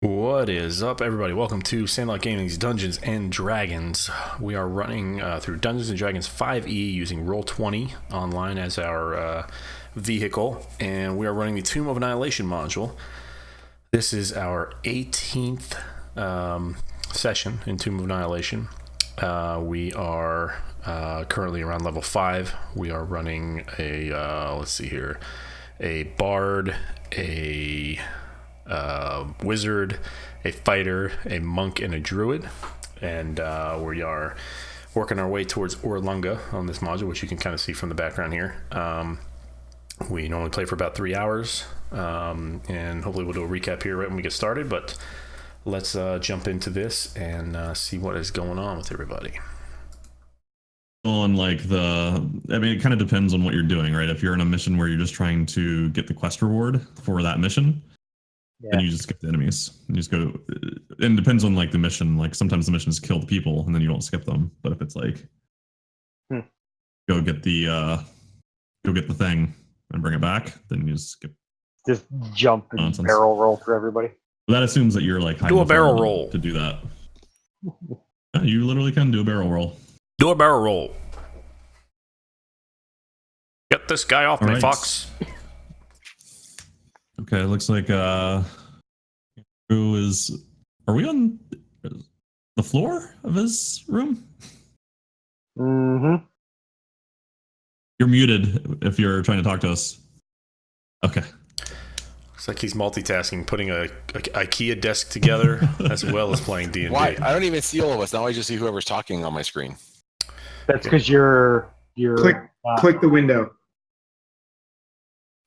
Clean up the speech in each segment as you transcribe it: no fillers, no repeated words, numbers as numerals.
What is up, everybody? Welcome to Sandlot Gaming's Dungeons and Dragons. We are running through Dungeons and Dragons 5e using Roll20 online as our vehicle, and we are running the Tomb of Annihilation module. This is our 18th session in Tomb of Annihilation. We are currently around level 5. We are running a, let's see here, a bard, a wizard, a fighter, a monk, and a druid, and we are working our way towards Orolunga on this module, which you can kind of see from the background here. We normally play for about 3 hours, and hopefully we'll do a recap here right when we get started, but let's jump into this and see what is going on with everybody. On it kind of depends on what you're doing, right? If you're in a mission where you're just trying to get the quest reward for that mission, then you just skip the enemies. And you just go, and it depends on the mission. Like sometimes the mission is kill the people and then you don't skip them. But if it's go get the thing and bring it back, then you just skip. Just jump and nonsense. Barrel roll through everybody. That assumes that you're do a barrel roll to do that. Yeah, you literally can do a barrel roll. Do a barrel roll. Get this guy off me, right. Fox. Okay, it looks like are we on the floor of his room? Mm-hmm. You're muted if you're trying to talk to us. Okay. Looks like he's multitasking, putting a IKEA desk together as well as playing D&D. Why? I don't even see all of us. Now I just see whoever's talking on my screen. That's because you're Click the window.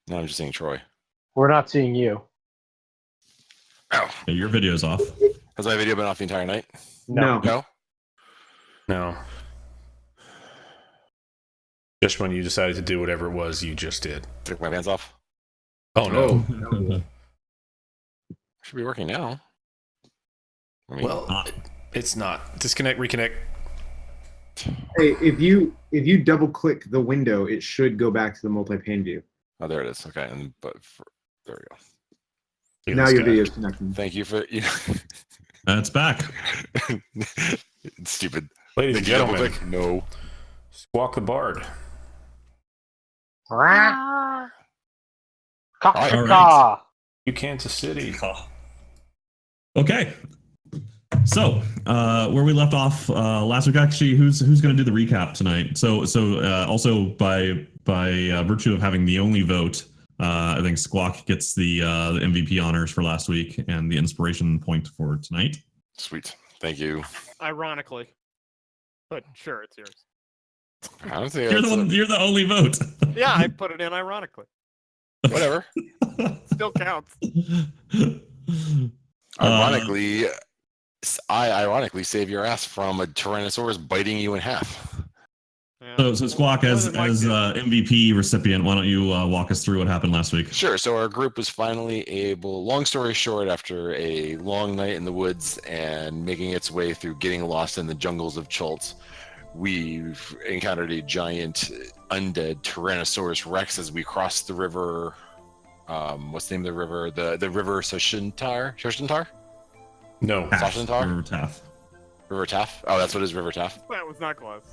No, I'm just seeing Troy. We're not seeing you. Oh. Yeah, your video's off. Has my video been off the entire night? No. No? No. Just when you decided to do whatever it was you just did. Took my pants off? Oh, no. No. Should be working now. Well, it's not. Disconnect, reconnect. Hey, if you double click the window, it should go back to the multi-pane view. Oh, there it is. Okay. There we go. Look at Now this your guy. video's connecting. Thank you for It's back. It's stupid. Ladies and Did you double gentlemen, click? No. Squawk the Bard. All right. You Kansas City. Okay. So, where we left off last week, actually, who's going to do the recap tonight? So also by virtue of having the only vote, I think Squawk gets the MVP honors for last week and the inspiration point for tonight. Sweet. Thank you. Ironically, but sure, it's yours. I don't think You're the only vote. Yeah, I put it in ironically. whatever. Still counts. Ironically, I ironically save your ass from a Tyrannosaurus biting you in half. Yeah. So Squawk, as MVP recipient, why don't you walk us through what happened last week? Sure. So our group was finally able, long story short, after a long night in the woods and making its way through getting lost in the jungles of Chult, we've encountered a giant undead Tyrannosaurus Rex as we crossed the river. What's the name of the river? The river Shoshintar? No. Sashantar? River Taff. River Taff? Oh, that's what it is, River Taff. That was not close.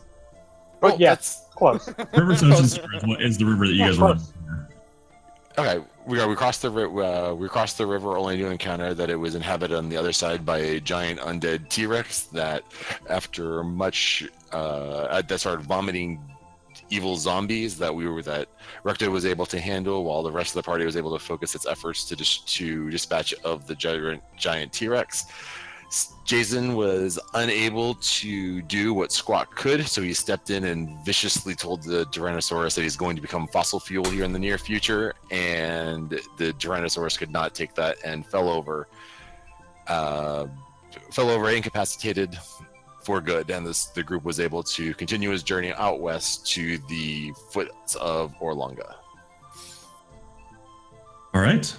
But yes, close. River Taff is the river that you guys were on. Okay, we crossed the river only to encounter that it was inhabited on the other side by a giant undead T-Rex that, after much that started vomiting evil zombies that Recto was able to handle, while the rest of the party was able to focus its efforts to dispatch of the giant T-Rex. Jason was unable to do what Squawk could, so he stepped in and viciously told the Tyrannosaurus that he's going to become fossil fuel here in the near future, and the Tyrannosaurus could not take that and fell over incapacitated for good, and the group was able to continue his journey out west to the foots of Orolunga. All right.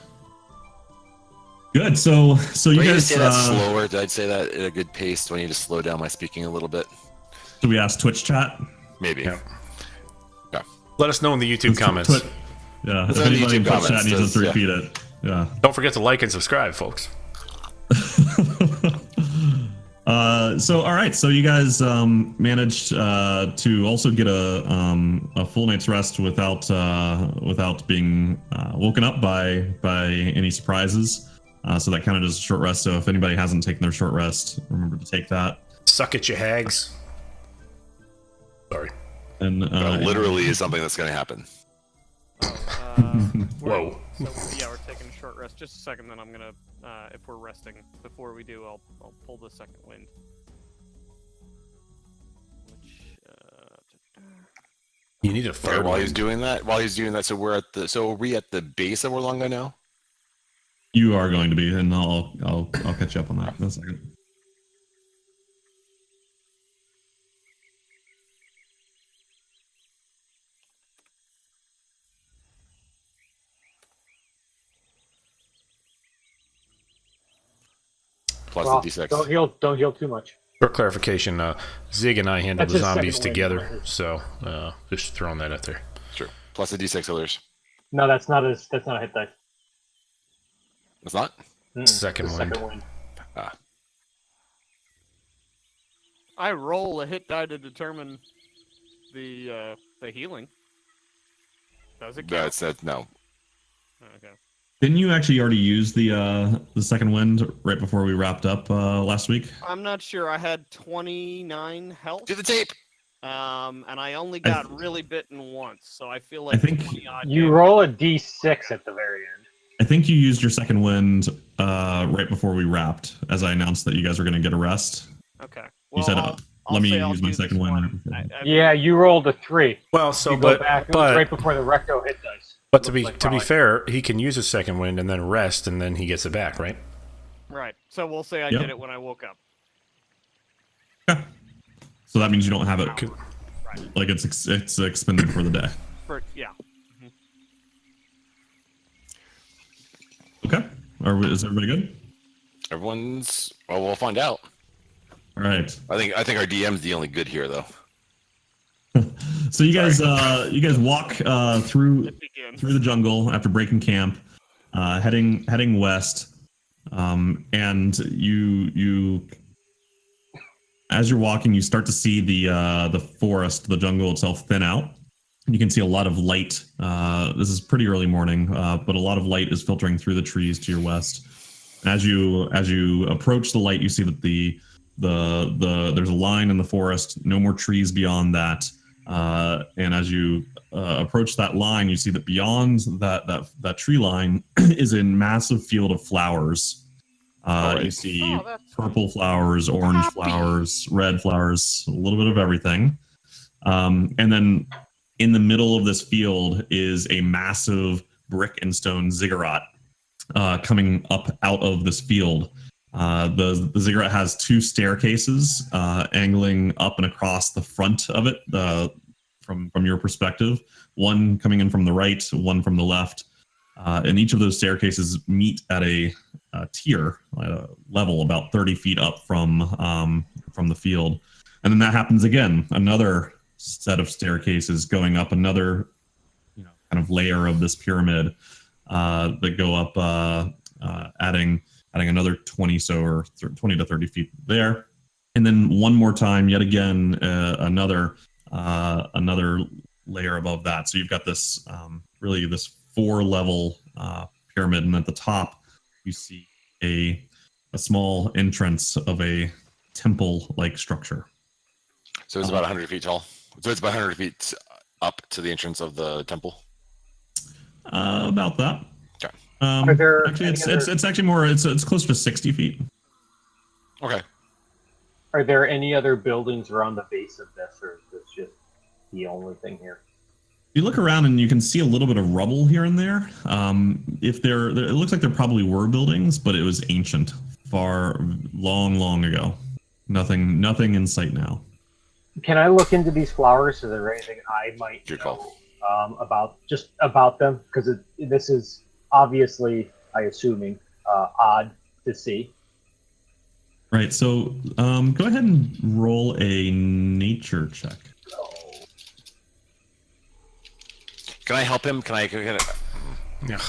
Good. So you Do I need to guys say that slower? Did I say that at a good pace? Do I need to slow down my speaking a little bit? do we ask Twitch chat? Maybe. Yeah. Yeah. Let us know in the YouTube comments. Yeah. It's If on the anybody in YouTube Twitch chat comments, needs us to yeah. repeat it. Yeah. Don't forget to like and subscribe, folks. So all right, so you guys managed to also get a full night's rest without being woken up by any surprises. So that kind of just a short rest. So if anybody hasn't taken their short rest, remember to take that. Suck it, you hags. Sorry. And That literally is something that's going to happen. Whoa. So yeah, we're taking a short rest. Just a second, then I'm gonna. If we're resting, before we do, I'll pull the second wind. Which. You need a Okay, third while one. he's doing that, so we're at the. So are we at the base of Orolunga now? you are going to be, and I'll catch you up on that in a second. Plus Well, the D6. don't heal too much. For clarification, Zig and I handled That's the his zombies second win, together, right? so just throwing that out there. Sure. Plus the D6 healers. No, that's not a hit die. It's not? Mm-mm. Second The wind. second wind. I roll a hit die to determine the healing. Does it count? That's no. Okay. Didn't you actually already use the second wind right before we wrapped up last week? I'm not sure. I had 29 health. Do the tape. And I only got really bitten once, so I feel like I think 20 odd You damage. roll a d6 at the very end. I think you used your second wind right before we wrapped, as I announced that you guys were going to get a rest. Okay. You said, I'll let me say I'll use my do second this wind. one. right before. Yeah, you rolled a 3. Well, so You go but back. It was but right before the recto hit dice. but to be Looks like to be probably- fair, he can use his second wind and then rest, and then he gets it back, right? Right. So we'll say I Yep. did it when I woke up. Okay. So that means you don't have it Right. like it's expended for the day. Yeah. Okay. Is everybody good? Everyone's. Well, we'll find out. All right. I think our DM's the only good here, though. So you guys walk through It begins. the jungle after breaking camp, heading west, and you as you're walking, you start to see the forest, the jungle itself thin out. You can see a lot of light. This is pretty early morning, but a lot of light is filtering through the trees to your west. As you approach the light, you see that there's a line in the forest, no more trees beyond that. And as you approach that line, you see that beyond that tree line is a massive field of flowers. You see Oh, that's purple flowers, orange flowers, red flowers, a little bit of everything. And then in the middle of this field is a massive brick and stone ziggurat coming up out of this field. The ziggurat has 2 staircases angling up and across the front of it from your perspective, one coming in from the right, one from the left. And each of those staircases meet at a tier level about 30 feet up from the field. And then that happens again, another set of staircases going up another kind of layer of this pyramid that go up, adding another 20 or 20 to 30 feet there. And then one more time, yet again, another layer above that. So you've got this really this 4-level pyramid, and at the top you see a small entrance of a temple-like structure. So it's about 100 feet tall. So it's about 100 feet up to the entrance of the temple. About that. Okay. Are there Actually, any it's actually more. It's closer to 60 feet. Okay. Are there any other buildings around the base of this, or is this just the only thing here? You look around and you can see a little bit of rubble here and there. If it looks like there probably were buildings, but it was ancient, long ago. Nothing in sight now. Can I look into these flowers? Is there anything I might Good know call. about them? Because this is obviously, assuming, odd to see. Right. So go ahead and roll a nature check. Can I help him? Can I Ugh,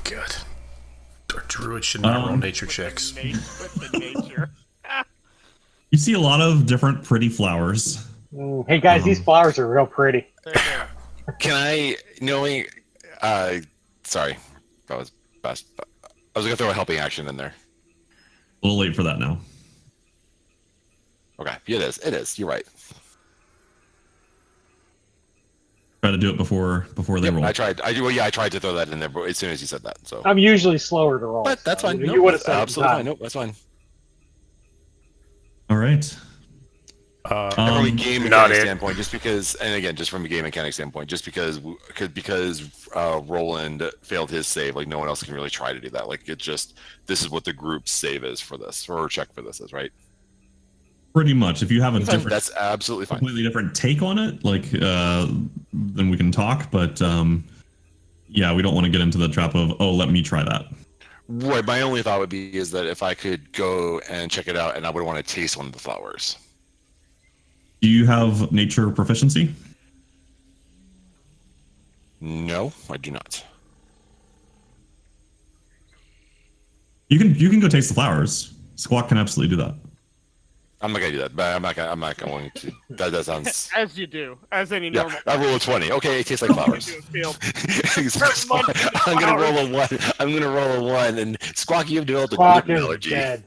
good. Our druid should not roll nature checks. With the nature. You see a lot of different pretty flowers. Hey guys, these flowers are real pretty. Can I, knowing, sorry, that was best. I was gonna throw a helping action in there. A little late for that now. Okay, it is. It is. You're right. Try to do it before they roll. I tried. I tried to throw that in there, but as soon as you said that, so. I'm usually slower to roll. But that's so fine. You Nope, would have said absolutely it. fine. Nope, that's fine. All right. From a game not mechanic it. standpoint, just because, and again, just from a game mechanic standpoint, just because Roland failed his save, like no one else can really try to do that. Like it just, this is what the group save is for this, or check for this is, right? Pretty much. If you have a different, That's absolutely fine. completely different take on it, like then we can talk. But yeah, we don't want to get into the trap of let me try that. Right. My only thought would be is that if I could go and check it out, and I would want to taste one of the flowers. Do you have nature proficiency? No, I do not. You can go taste the flowers. Squawk can absolutely do that. I'm not gonna do that, but I'm not going to. That sounds. As you do, as any Yeah, normal. I roll a 20. Okay, it tastes like flowers. I'm gonna roll a 1. I'm gonna roll a 1, and Squawky, you've developed a Squawk gluten is allergy. dead.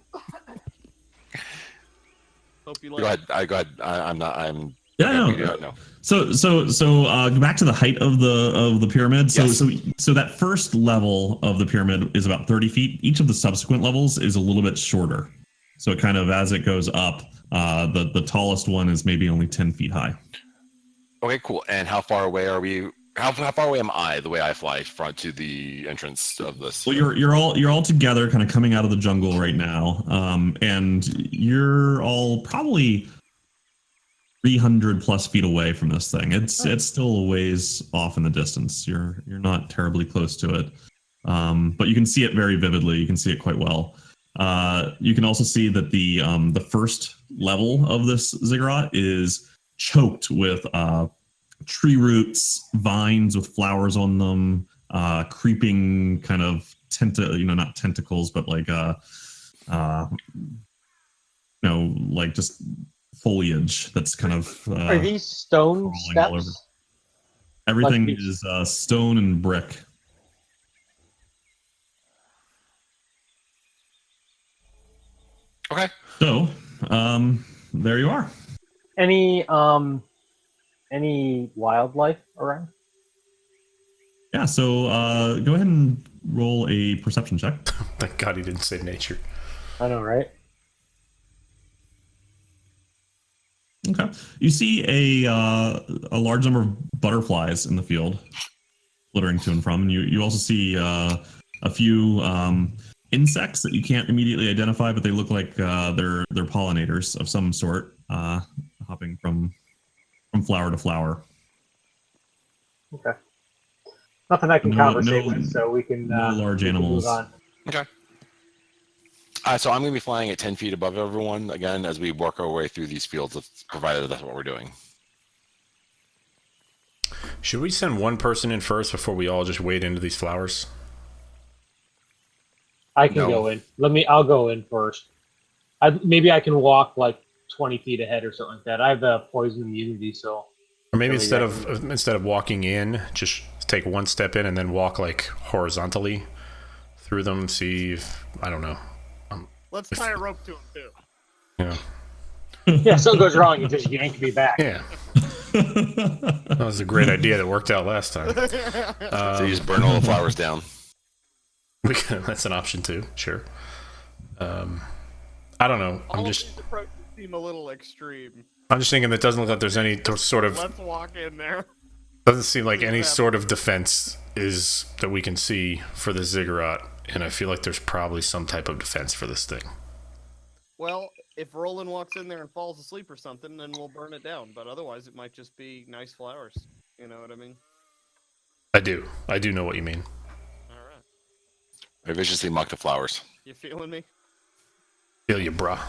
Hope you Go like. ahead. Go ahead. I'm not. I'm. Yeah, okay, no. no. So go back to the height of the pyramid. So Yes. so that first level of the pyramid is about 30 feet. Each of the subsequent levels is a little bit shorter. So it kind of, as it goes up, the tallest one is maybe only 10 feet high. Okay, cool. And how far away are we? How far away am I? The way I fly front to the entrance of this. Well, you're all together, kind of coming out of the jungle right now, and you're all probably 300 plus feet away from this thing. It's still a ways off in the distance. You're not terribly close to it, but you can see it very vividly. You can see it quite well. You can also see that the first level of this ziggurat is choked with tree roots, vines with flowers on them, creeping kind of not tentacles, but like like just foliage that's kind of Are these stone crawling all over. steps? Everything like is stone and brick. Okay. So there you are. Any wildlife around? Yeah, so go ahead and roll a perception check. Thank God he didn't say nature. I know, right? Okay. You see a large number of butterflies in the field, flittering to and from, and you also see a few insects that you can't immediately identify, but they look like they're pollinators of some sort, hopping from flower to flower. Okay. Nothing I can conversate with, so we can. No large we can move animals. on. Okay. So I'm going to be flying at 10 feet above everyone again as we work our way through these fields, provided that's what we're doing. Should we send one person in first before we all just wade into these flowers? I can No. go in. I'll go in first. Maybe I can walk like 20 feet ahead or something like that. I have a poison immunity, so. Or maybe Yeah, instead of walking in, just take one step in and then walk like horizontally through them. See if I don't know. Let's tie a rope to him too. Yeah. Yeah, if something goes wrong, you just yank me back. Yeah. That was a great idea that worked out last time. So you just burn all the flowers down. That's an option too. Sure. I don't know. All of these approaches seem a little extreme. I'm just thinking that doesn't look like there's any sort of Let's walk in there. doesn't seem like any sort of defense is that we can see for the ziggurat, and I feel like there's probably some type of defense for this thing. Well, if Roland walks in there and falls asleep or something, then we'll burn it down. But otherwise, it might just be nice flowers. You know what I mean? I do know what you mean. All right. I viciously mock the flowers. You feeling me? Feel you, brah.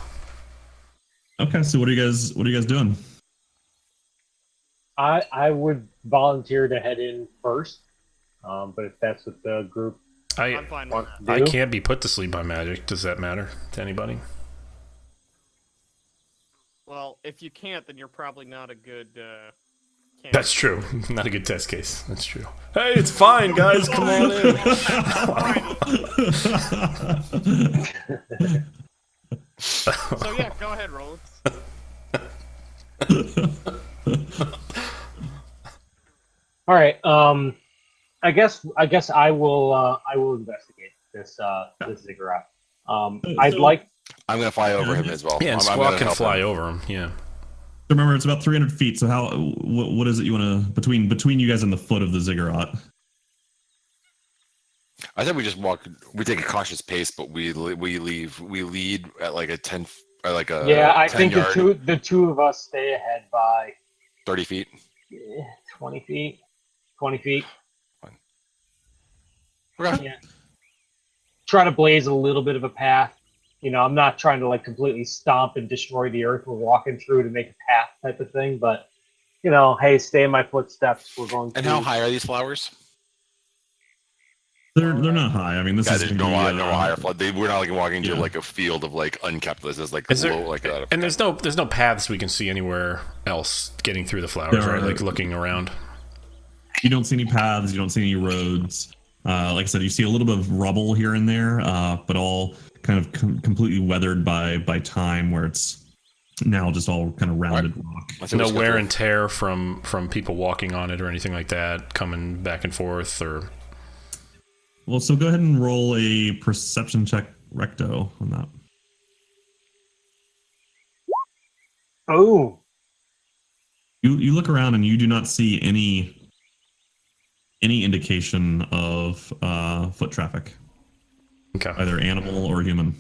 Okay, so what are you guys doing? I would volunteer to head in first, but if that's what the group I'm fine with wants that. to I do, can't be put to sleep by magic. Does that matter to anybody? Well, if you can't, then you're probably not a good candidate. That's true. Not a good test case. That's true. Hey, it's fine, guys. Come on in. So yeah, go ahead, Roland. All right. I guess I will investigate this this ziggurat. I'd So- like. I'm gonna fly over him as well. Yeah, and I'm Squawk gonna can help fly him. over him. Yeah. Remember, it's about 300 feet. So how? What is it you want to between you guys and the foot of the ziggurat? I think we just walk. We take a cautious pace, but we lead at like a 10 or like a Yeah, I 10 think yard, the two of us stay ahead by 30 feet. 20 feet. 20 feet. Okay. Yeah. Try to blaze a little bit of a path. You know, I'm not trying to like completely stomp and destroy the earth we're walking through to make a path type of thing, but you know, hey, stay in my footsteps. We're going. And how high are these flowers? They're not high. I mean, this Yeah, is there's gonna no be, no higher flood. We're not like walking to yeah. like a field of like unkept. This is like Is there- low, like a, And there's no paths we can see anywhere else getting through the flowers, There right? are- Like looking around. You don't see any paths. You don't see any roads. Like I said, you see a little bit of rubble here and there, but all kind of completely weathered by time, where it's now just all kind of rounded rock. Let's see No what's wear going and tear from people walking on it or anything like that, coming back and forth or. Well, so go ahead and roll a perception check, Recto, on that. Oh, You look around and you do not see any indication of foot traffic, Okay. either animal or human.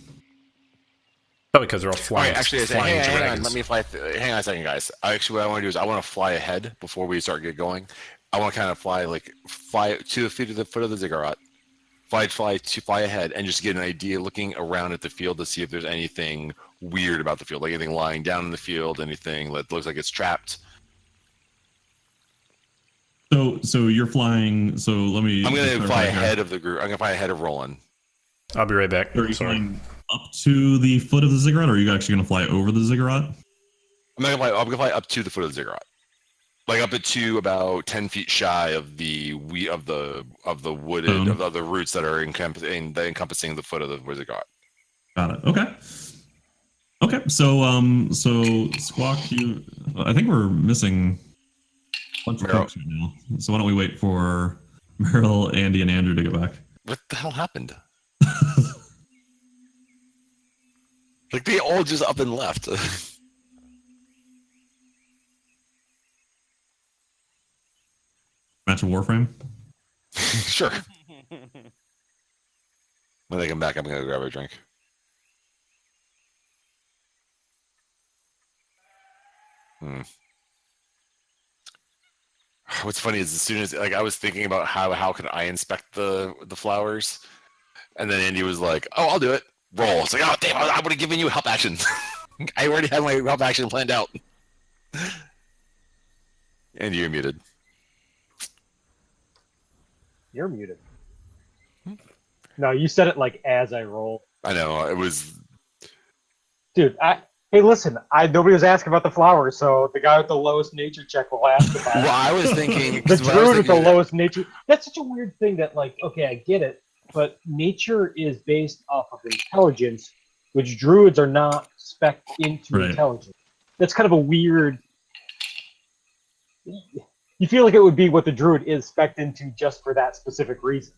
Probably because they're all All flying. right, actually, flying hang on. dragons. Let me fly. Hang on a second, guys. Actually, what I want to do is I want to fly ahead before we start get going. I want to kind of fly to the feet of the foot of the ziggurat. Fly ahead and just get an idea, looking around at the field to see if there's anything weird about the field, like anything lying down in the field, anything that looks like it's trapped. So you're flying. So let me. I'm just gonna clarify fly here. ahead of the group. I'm gonna fly ahead of Roland. I'll be right back. Are you Sorry. flying up to the foot of the ziggurat, or are you actually going to fly over the ziggurat? I'm gonna fly up to the foot of the ziggurat, like up to about 10 feet shy of the wooded of the roots that are encompassing the foot of the ziggurat. Got it. Okay. Okay. So Squawk, I think we're missing a bunch of Meryl. folks right now. So why don't we wait for Meryl, Andy, and Andrew to get back? What the hell happened? Like they all just up and left. Match of Warframe. Sure. When they come back, I'm gonna grab a drink. What's funny is as soon as like I was thinking about how can I inspect the flowers, and then Andy was like, "Oh, I'll do it." Roll. It's like, "Oh, damn! I would have given you help action. I already had my help action planned out." And you're muted. you're muted. No, you said it like as I roll. I know it was. Dude, hey, listen, nobody was asking about the flowers, so the guy with the lowest nature check will ask about Well, it. I was thinking The 'cause when I was druid with the thinking- lowest nature. That's such a weird thing that, like, okay, I get it, but nature is based off of intelligence, which druids are not spec into Right. intelligence. That's kind of a weird. You feel like it would be what the druid is spec into just for that specific reason.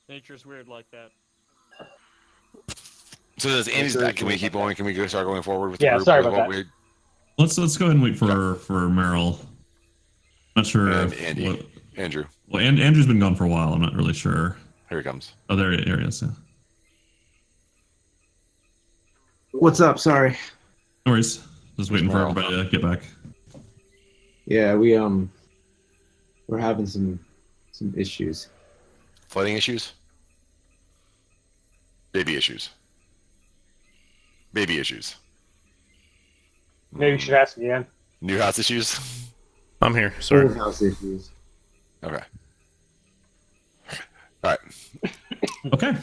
Nature's weird like that. So does Andy's back? Can we keep going? Can we start going forward with the Yeah, group? sorry with about what that. Let's go ahead and wait for Meryl. Not sure. And if- Andy. Andrew, well, Andrew's been gone for a while. I'm not really sure. here he comes. Oh, there he is. Yeah. What's up? Sorry. No worries. Just waiting for Meryl. everybody to get back. Yeah, we're having some issues. Flooding issues? Baby issues. Baby issues. Maybe you should ask me again. New house issues? I'm here. Sorry. Old house issues. Okay. All right. Okay.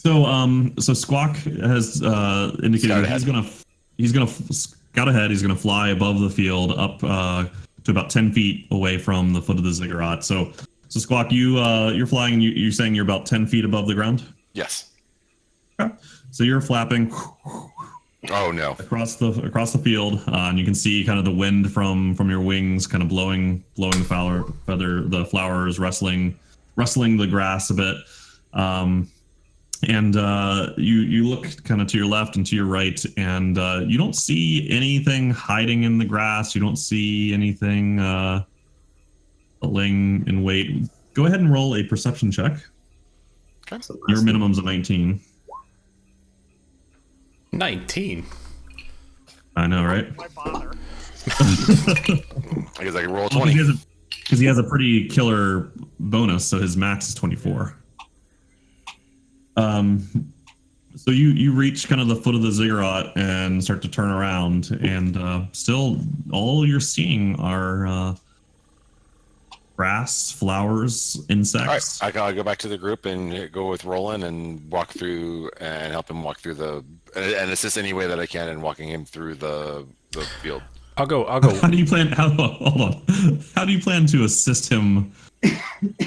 So Squawk has indicated Scout that he's gonna scout ahead. He's gonna fly above the field up to about 10 feet away from the foot of the ziggurat. So Squawk, you're flying and you're saying you're about 10 feet above the ground. Yes. Okay. So you're flapping Oh no. across the field, and you can see kind of the wind from your wings, kind of blowing the flowers, rustling the grass a bit. And you look kind of to your left and to your right, and you don't see anything hiding in the grass. You don't see anything laying in wait. Go ahead and roll a perception check. Okay. Your minimum's a 19. 19. I know, right? My father. I guess I can roll 20. Because he has a pretty killer bonus, so his max is 24. So you reach kind of the foot of the ziggurat and start to turn around, and still all you're seeing are grass, flowers, insects. All right, I'll go back to the group and go with Roland and walk through and help him walk through and assist any way that I can in walking him through the field. I'll go. How do you plan? Hold on. How do you plan to assist him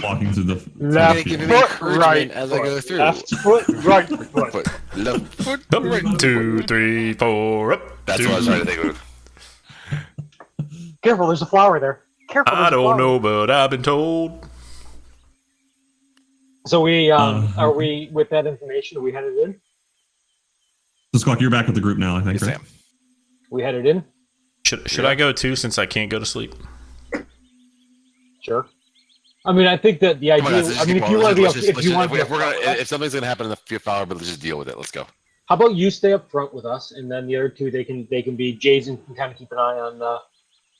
walking through the Left field? Give him foot, encouragement right as I go through. Left foot, right foot. Foot, left foot, Up, right 2, foot. 3, 4. Up. That's two. what I was trying to think of. Careful, there's a flower there. Careful. I there's a don't flower. know, but I've been told. So are we with that information? Are we headed in? So Squawk, you're back with the group now, I think, Yes, right? Sam. We headed in? Should I go too, since I can't go to sleep? Sure. I mean, I think that the Come on, idea. guys, let's I mean, keep if you going. want to be, Let's up, just- if you want to be, if we're up front, if something's gonna happen in the flower, but let's just deal with it. Let's go. how about you stay up front with us, and then the other two they can be. Jason can kind of keep an eye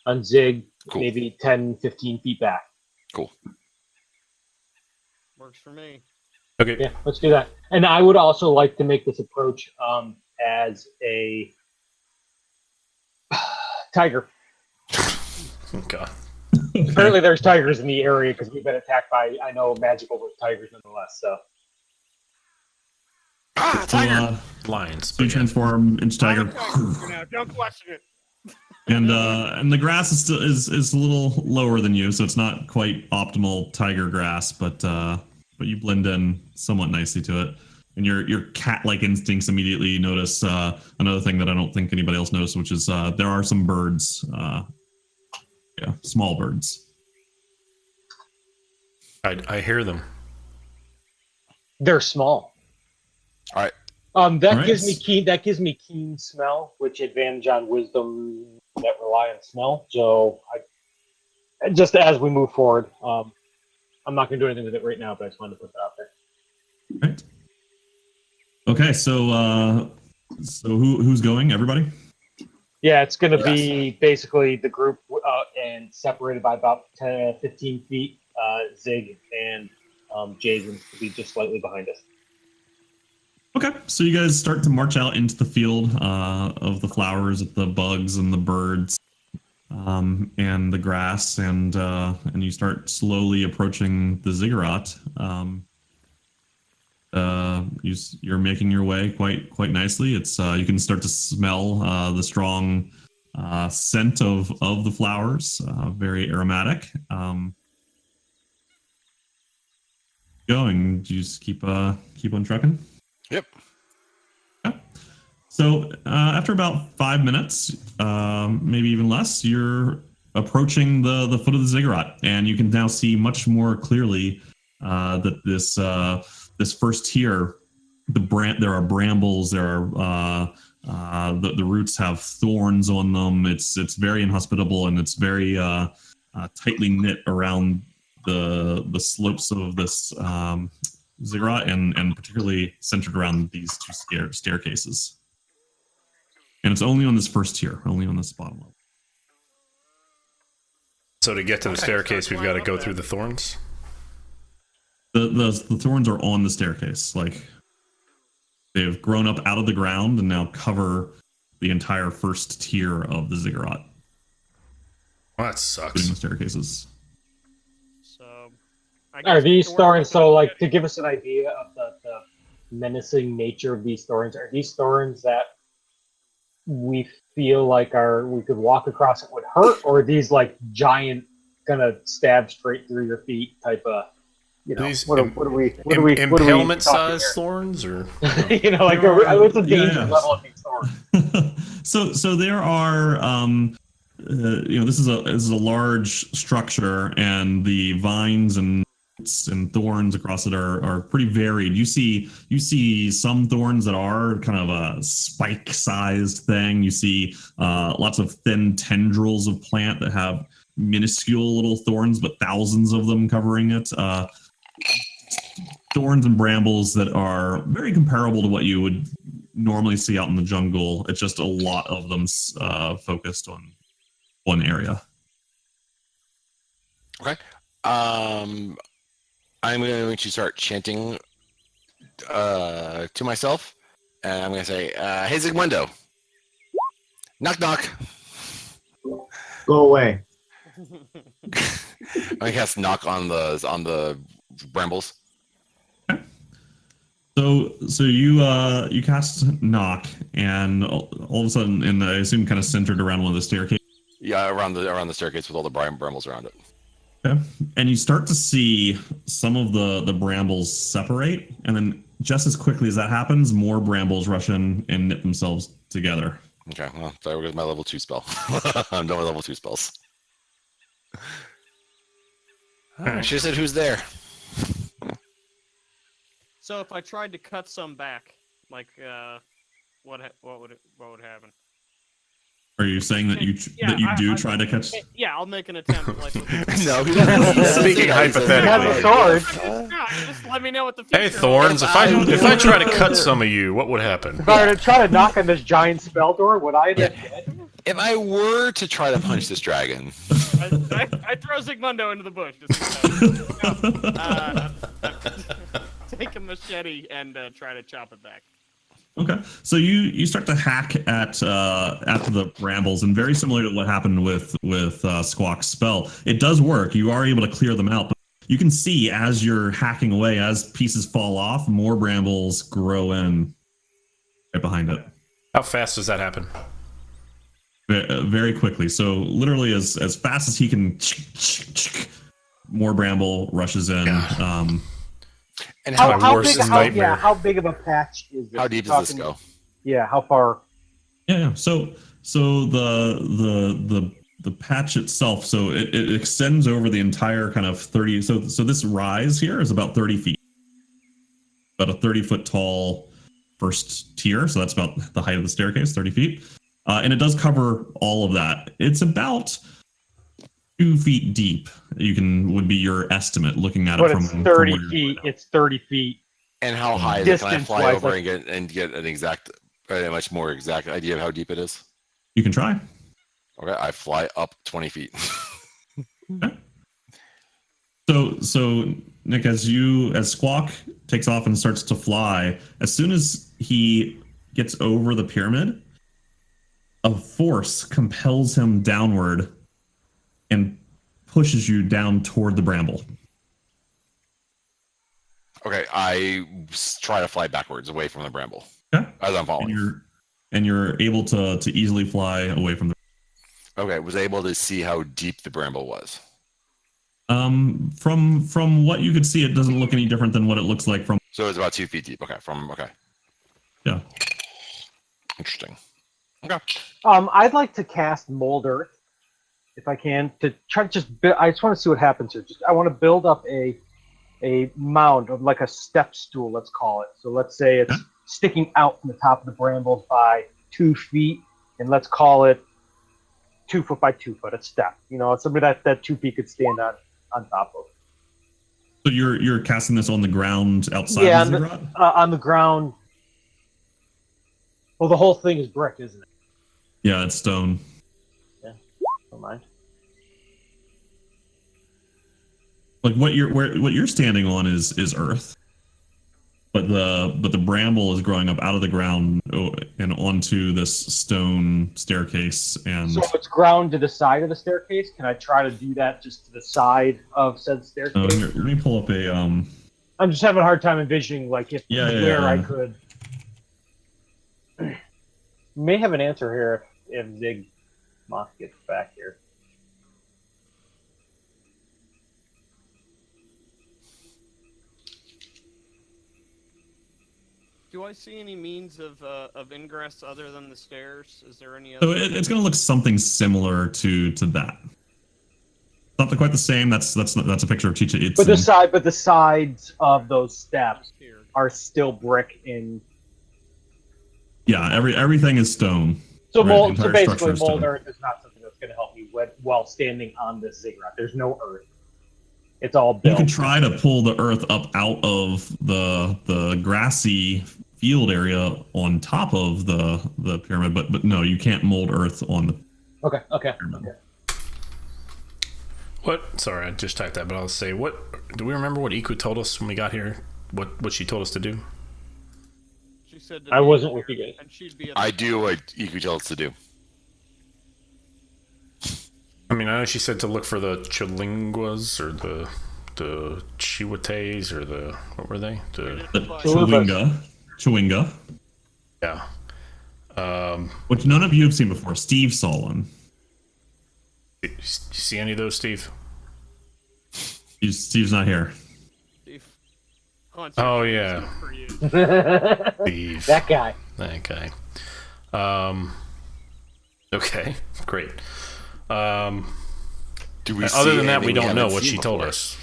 on Zig, Cool. maybe 10, 15 feet back. Cool. Works for me. Okay. Yeah, let's do that. And I would also like to make this approach as a tiger. Oh, God. Apparently, there's tigers in the area because we've been attacked by, I know, magical tigers nonetheless. So Ah, So, tiger. Lions. so you but yeah. transform into tiger, Now, don't question it. and the grass is a little lower than you, so it's not quite optimal tiger grass, but you blend in somewhat nicely to it. And your cat-like instincts immediately notice another thing that I don't think anybody else noticed, which is there are some birds, small birds. I hear them. they're small. All right. That Alright. gives me keen. That gives me keen smell, which advantage on wisdom that rely on smell. So just as we move forward, I'm not going to do anything with it right now, but I just wanted to put that out there. Right. Okay, so who's going? Everybody? Yeah, it's going to be basically the group and separated by about 10, 15 feet. Zig and Jason to be just slightly behind us. Okay, so you guys start to march out into the field of the flowers, the bugs, and the birds, and the grass, and you start slowly approaching the ziggurat. You're making your way quite nicely. It's you can start to smell the strong scent of the flowers, very aromatic. Going, you just keep on trucking. Yep. Okay. So after about 5 minutes, maybe even less, you're approaching the foot of the ziggurat, and you can now see much more clearly that this first tier, there are brambles, there are the roots have thorns on them. It's very inhospitable, and it's very tightly knit around the slopes of this ziggurat, and particularly centered around these two staircases. And it's only on this first tier, only on this bottom level. So to get to the staircase, we've got to go through the thorns. The thorns are on the staircase, like they've grown up out of the ground and now cover the entire first tier of the ziggurat, Well, that including sucks. the staircases. So, I Are guess these the door thorns? So, opens like, to already. give us an idea of menacing nature of these thorns? Are these thorns that we feel like we could walk across it would hurt, or are these like giant gonna stab straight through your feet type of, These what are we impalement talking size thorns, or here? Like what's the danger level of these thorns? So there are this is a large structure, and the vines and thorns across it are pretty varied. You see some thorns that are kind of a spike-sized thing. You see lots of thin tendrils of plant that have minuscule little thorns, but thousands of them covering it. Thorns and brambles that are very comparable to what you would normally see out in the jungle. It's just a lot of them focused on one area. Okay. I'm going to start chanting to myself, and I'm going to say, "Hey Zigmundo, knock knock." Go away. I guess knock on the brambles. So you cast knock, and all of a sudden, and I assume kind of centered around one of the staircases. Yeah, around the staircase with all the brambles around it. Okay. And you start to see some of the brambles separate, and then just as quickly as that happens, more brambles rush in and knit themselves together. Okay, well, there goes my level 2 spell. I'm done with level 2 spells. She said, "Who's there?" So if I tried to cut some back, like what would happen? Are you saying that you try to catch? Yeah, I'll make an attempt. Like, No, speaking hypothetically. Just let me know what the future Hey thorns, if I try to cut some of you, what would happen? If I were to try to knock on this giant spell door, would I end up dead? If I were to try to punch this dragon, I throw Zigmundo into the bush. Take a machete and try to chop it back. Okay, so you start to hack at the brambles, and very similar to what happened with Squawk's spell, it does work. You are able to clear them out, but you can see as you're hacking away, as pieces fall off, more brambles grow in right behind it. How fast does that happen? Very quickly. So literally, as fast as he can, more bramble rushes in. and How big of a patch is this? How deep does this go? Yeah, how far? Yeah. So the patch itself, so it extends over the entire kind of 30. So this rise here is about 30 feet, about a 30-foot tall first tier. So that's about the height of the staircase, 30 feet. And it does cover all of that. It's about 2 feet deep. Would be your estimate looking at But it from it's 30 from feet. It's 30 feet. And how high is it? Can I fly Distance-wise, over and get an exact, a much more exact idea of how deep it is? You can try. Okay, I fly up 20 feet. Okay. So Nick, as Squawk takes off and starts to fly, as soon as he gets over the pyramid, a force compels him downward and pushes you down toward the bramble. Okay, I try to fly backwards away from the bramble Okay. as I'm falling. And you're able to easily fly away from the. Okay, was able to see how deep the bramble was. From what you could see, it doesn't look any different than what it looks like from. So it's about 2 feet deep. Okay, Yeah. Interesting. Okay. I'd like to cast Mold Earth, if I can, to try to just build. I just want to see what happens here. I want to build up a mound of like a step stool, let's call it. So let's say it's sticking out from the top of the brambles by 2 feet, and let's call it 2 foot by 2 foot, a step. It's something that 2 feet could stand on top of. So you're casting this on the ground outside Yeah, of the ziggurat? on the ground. Well, the whole thing is brick, isn't it? Yeah, it's stone. Yeah, don't mind. Like what you're standing on is earth, but the bramble is growing up out of the ground and onto this stone staircase. And so it's ground to the side of the staircase. Can I try to do that just to the side of said staircase? Here, let me pull up a I'm just having a hard time envisioning like if where I could. May have an answer here if Zig Moth gets back here. Do I see any means of ingress other than the stairs? Is there any So other? it's going to look something similar to that. Not quite the same. That's a picture of Chicha Itza. But the sides of those steps are still brick in. Yeah, everything is stone. So, Right, so the entire basically, structure is mold stone. earth is not something that's going to help you while standing on this ziggurat. There's no earth. It's all built. You could try to pull the earth up out of the grassy field area on top of the pyramid, but no, you can't mold earth on the Okay. pyramid. What? Sorry, I just typed that, but I'll say, what do we remember what Iku told us when we got here? What she told us to do? She said I wasn't with you guys. and she'd be. I do what Iku tells us to do. I mean, I know she said to look for the Chilinguas or the Chiwetes or the, what were they? The Chalupas. Chewinga, Yeah. which none of you have seen before. Steve saw one. You see any of those, Steve? Steve's not here. Steve Hunt's Oh, actually yeah. used for you. Steve. That guy. That guy. Okay, great. Do we Other see than that, we anything don't know haven't what seen she told before? us.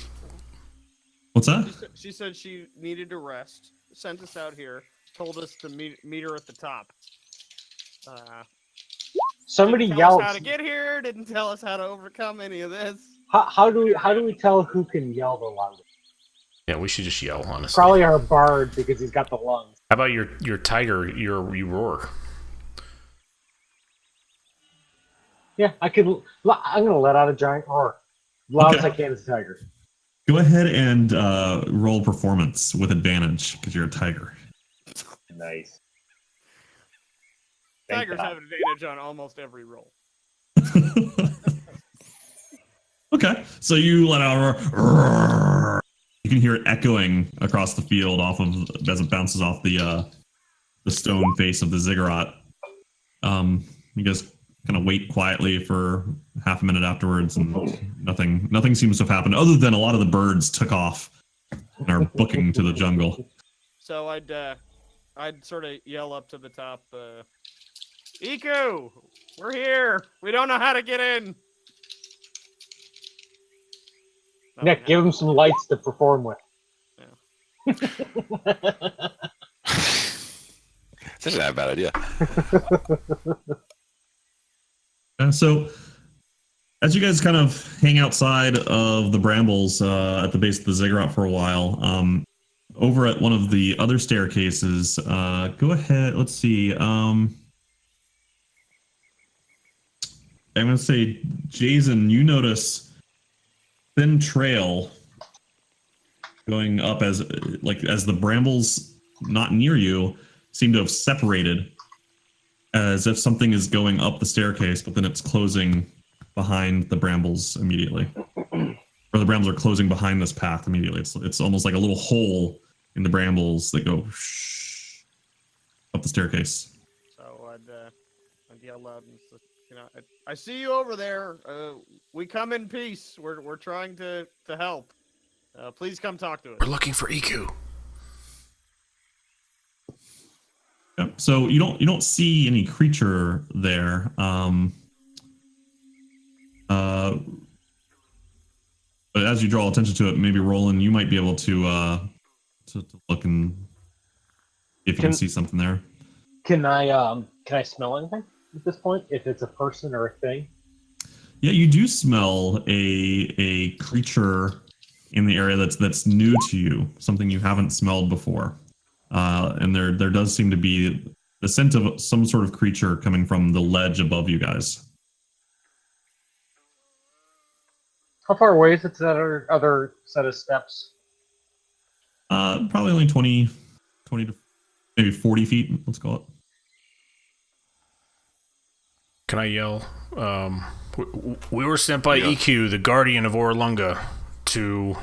What's that? She said she needed to rest. Sent us out here. Told us to meet her at the top. Somebody Didn't tell yelled. us how to get here. Didn't tell us how to overcome any of this. How do we tell who can yell the loudest? Yeah, we should just yell, honestly. Probably our bard because he's got the lungs. How about your tiger, you roar? Yeah, I'm gonna let out a giant roar, loud as I can as a tiger. Go ahead and roll performance with advantage because you're a tiger. Nice. Thank Tigers God. have an advantage on almost every roll. Okay, so you let out a roar. You can hear it echoing across the field off of as it bounces off the stone face of the ziggurat. You guys kind of wait quietly for half a minute afterwards, and nothing seems to have happened other than a lot of the birds took off and are booking to the jungle. So I'd sort of yell up to the top, Iku, we're here. We don't know how to get in. Nick, give him some lights to perform with. Such a bad idea. So, as you guys kind of hang outside of the brambles at the base of the ziggurat for a while, over at one of the other staircases, go ahead. Let's see. I'm going to say, Jason, you notice thin trail going up as the brambles not near you seem to have separated, as if something is going up the staircase, but then it's closing behind the brambles immediately. Or the brambles are closing behind this path immediately. It's almost like a little hole in the brambles that go up the staircase. So I'd yell loud and say, I see you over there. We come in peace. We're trying to help. Please come talk to us. We're looking for Iku. Yep. So you don't see any creature there. But as you draw attention to it, maybe Roland, you might be able to look and see if you can see something there. Can I smell anything at this point? If it's a person or a thing? Yeah, you do smell a creature in the area that's new to you, something you haven't smelled before. And there does seem to be the scent of some sort of creature coming from the ledge above you guys. How far away is it to that other set of steps? Probably only 20 to maybe 40 feet, let's call it. Can I yell? We were sent by EQ, the guardian of Orolunga, to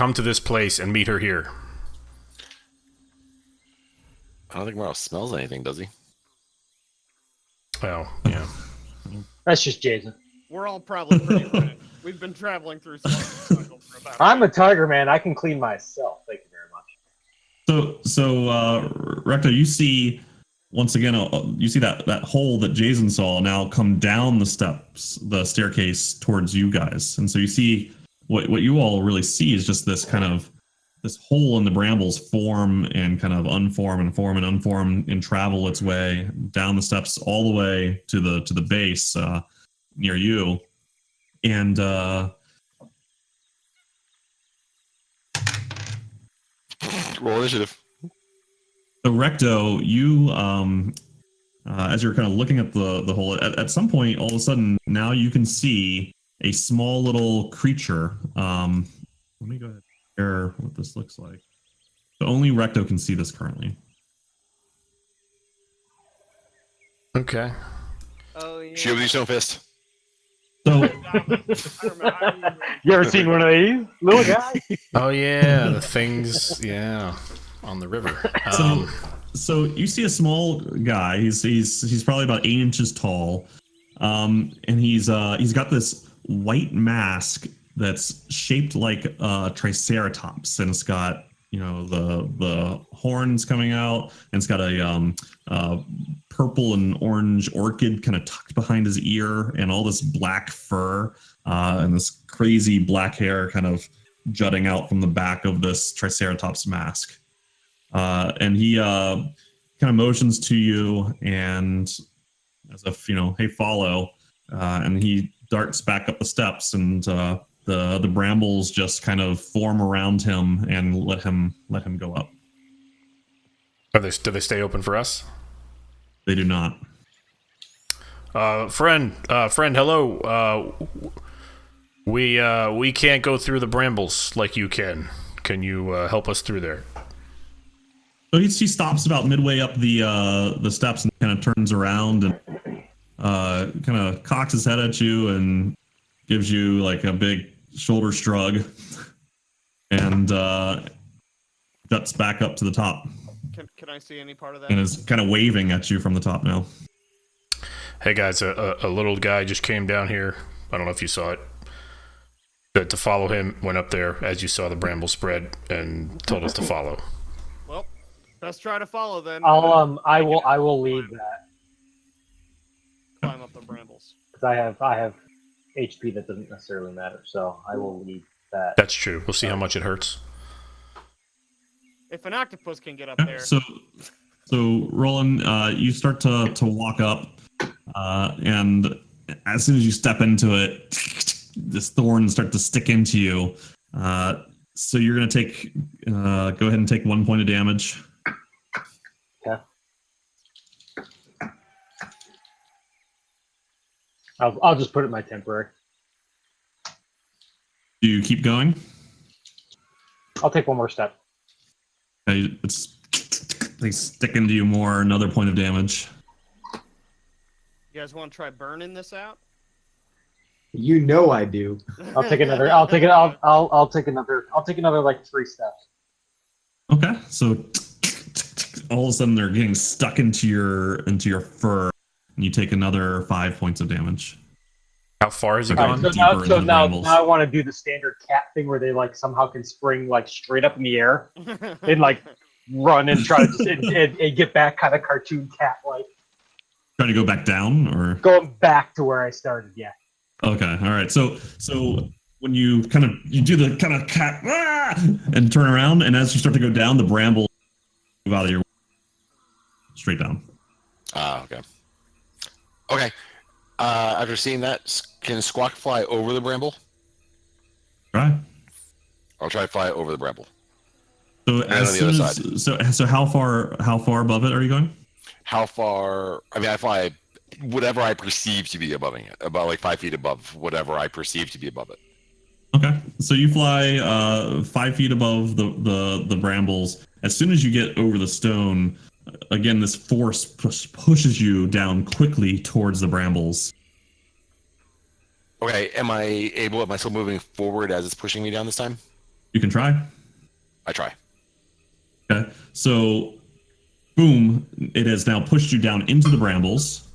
come to this place and meet her here. I don't think Morrow smells anything, does he? Well, yeah. That's just Jason. We're all probably pretty red. We've been traveling through cycle for about. I'm a tiger man. I can clean myself. Thank you very much. So Recto, you see once again, you see that hole that Jason saw now come down the steps, the staircase towards you guys, and so you see what you all really see is just this kind of this hole in the brambles form and kind of unform and form and unform and travel its way down the steps all the way to the base near you, and roll initiative. So Recto, you as you're kind of looking at the hole, at some point, all of a sudden, now you can see a small little creature. Let me go ahead and share what this looks like. So only Recto can see this currently. Okay. Oh yeah. Shield with your stone fist. So You ever seen one of these little guys? Oh yeah, the things. Yeah, on the river. So you see a small guy. He's probably about 8 inches tall, and he's got this white mask that's shaped like a triceratops, and it's got the horns coming out, and it's got a purple and orange orchid kind of tucked behind his ear, and all this black fur and this crazy black hair kind of jutting out from the back of this triceratops mask. And he kind of motions to you, and as if hey, follow. And he darts back up the steps, and the brambles just kind of form around him and let him go up. Do they stay open for us? They do not. Friend, hello. We can't go through the brambles like you can. Can you help us through there? So he stops about midway up the steps and kind of turns around and kind of cocks his head at you and gives you like a big shoulder shrug and juts back up to the top. Can I see any part of that? And is kind of waving at you from the top now. Hey guys, a little guy just came down here. I don't know if you saw it. To follow him, went up there as you saw the bramble spread and told us to follow. Well, let's try to follow then. I will lead that Climb up the brambles. because I have HP that doesn't necessarily matter, so I will lead that. That's true. We'll see how much it hurts. If an octopus can get up Yeah, there. so Roland, you start to walk up, and as soon as you step into it, this thorns start to stick into you. So you're gonna take go ahead and take 1 point of damage. Okay. I'll just put it in my temporary. Do you keep going? I'll take one more step. They stick into you more. Another point of damage. You guys want to try burning this out? You know I do. I'll take another. I'll take it. I'll take another. I'll take another like 3 steps. Okay, so all of a sudden they're getting stuck into your fur, and you take another 5 points of damage. How far has he All gone? right, Deeper into the now brambles. I want to do the standard cat thing where they like somehow can spring like straight up in the air and like run and try to and get back, kind of cartoon cat like. Trying to go back down, or Going back to where I started. Yeah. okay, all right. So when you do the kind of cat and turn around, and as you start to go down, the bramble move out of your straight down. Okay. Okay. After seeing that, can Squawk fly over the bramble? Right. I'll try to fly over the bramble. So And as on the soon other as so how far above it are you going? How far? I mean, I fly whatever I perceive to be above it, about like 5 feet above whatever I perceive to be above it. Okay, so you fly 5 feet above the brambles. As soon as you get over the stone, again, this force pushes you down quickly towards the brambles. Okay, am I still moving forward as it's pushing me down this time? You can try. I try. Okay. So, boom! It has now pushed you down into the brambles.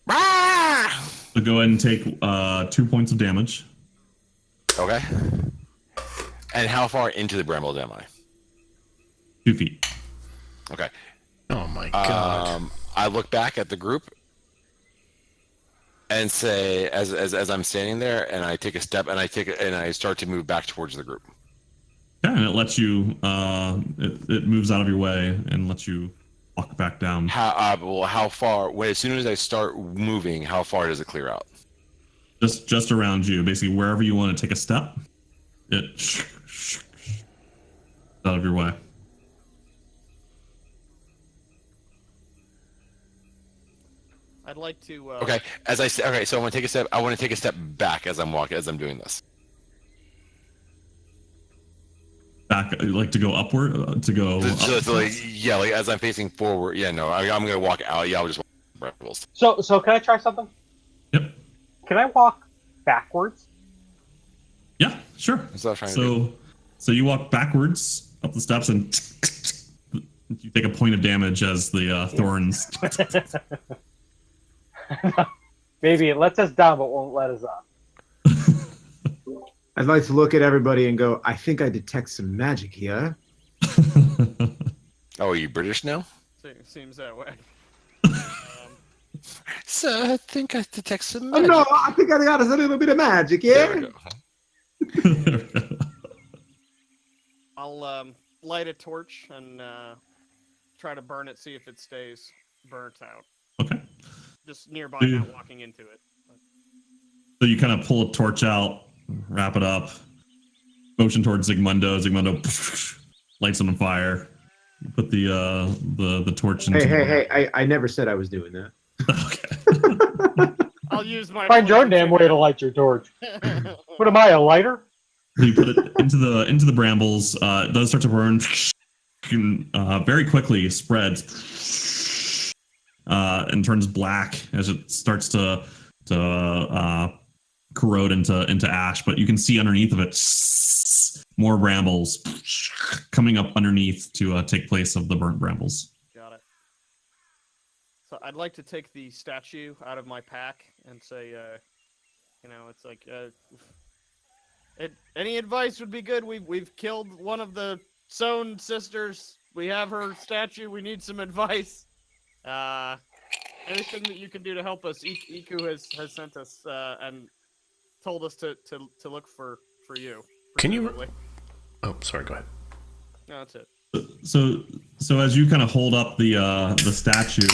Ah! So go ahead and take 2 points of damage. Okay. And how far into the brambles am I? 2 feet. Okay. Oh my god. I look back at the group and say, as I'm standing there, and I take a step, and I start to move back towards the group. Yeah, and it lets you. It moves out of your way and lets you walk back down. How far? Wait, as soon as I start moving, how far does it clear out? Just around you, basically wherever you want to take a step, it out of your way. I'd like to. Okay. Okay, so I want to take a step. I want to take a step back as I'm walking, as I'm doing this. Back, like to go upward, to go. Like as I'm facing forward. Yeah, no, I'm gonna walk out. Yeah, I'll just walk brambles. So can I try something? Yep. Can I walk backwards? Yeah, sure. That's what I was trying to do. So you walk backwards up the steps and you take a point of damage as the thorns. Maybe it lets us down, but won't let us up. I'd like to look at everybody and go, I think I detect some magic here. Oh, are you British now? Seems that way. So I think I detect some Oh magic. no, I think I got us a little bit of magic, yeah? There we go. I'll light a torch and try to burn it, see if it stays burnt out. Okay. Just nearby, Yeah. not walking into it. So you kind of pull a torch out, wrap it up, motion towards Zygmundo. Zygmundo lights it on fire. You put the torch into. Hey! I never said I was doing that. Okay. I'll use my. Find your damn way to light your torch. What am I, a lighter? You put it into the brambles. It does start to burn. Very quickly spreads and turns black as it starts to corrode into ash. But you can see underneath of it more brambles coming up underneath to take place of the burnt brambles. Got it. So I'd like to take the statue out of my pack and say, it's like, any advice would be good. We've killed one of the Sohn sisters. We have her statue. We need some advice. Anything that you can do to help us. Iku has sent us and told us to look for you. Can you? presumably. Oh, sorry. Go ahead. No, that's it. So as you kind of hold up the statue,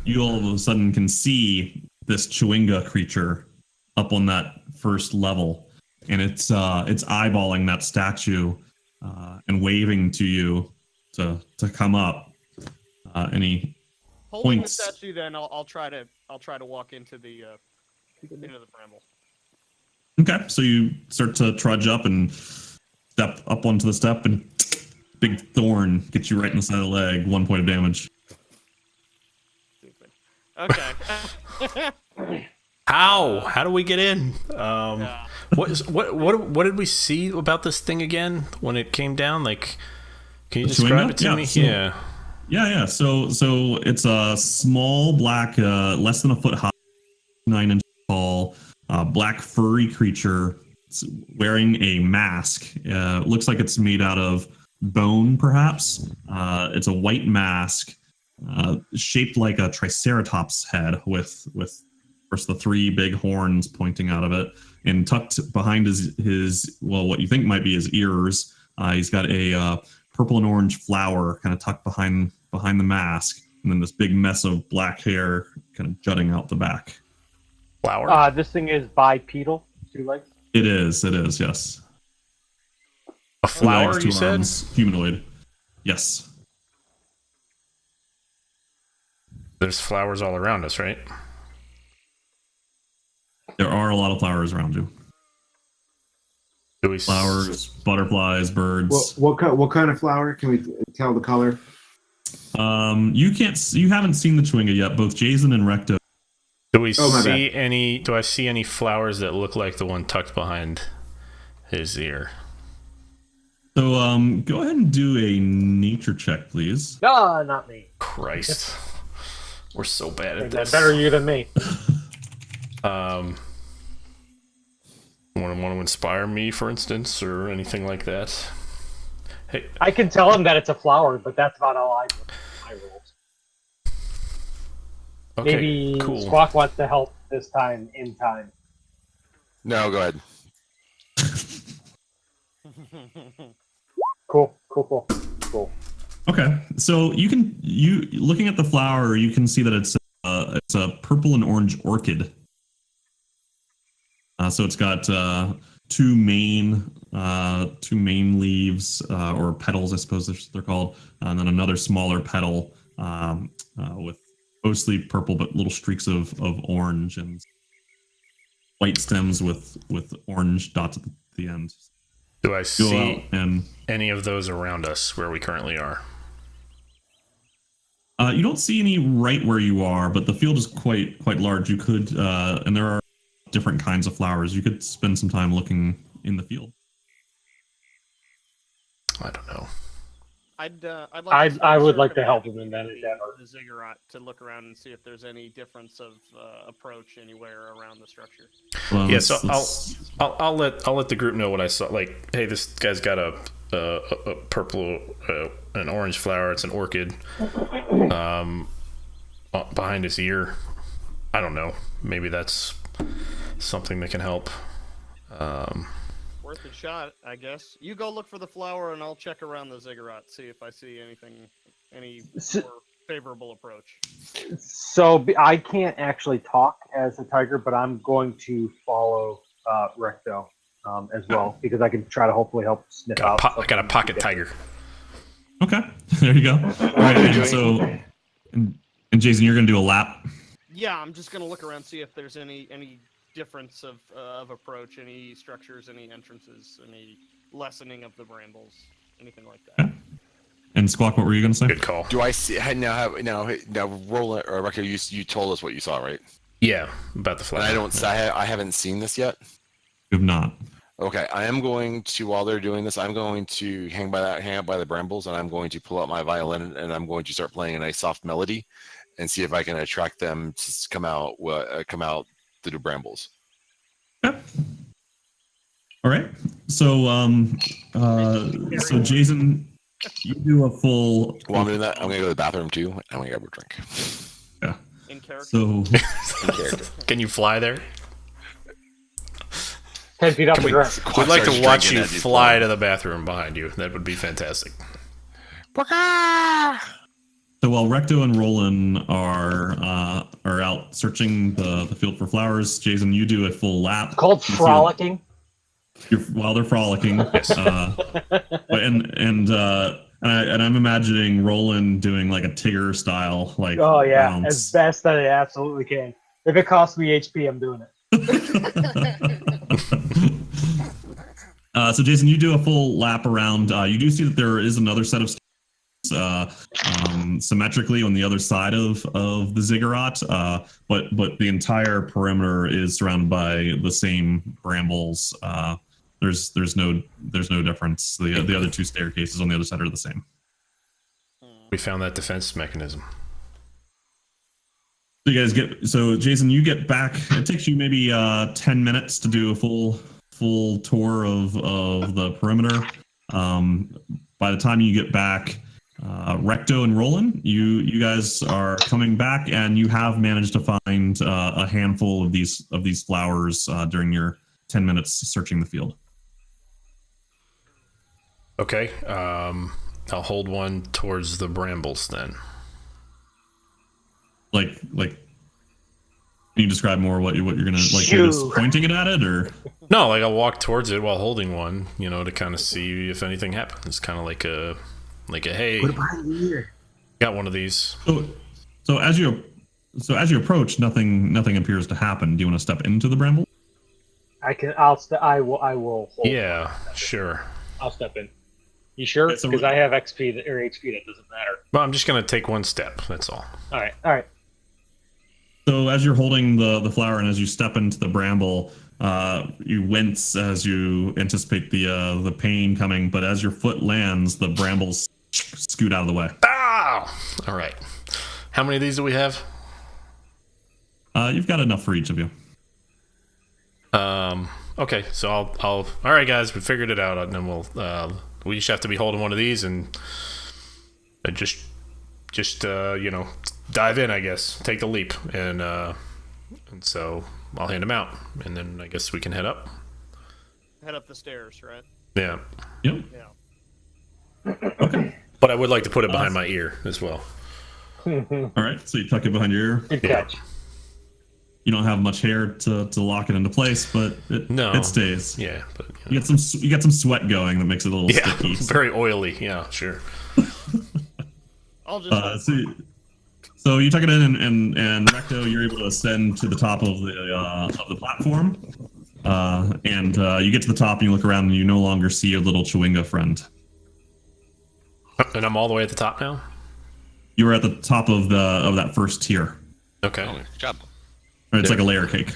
you all of a sudden can see this Chewinga creature up on that first level, and it's eyeballing that statue and waving to you to come up. Any Holding points? the statue, then I'll try to walk into the bramble. Okay, so you start to trudge up and step up onto the step, and big thorn gets you right in the side of the leg. 1 point of damage. Stupid. Okay. How do we get in? Yeah. What did we see about this thing again when it came down? Like, can you The describe Chewinga? it to Yeah, me? so- Yeah. Yeah. So it's a small black, less than a foot high, 9 inches tall, black furry creature wearing a mask. Looks like it's made out of bone, perhaps. It's a white mask, shaped like a triceratops head, with first the 3 big horns pointing out of it, and tucked behind his what you think might be his ears. He's got a purple and orange flower kind of tucked behind the mask, and then this big mess of black hair kind of jutting out the back. Flower. This thing is bipedal, 2 legs. It is, yes. A 2 flower, legs, you 2 said? arms, humanoid. Yes. There's flowers all around us, right? There are a lot of flowers around you. Do we Flowers, butterflies, birds. What kind of flower? Can we tell the color? You haven't seen the Chewinga yet. Both Jason and Recto. Do we Oh, my see any? Do I see any flowers that look like the one tucked behind his ear? So go ahead and do a nature check, please. No, not me. Christ. We're so bad at this. Better you than me. Want to inspire me, for instance, or anything like that? Hey, I can tell him that it's a flower, but that's about all I do. My rules. okay, Maybe cool. Squawk wants to help this time in time. No, go ahead. Cool. Okay, so you looking at the flower, you can see that it's a purple and orange orchid. So it's got two main leaves or petals, I suppose they're called, and then another smaller petal with mostly purple but little streaks of orange and white stems with orange dots at the end. Do I see and any of those around us where we currently are? you don't see any right where you are, but the field is quite large. You could, and there are different kinds of flowers. You could spend some time looking in the field. I don't know. I would like to help him in that endeavor. The ziggurat to look around and see if there's any difference of approach anywhere around the structure. Well, Yeah, so I'll let the group know what I saw. Like, hey, this guy's got a purple, an orange flower. It's an orchid. Behind his ear. I don't know. Maybe that's something that can help. Worth a shot, I guess. You go look for the flower, and I'll check around the ziggurat, see if I see any more favorable approach. So I can't actually talk as a tiger, but I'm going to follow Recto as well, because I can try to hopefully help sniff out. I got a pocket tiger. Okay, there you go. All right, and so and Jason, you're gonna do a lap. Yeah, I'm just gonna look around, see if there's any difference of approach, any structures, any entrances, any lessening of the brambles, anything like that. Okay. And Squawk, what were you gonna say? Good call. Do I see now? Roland or Rebecca, you told us what you saw, right? Yeah, about the And flower. I haven't seen this yet. You have not. Okay, I am going to, while they're doing this, I'm going to hang out by the brambles, and I'm going to pull out my violin, and I'm going to start playing a nice soft melody, and see if I can attract them to come out through the brambles. Okay. All right. So so Jason, you do a full. While I'm doing that, I'm gonna go to the bathroom too. I'm gonna grab a drink. Yeah. In character. So In character. Can you fly there? 10 feet off the ground. We'd like to Starts watch drinking you as he's fly playing. to the bathroom behind you. That would be fantastic. So while Recto and Roland are out searching the field for flowers, Jason, you do a full lap. It's called You see frolicking. while they're frolicking. And I'm imagining Roland doing like a Tigger style, like Oh yeah, bounce. as best that I absolutely can. If it costs me HP, I'm doing it. So Jason, you do a full lap around. You do see that there is another set of symmetrically on the other side of the ziggurat, but the entire perimeter is surrounded by the same brambles. There's no difference. The other two staircases on the other side are the same. We found that defense mechanism. So you guys so Jason, you get back. It takes you maybe 10 minutes to do a full tour of the perimeter. By the time you get back, Recto and Roland, you guys are coming back, and you have managed to find a handful of these flowers during your 10 minutes searching the field. Okay. I'll hold one towards the brambles then. Like can you describe more what you're gonna like? Shoo. You're just pointing it at it, or No, like I'll walk towards it while holding one, to kind of see if anything happens. Kind of like a hey, Put it behind your ear. got one of these. so as you approach, nothing appears to happen. Do you want to step into the bramble? I will hold. Yeah, sure. I'll step in. You sure? Okay, so Because I have XP or HP. That doesn't matter. Well, I'm just gonna take one step. That's all. All right. So as you're holding the flower and as you step into the bramble, You wince as you anticipate the pain coming, but as your foot lands, the brambles scoot out of the way. Ah! All right. How many of these do we have? You've got enough for each of you. Okay, so I'll. All right, guys, we figured it out, and then we just have to be holding one of these and just dive in, I guess, take the leap, and so I'll hand them out, and then I guess we can head up. Head up the stairs, right? Yeah, Yep. Yeah. Okay. but I would like to put it behind my ear as well. All right. So you tuck it behind your ear. Good catch. You don't have much hair to lock it into place, but it stays. Yeah, but You get some sweat going that makes it a little sticky. very oily. Yeah, sure. I'll just. So you tuck it in, and Recto, you're able to ascend to the top of the platform, and you get to the top, and you look around, and you no longer see your little Chewinga friend. And I'm all the way at the top now. You were at the top of that first tier. Okay. Oh, good job. It's like a layer cake.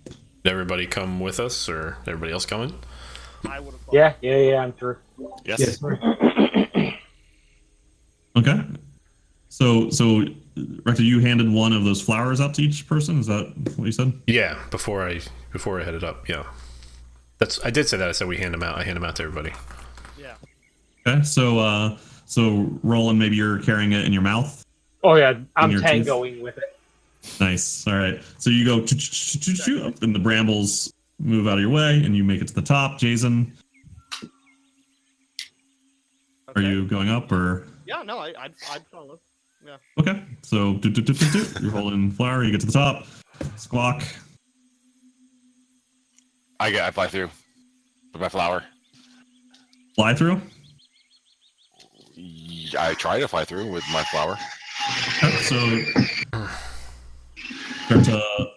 Did everybody come with us, or everybody else coming? I would have. Yeah, I'm through. Yes. Okay. So Recto, you handed one of those flowers out to each person. Is that what you said? Yeah, before I headed up. Yeah, I did say that. I said we hand them out. I hand them out to everybody. Yeah. Okay. So Roland, maybe you're carrying it in your mouth. Oh yeah, I'm your tangoing with it. Nice. All right. So you go up, and the brambles move out of your way, and you make it to the top. Jason, are you going up or? Yeah, no, I'd follow. Yeah. Okay. So you're holding flower. You get to the top. Squawk. I fly through with my flower. Fly through. I try to fly through with my flower. Okay, so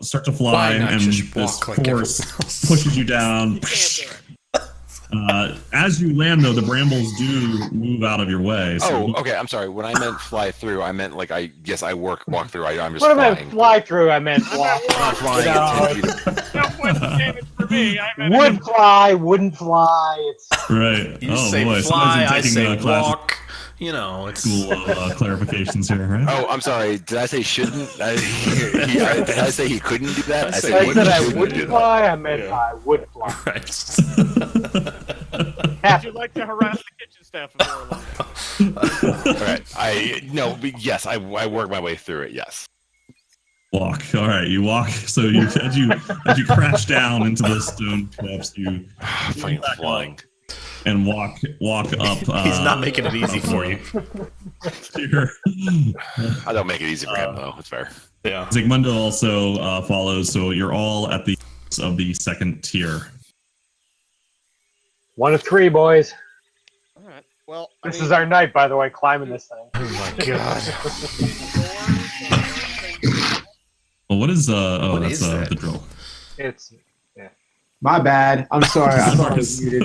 start to fly, and this force pushes you down. You can't do it. As you land, though, the brambles do move out of your way. So Okay. I'm sorry. When I meant fly through, I meant like walk through. I'm just What flying. I meant fly through, I meant walk. I'm not flying at 10 feet. No point damage for me. I meant Would fly, wouldn't fly. It's right. You say boy. fly, I Somebody's say taking class walk. You know, it's school clarifications here, right? Oh, I'm sorry. Did I say shouldn't? Did I say he couldn't do that? I said I wouldn't said I shouldn't would do that. fly, I meant I would fly. right. Would you like to harass the kitchen staff of Orolunga? All right. Yes. I work my way through it. Yes. Walk. All right, you walk. So as you crash down into the stone steps, you Fucking flying. and walk up. He's not making it easy for you. I don't make it easy for him though. It's fair. Yeah. Zygmundo also follows, so you're all at the of the second tier. 1 of 3, boys. All right. Well, This is our night, by the way, climbing this thing. Oh my god. Well, what is What that's is that? the drill. It's My bad. I'm sorry. I thought I was muted.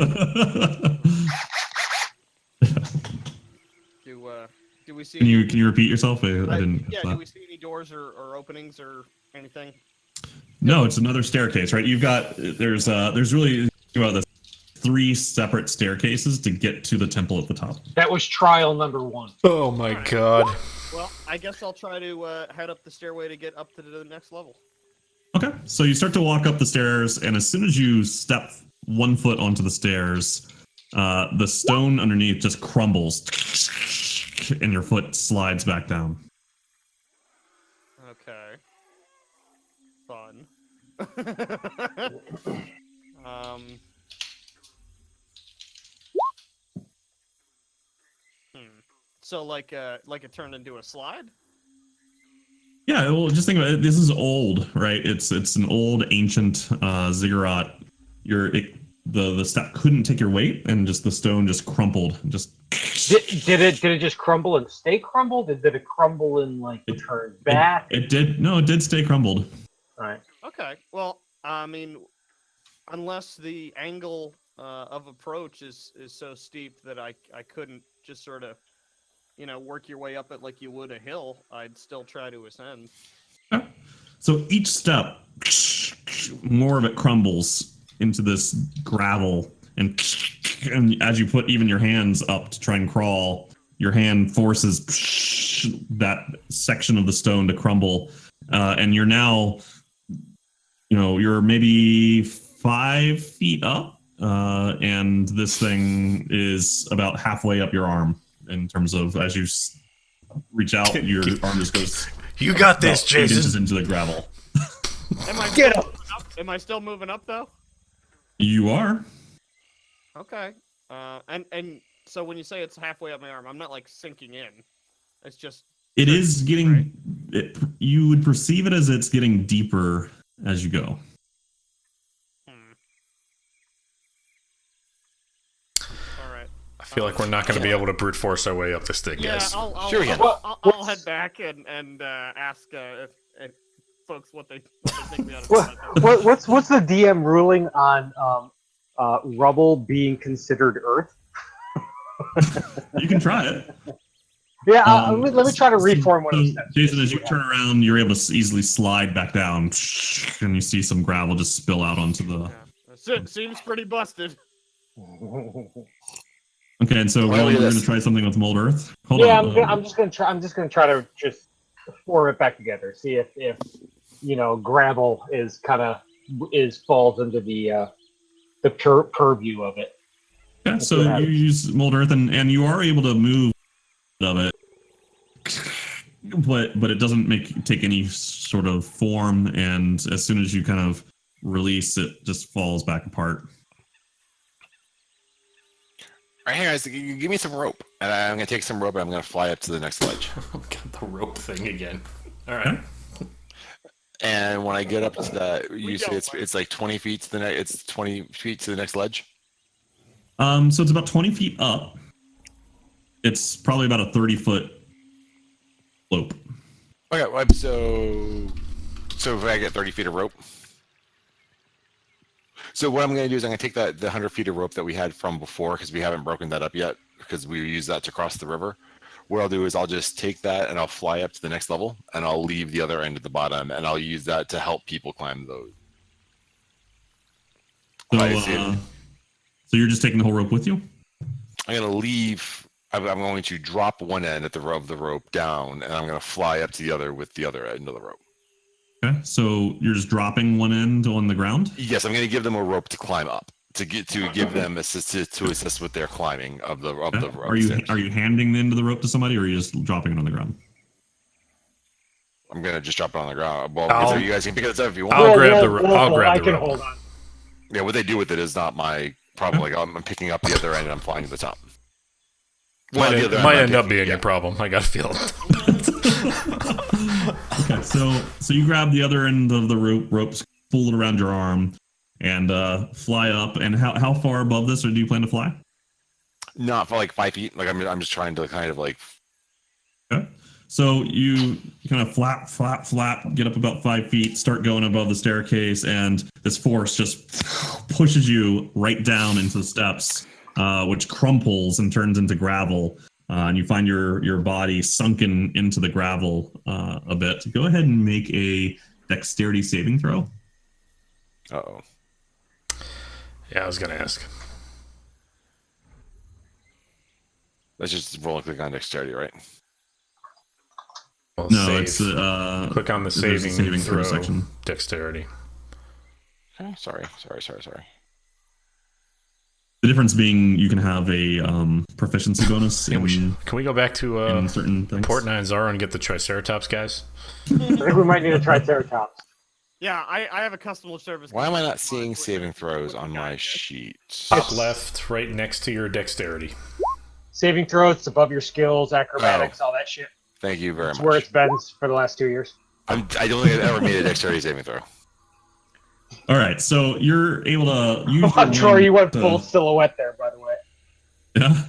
Do we see? Can you repeat yourself? I didn't. Yeah. catch that. Do we see any doors or openings or anything? No, it's another staircase, right? You've got there's really about this 3 separate staircases to get to the temple at the top. that was trial number 1. Oh my god. Well, I guess I'll try to head up the stairway to get up to the next level. Okay, so you start to walk up the stairs, and as soon as you step 1 foot onto the stairs, the stone underneath just crumbles, and your foot slides back down. Okay. Fun. So like it turned into a slide? Yeah, well, just think about it. This is old, right? It's an old ancient ziggurat. The step couldn't take your weight, and just the stone just crumpled. Did it just crumble and stay crumbled? Did it crumble and turn back? It did. No, it did stay crumbled. All right. Okay. Well, I mean, unless the angle of approach is so steep that I couldn't just sort of, work your way up it like you would a hill, I'd still try to ascend. So each step more of it crumbles into this gravel, and as you put even your hands up to try and crawl, your hand forces that section of the stone to crumble, and you're now, you're maybe 5 feet up, and this thing is about halfway up your arm in terms of as you reach out, your arm just goes. You got this, about 8 inches Jason. into the gravel. Am I still moving up though? You are. Okay. And so when you say it's halfway up my arm, I'm not like sinking in. It's just. It is getting. Right? You would perceive it as it's getting deeper as you go. All right. I feel like we're not going to be able to brute force our way up this thing, Yeah, guys. I'll head back and ask if folks what they think we ought to do. What's the DM ruling on rubble being considered Earth? You can try it. Yeah, let me try to reform one of those steps. Jason, as you turn around, you're able to easily slide back down, and you see some gravel just spill out onto the. Yeah. Seems pretty busted. Okay, and so we're going to try something with mold earth. Hold on. I'm just gonna try to just form it back together. See if gravel is falls into the purview of it. Yeah, so you use mold earth, and you are able to move of it, but it doesn't take any sort of form, and as soon as you kind of release, it just falls back apart. All right, hey guys, give me some rope, and I'm gonna take some rope, and I'm gonna fly up to the next ledge. Got the rope thing again. All right. And when I get up to that, you say it's like 20 feet to the next. It's 20 feet to the next ledge. So it's about 20 feet up. It's probably about a 30-foot slope. Okay, well, so if I get 30 feet of rope. So what I'm going to do is I'm going to take the 100 feet of rope that we had from before, because we haven't broken that up yet, because we use that to cross the river. What I'll do is I'll just take that and I'll fly up to the next level, and I'll leave the other end at the bottom, and I'll use that to help people climb those. So you're just taking the whole rope with you? I'm going to leave. I'm going to drop one end of the rope down, and I'm going to fly up to the other with the other end of the rope. Okay, so you're just dropping one end on the ground? Yes, I'm going to give them a rope to climb up to give them assist with their climbing of the rope. Are you handing the end of the rope to somebody, or are you just dropping it on the ground? I'm going to just drop it on the ground. Well, you guys can pick it up if you want. I'll grab the rope. I can hold on. Yeah, what they do with it is not my problem. Like I'm picking up the other end and I'm flying to the top. Might end up being your problem. I got a feeling. Okay, so you grab the other end of the ropes, pull it around your arm, and fly up. And how far above this, or do you plan to fly? Not for like 5 feet. Like I'm just trying to kind of like. Okay. So you kind of flap, get up about 5 feet, start going above the staircase, and this force just pushes you right down into the steps, which crumples and turns into gravel. And you find your body sunken into the gravel a bit. Go ahead and make a dexterity saving throw. Uh-oh. Yeah, I was going to ask. Let's just roll and click on dexterity, right? Well, No, save. it's click on the there's a saving throw section. Dexterity. Okay, sorry. The difference being you can have a proficiency bonus Yeah, in can we go back to certain things. Port 9 Zara and get the Triceratops, guys? I think we might need a Triceratops. Yeah, I have a customer service. Why am I not seeing saving throws on my sheet? Top left, right next to your dexterity. Saving throws, it's above your skills, acrobatics, all that shit. Thank you very It's much. where it's been for the last 2 years. I don't think I've ever made a dexterity saving throw. All right, so you're able to use Oh, Troy, you went to- full silhouette there, by the way. Yeah.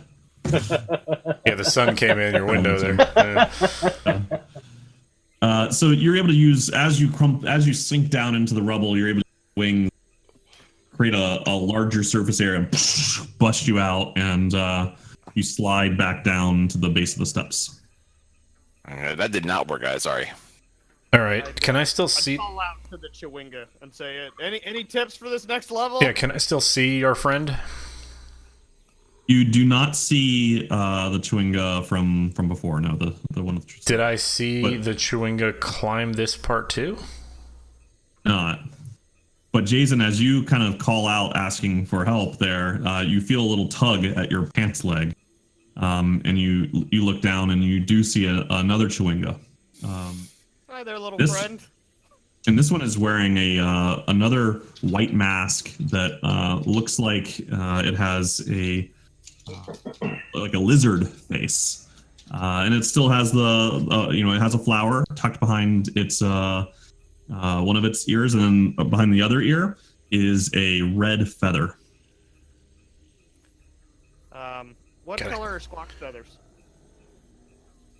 Yeah, the sun came in your window there. So you're able to use as you sink down into the rubble, you're able to wing create a larger surface area and bust you out, and you slide back down to the base of the steps. That did not work, guys. Sorry. All right. Can I still I'd see? call out to the Chewinga and say, any tips for this next level? Yeah. Can I still see our friend? You do not see the Chewinga from before. No, the one. Did I see But- the Chewinga climb this part too? Not. But Jason, as you kind of call out asking for help there, you feel a little tug at your pants leg. And you look down and you do see another Chewinga. Hi there, little This- friend. And this one is wearing another white mask that looks like it has a lizard face, and it still has it has a flower tucked behind its one of its ears, and then behind the other ear is a red feather. What Okay. color are Squawk's feathers?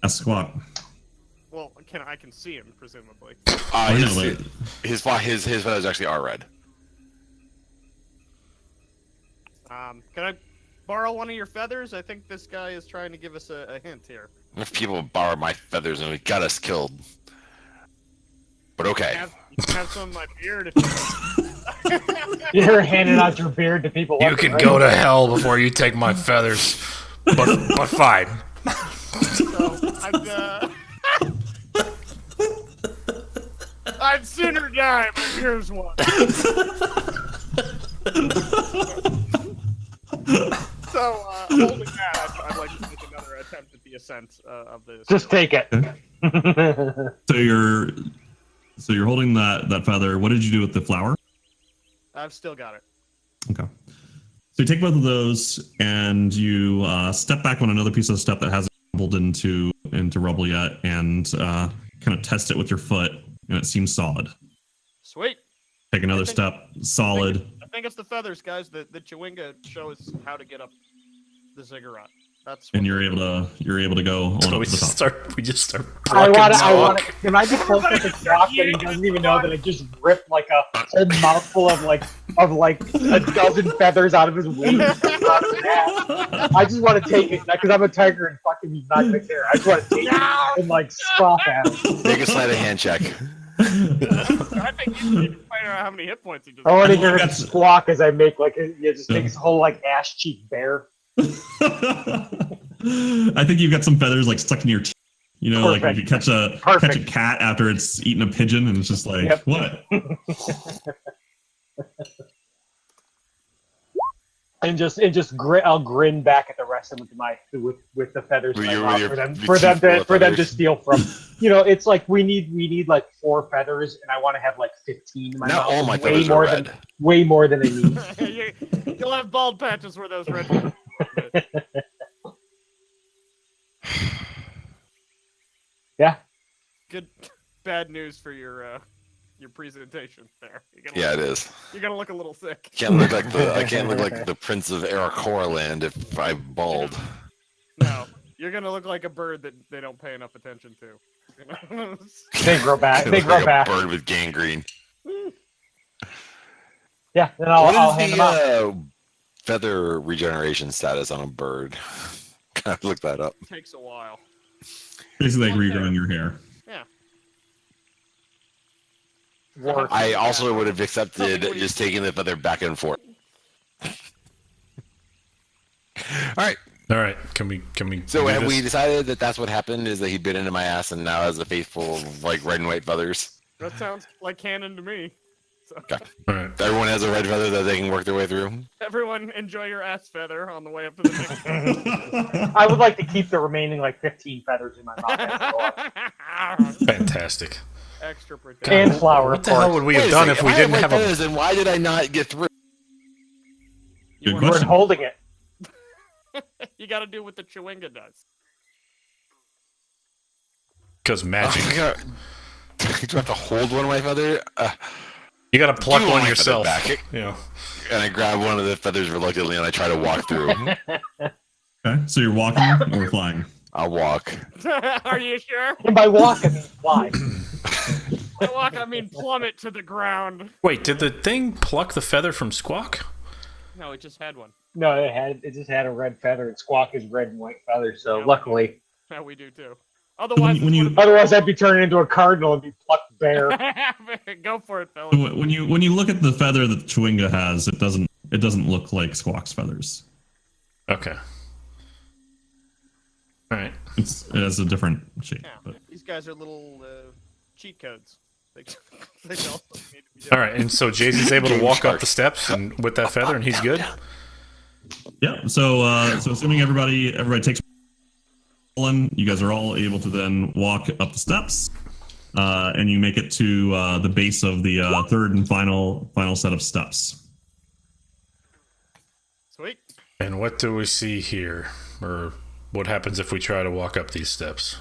A squawk. Well, I can see him presumably. I know, His feathers actually are red. Can I borrow one of your feathers? I think this guy is trying to give us a hint here. If people borrow my feathers and we got us killed. But okay. You can have some of my beard if you You're handing out your beard to people. You left can and go right. to hell before you take my feathers. But fine. So I'd sooner die, but here's one. So, holding that, I'd like to make another attempt at the ascent of this. Just take it. So you're holding that feather. What did you do with the flower? I've still got it. Okay. So you take both of those and you step back on another piece of step that hasn't tumbled into rubble yet, and kind of test it with your foot, and it seems solid. Sweet. Take another step, solid. I think it's the feathers, guys. The Chewinga show us how to get up the ziggurat. That's And you're able to go on So up we to the top. just start. I want plucking to. Can I just close the squawk that he doesn't even know that I just ripped like a whole mouthful of like a dozen feathers out of his wings? I just want to take it because I'm a tiger and fucking he's not gonna care. I just want to take it and like scoff at him. Make a sleight of hand check. I think you need to find out how many hit points he just. I want to Oh, hear him that's- squawk as I make like just take his whole like ass cheek bear. I think you've got some feathers like stuck in your teeth. You know, like if you catch a Perfect. cat after it's eaten a pigeon, and it's just like, Yep. what? And I'll grin back at the rest of them with the feathers in my mouth for them to steal from. You know, it's like we need like 4 feathers, and I want to have like 15 in my Not mouth. all my way feathers are more red. way more than I need. You'll have bald patches where those red. Yeah. Good, bad news for your presentation there. Yeah, it is. You're gonna look a little thick. I can't look like the Prince of Land if I'm bald. No, you're gonna look like a bird that they don't pay enough attention to. You know? They grow back. They Look grow like back. a bird with gangrene. Yeah. Then I'll What hand is them out. the feather regeneration status on a bird? Can I look that up? Takes a while. Basically, like regrowing your hair. Yeah. Work. I also would have accepted Tell me what just taking the feather back and forth. All right. All right. Can we? So do have this? we decided that that's what happened? Is that he bit into my ass and now has a face full of like red and white feathers? That sounds like canon to me. So, All right. Everyone has a red feather that they can work their way through. everyone enjoy your ass feather on the way up to the next. I would like to keep the remaining like 15 feathers in my mouth. as well. Fantastic. Extra protection. And flour, What of the hell course. would we Wait have a done second, if we I had didn't red have a? feathers, then why did I not get through? You Good weren't- We're holding it. You got to do what the Chewinga does. Because magic. Do I have to hold one of my feathers? You got to pluck You want one my yourself. feather back. You know. And I grab one of the feathers reluctantly and I try to walk through. Okay, so you're walking or flying? I'll walk. Are you sure? And by walk, I mean fly. By walk, I mean plummet to the ground. Wait, did the thing pluck the feather from Squawk? No, it just had one. No, it just had a red feather, and Squawk is red and white feathers. So Yeah. luckily, Yeah, we do too. Otherwise, when you- Otherwise, I'd be turning into a cardinal and be plucked bare. go for it, fellas. when you look at the feather that Chewinga has, it doesn't look like Squawk's feathers. Okay. All right. It has a different shape. Yeah, But. these guys are little cheat codes. They don't need to be All right. And so Jay-Z's able to Game walk up shark. the steps and with that feather, and he's good. Yeah. So assuming everybody takes one, you guys are all able to then walk up the steps, and you make it to the base of the third and final set of steps. Sweet. And what do we see here, or what happens if we try to walk up these steps?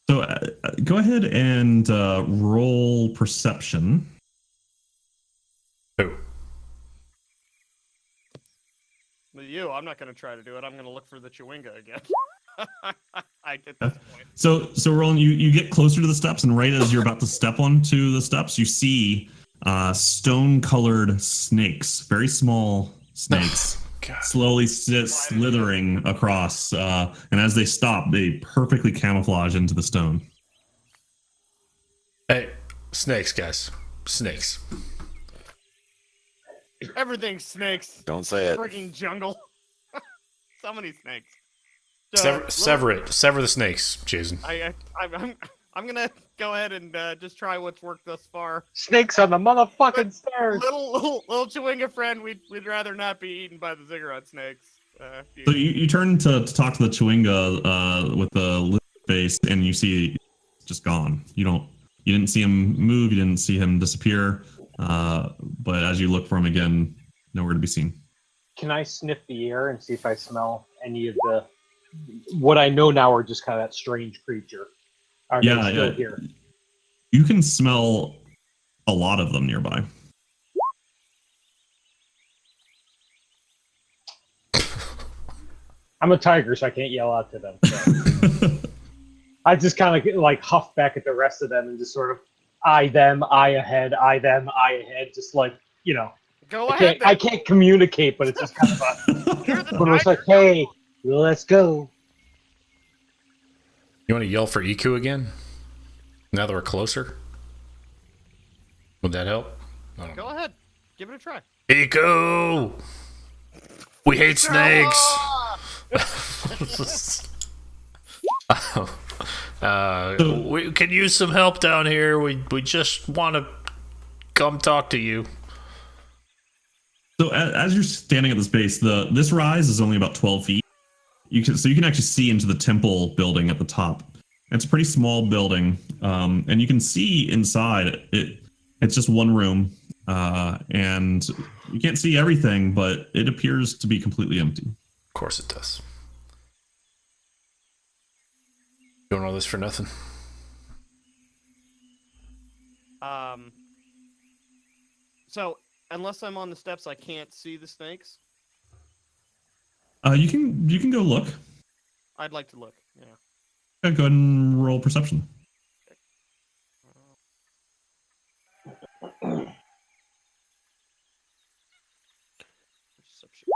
So go ahead and roll perception. Oh, With you, I'm not going to try to do it. I'm going to look for the Chewinga again. I get this point. So Roland, you get closer to the steps, and right as you're about to step onto the steps, you see stone-colored snakes, very small snakes, God. slowly slithering across. And as they stop, they perfectly camouflage into the stone. Hey, snakes, guys. Snakes. Everything snakes. Don't say it. Freaking jungle. So many snakes. So, Sever it. Sever the snakes, Jason. I'm gonna go ahead and just try what's worked thus far. Snakes on the motherfucking stairs. Little Chewinga friend, we'd rather not be eaten by the ziggurat snakes. So you turn to talk to the Chewinga with the lizard face, and you see it's just gone. You didn't see him move. You didn't see him disappear. But as you look for him again, nowhere to be seen. Can I sniff the air and see if I smell any of the what I know now are just kind of that strange creature? Are they still here? You can smell a lot of them nearby. I'm a tiger, so I can't yell out to them. So. I just kind of like huff back at the rest of them and just sort of eye them, eye ahead, eye them, eye ahead, just like, you know. Go ahead. I can't communicate, but it's just kind of a. But it's like, hey, let's go. You want to yell for Iku again? Now that we're closer? Would that help? I don't know. Go ahead. Give it a try. Iku! We hate snakes! We can use some help down here. We just want to come talk to you. So as you're standing at this base, this rise is only about 12 feet. You can actually see into the temple building at the top. It's a pretty small building, and you can see inside. It's just one room, and you can't see everything, but it appears to be completely empty. Of course it does. Doing all this for nothing. So unless I'm on the steps, I can't see the snakes. You can go look. I'd like to look. Yeah. Go ahead and roll perception. Perception.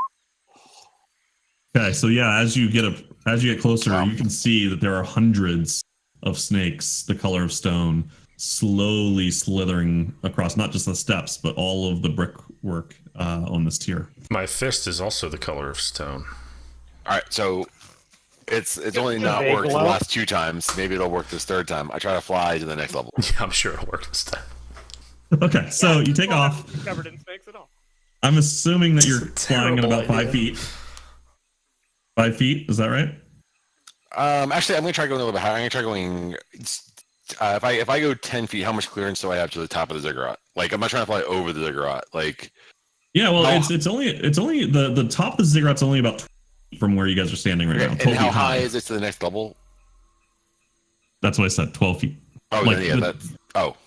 Okay, so yeah, as you get closer, you can see that there are hundreds of snakes, the color of stone, slowly slithering across not just the steps, but all of the brickwork on this tier. My fist is also the color of stone. All right, so it's only not Big worked the glow. last 2 times. Maybe it'll work this 3rd time. I try to fly to the next level. Yeah, I'm sure it'll work this time. Okay, so you take Well, off. I'm covered in snakes at all. I'm assuming that you're It's a flying at terrible about 5 idea. feet. 5 feet, is that right? Actually, I'm gonna try going a little bit higher. I'm gonna try going. If I go 10 feet, how much clearance do I have to the top of the ziggurat? Like, I'm not trying to fly over the ziggurat. Like, Yeah, well, Oh. it's only the top of the ziggurat's only about 20 feet from where you guys are standing right now. 12 and how feet high is it to the next level? That's what I said, 12 feet. Oh, Like then, yeah, the- that's. Oh,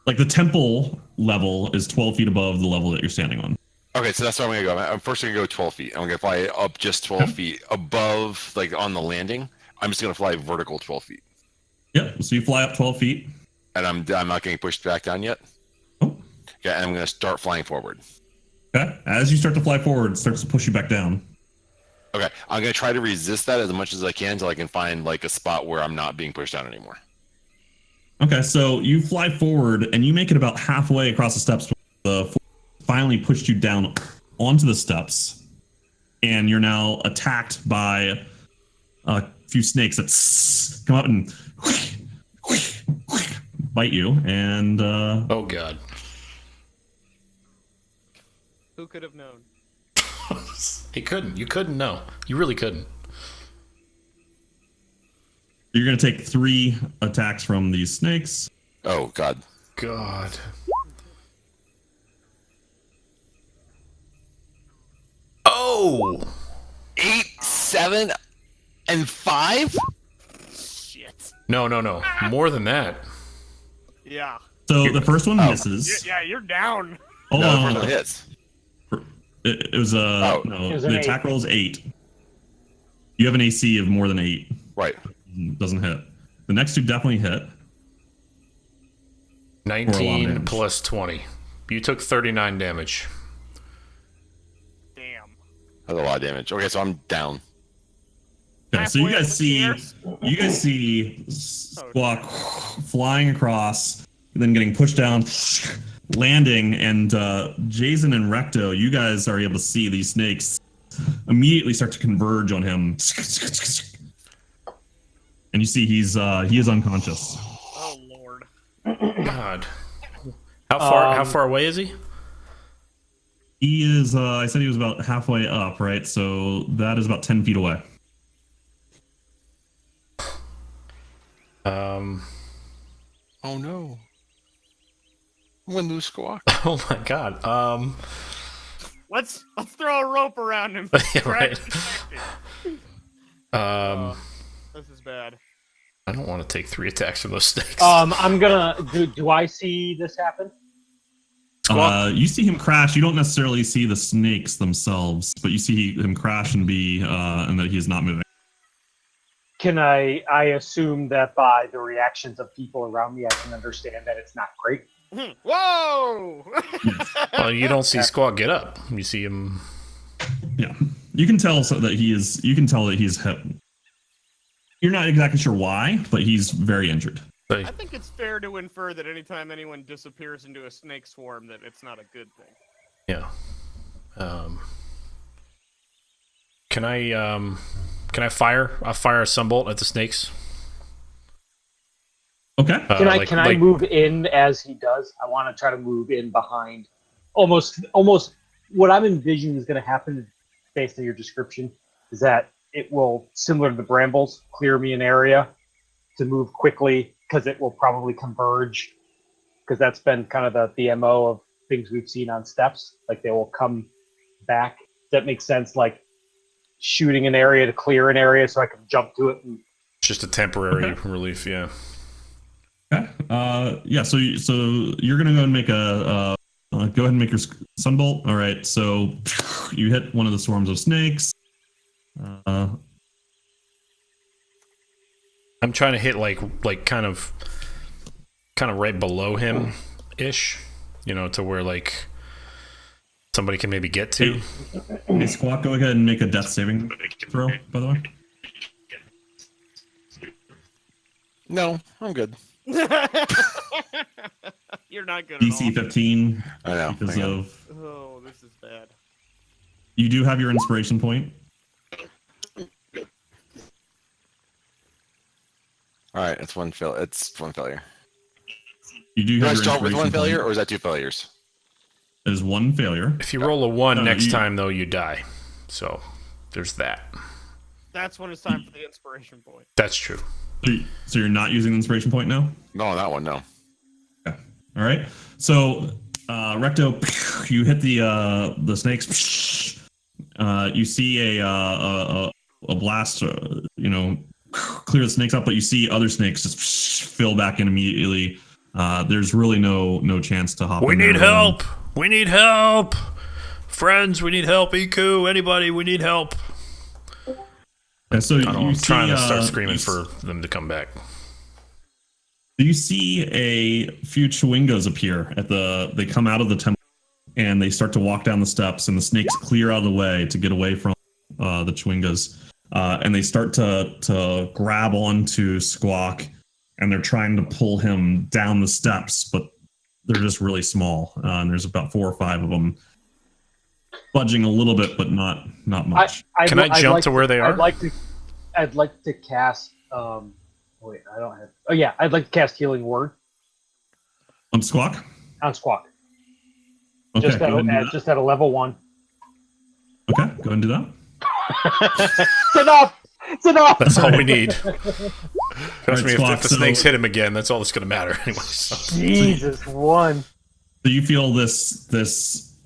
Like the temple level is 12 feet above the level that you're standing on. okay. So that's where I'm gonna go. I'm first gonna go 12 feet. I'm gonna fly up just 12 Okay. feet above, like on the landing. I'm just gonna fly vertical 12 feet, Yep, so you fly up 12 feet. and I'm not getting pushed back down yet. Oh, Okay, and I'm gonna start flying forward. okay. As you start to fly forward, it starts to push you back down. Okay, I'm gonna try to resist that as much as I can until I can find like a spot where I'm not being pushed down anymore. Okay, so you fly forward and you make it about halfway across the steps. The finally pushed you down onto the steps, and you're now attacked by a few snakes that come up and bite you. And Oh god. Who could have known? He couldn't. You couldn't know. You really couldn't. you're going to take 3 attacks from these snakes. Oh god. God. Oh! 8, 7, and 5? Shit. No. More than that. Yeah. So the first one misses. Yeah, you're down. Hold No, on. the first one hits. It was Oh. no. It was The an attack 8. roll is 8. You have an AC of more than 8. Right. Doesn't hit. The next 2 definitely hit. 19 damage. plus 20. You took 39 damage. Damn. That's a lot of damage. Okay, so I'm down. Okay, so you Halfway guys up the see stairs? Squawk flying across, and then getting pushed down, landing, and Jason and Recto, you guys are able to see these snakes immediately start to converge on him, and you see he is unconscious. Oh lord. God. How far away is he? He is. I said he was about halfway up, right? So that is about 10 feet away. Oh no. I'm gonna lose Squawk. Oh my god. Let's throw a rope around him. Yeah, Drag right. him back. This is bad. I don't want to take 3 attacks from those snakes. I'm gonna. Do I see this happen? You see him crash. You don't necessarily see the snakes themselves, but you see him crash and and that he is not moving. Can I assume that by the reactions of people around me, I can understand that it's not great. Whoa! Well, you don't see Squawk get up. You see him. Yeah, you can tell that he is. You can tell that he's hit. You're not exactly sure why, but he's very injured. But I think it's fair to infer that anytime anyone disappears into a snake swarm, that it's not a good thing. yeah. Can I fire? I'll fire a sunbolt at the snakes. Okay. Can I move in as he does? I want to try to move in behind. Almost. What I'm envisioning is going to happen, based on your description, is that it will, similar to the brambles, clear me an area to move quickly because it will probably converge. Because that's been kind of the MO of things we've seen on steps. Like they will come back. That makes sense. Like shooting an area to clear an area so I can jump to it. And Just a temporary relief, yeah. Okay. Yeah. So you're gonna go and make go ahead and make your sunbolt. All right. So you hit one of the swarms of snakes. I'm trying to hit like kind of right below him ish, to where like somebody can maybe get to. Hey, Squawk, go ahead and make a death saving throw, by the way. No, I'm good. You're not good DC at all. 15. I know. Because Hang on. of Oh, this is bad. you do have your inspiration point. All right, it's one failure. You do Do I have your start with inspiration one failure, point. or is that 2 failures? It is 1 failure. If you roll a 1 next you- time, though, you die. So there's that. That's when it's time for the inspiration point. That's true. So you're not using the inspiration point now? No, on that one, no. Okay. All right. So Recto, you hit the snakes. You see a blast, clear the snakes up, but you see other snakes just fill back in immediately. There's really no chance to hop We in need there. help! We need help! Friends, we need help. Iku, anybody, we need help. And so I'm trying to start you screaming for them to come back. You see a few chewingos appear they come out of the temple and they start to walk down the steps, and the snakes clear out of the way to get away from the Chewingas, and they start to grab onto Squawk, and they're trying to pull him down the steps, but they're just really small, and there's about 4 or 5 of them, budging a little bit, but not much. Can I jump to where they are? I'd like to cast. Wait, I don't have. Oh yeah, I'd like to cast Healing Word On Squawk? on Squawk. Okay, Just go ahead and do that. just at a level 1. Okay, go ahead and do that. It's enough. It's enough. That's all we need. Trust me, Squawk, if the so- snakes hit him again, that's all that's going to matter anyway. So. Jesus, 1. So you feel this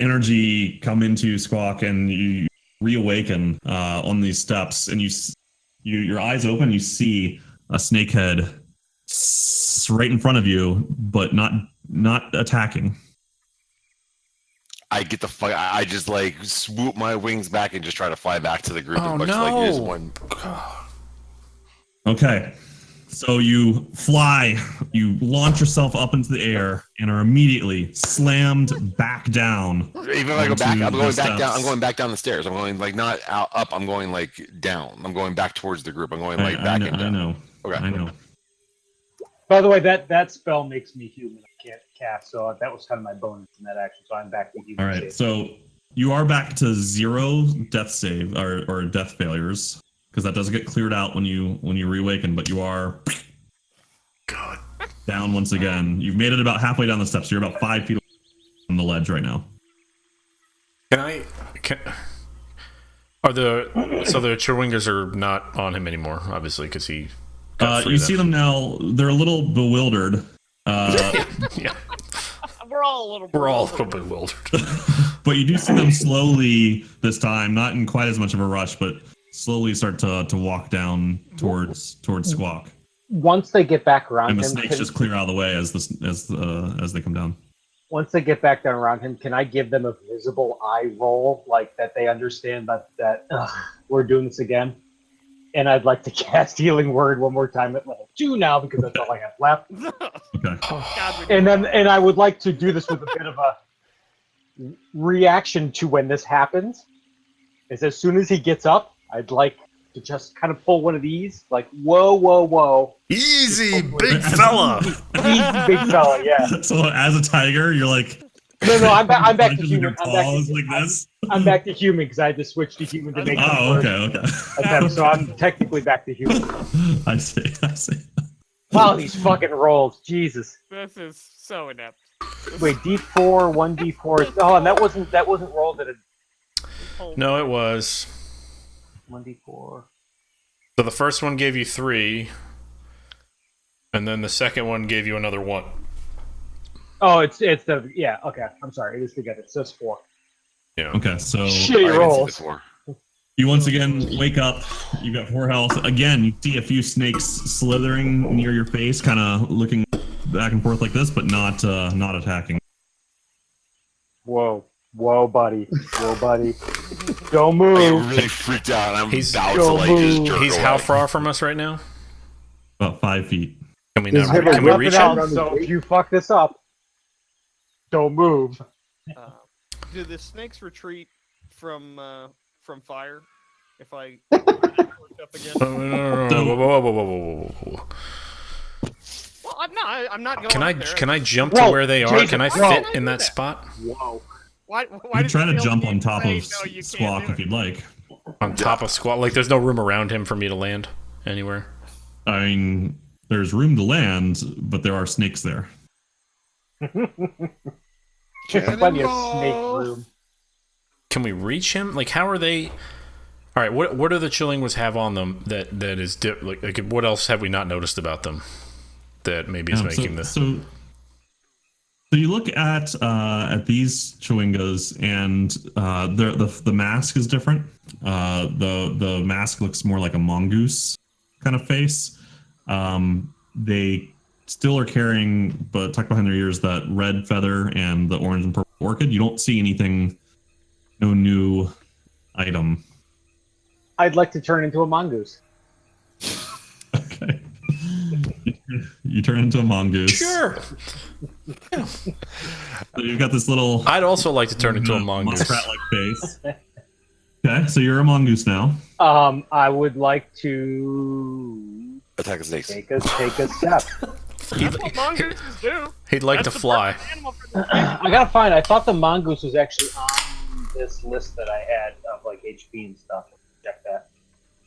energy come into Squawk, and you reawaken on these steps, and your eyes open. You see a snake head right in front of you, but not attacking. I get the fuck. I just like swoop my wings back and just try to fly back to the group Oh, as much no. like it is one. Okay, so you fly, you launch yourself up into the air, and are immediately slammed back down. Even if I go back, onto I'm going the back down. steps. I'm going back down the stairs. I'm going like not out up. I'm going like down. I'm going back towards the group. I'm going like back and down. I know. Okay. I know. By the way, that spell makes me human. I can't cast, so that was kind of my bonus in that action. So I'm back to human. All right, shape. so you are back to 0 death save or death failures, because that doesn't get cleared out when you reawaken, but you are God. down once again. You've made it about halfway down the steps. So you're about 5 feet on the ledge right now. So the Chewingas are not on him anymore, obviously, because he. got free You of see them now. They're a little bewildered. Yeah, We're all a little. we're all a little bewildered. But you do see them slowly this time, not in quite as much of a rush, but slowly start to walk down towards Squawk. Once they get back around And the him, snakes just clear out of the way as they come down. once they get back down around him, can I give them a visible eye roll, like that they understand that we're doing this again? And I'd like to cast Healing Word one more time at level 2 now, because that's all I have left. Okay. God, And I would like to do this with a bit of a reaction to when this happens. Is as soon as he gets up, I'd like to just kind of pull one of these, like whoa, Easy, big fella. easy, big fella, yeah. So as a tiger, you're like. No, I'm back to punches with human. your paws like this. I'm back to human because I had to switch to human to make Oh, the okay. first attempt, so I'm technically back to human. I see. Wow, these fucking rolls, Jesus. this is so inept. Wait, D4, 1D4. Oh, and that wasn't rolled at a No, it was. 1D4. So the first one gave you 3, and then the second one gave you another 1. Oh, it's the okay. I'm sorry, it is together. So it's 4. Yeah. Okay, so Shitty I didn't see rolls. this before. you once again wake up. You got 4 health. Again, you see a few snakes slithering near your face, kind of looking back and forth like this, but not attacking. Whoa, buddy. Don't I move. get really freaked out. And I'm He's- about to like just jerk He's away. how far from us right now? About 5 feet. Can we Does not? he have a Can we weapon reach out? him? So if you fuck this up, don't move. Do the snakes retreat from fire? If I up again? Whoa. Well, I'm not going. Can up there. I jump to Whoa, where they are? Jason, Can I whoa. fit in that spot? Whoa. Why You does can it try to feel jump like on top saying, of "No, you can't Squawk do if it"? you'd like. On top of Squat? Like there's no room around him for me to land anywhere. I mean, there's room to land, but there are snakes there. Plenty of snake room. Can we reach him? Like how are they? All right, what do the Chillingwas have on them that is like what else have we not noticed about them that maybe is making this? So you look at these Chewingas, and the mask is different. The mask looks more like a mongoose kind of face. They still are carrying, but tucked behind their ears, that red feather and the orange and purple orchid. You don't see anything, no new item. I'd like to turn into a mongoose. Okay. You turn into a mongoose. Sure. So you've got this little I'd also like to turn into a mongoose. muskrat-like face. Okay, so you're a mongoose now. I would like to Attack the snakes. take a step. That's what mongooses do. He'd like That's to the fly. perfect animal for this. I gotta find. I thought the mongoose was actually on this list that I had of like HP and stuff. Check that.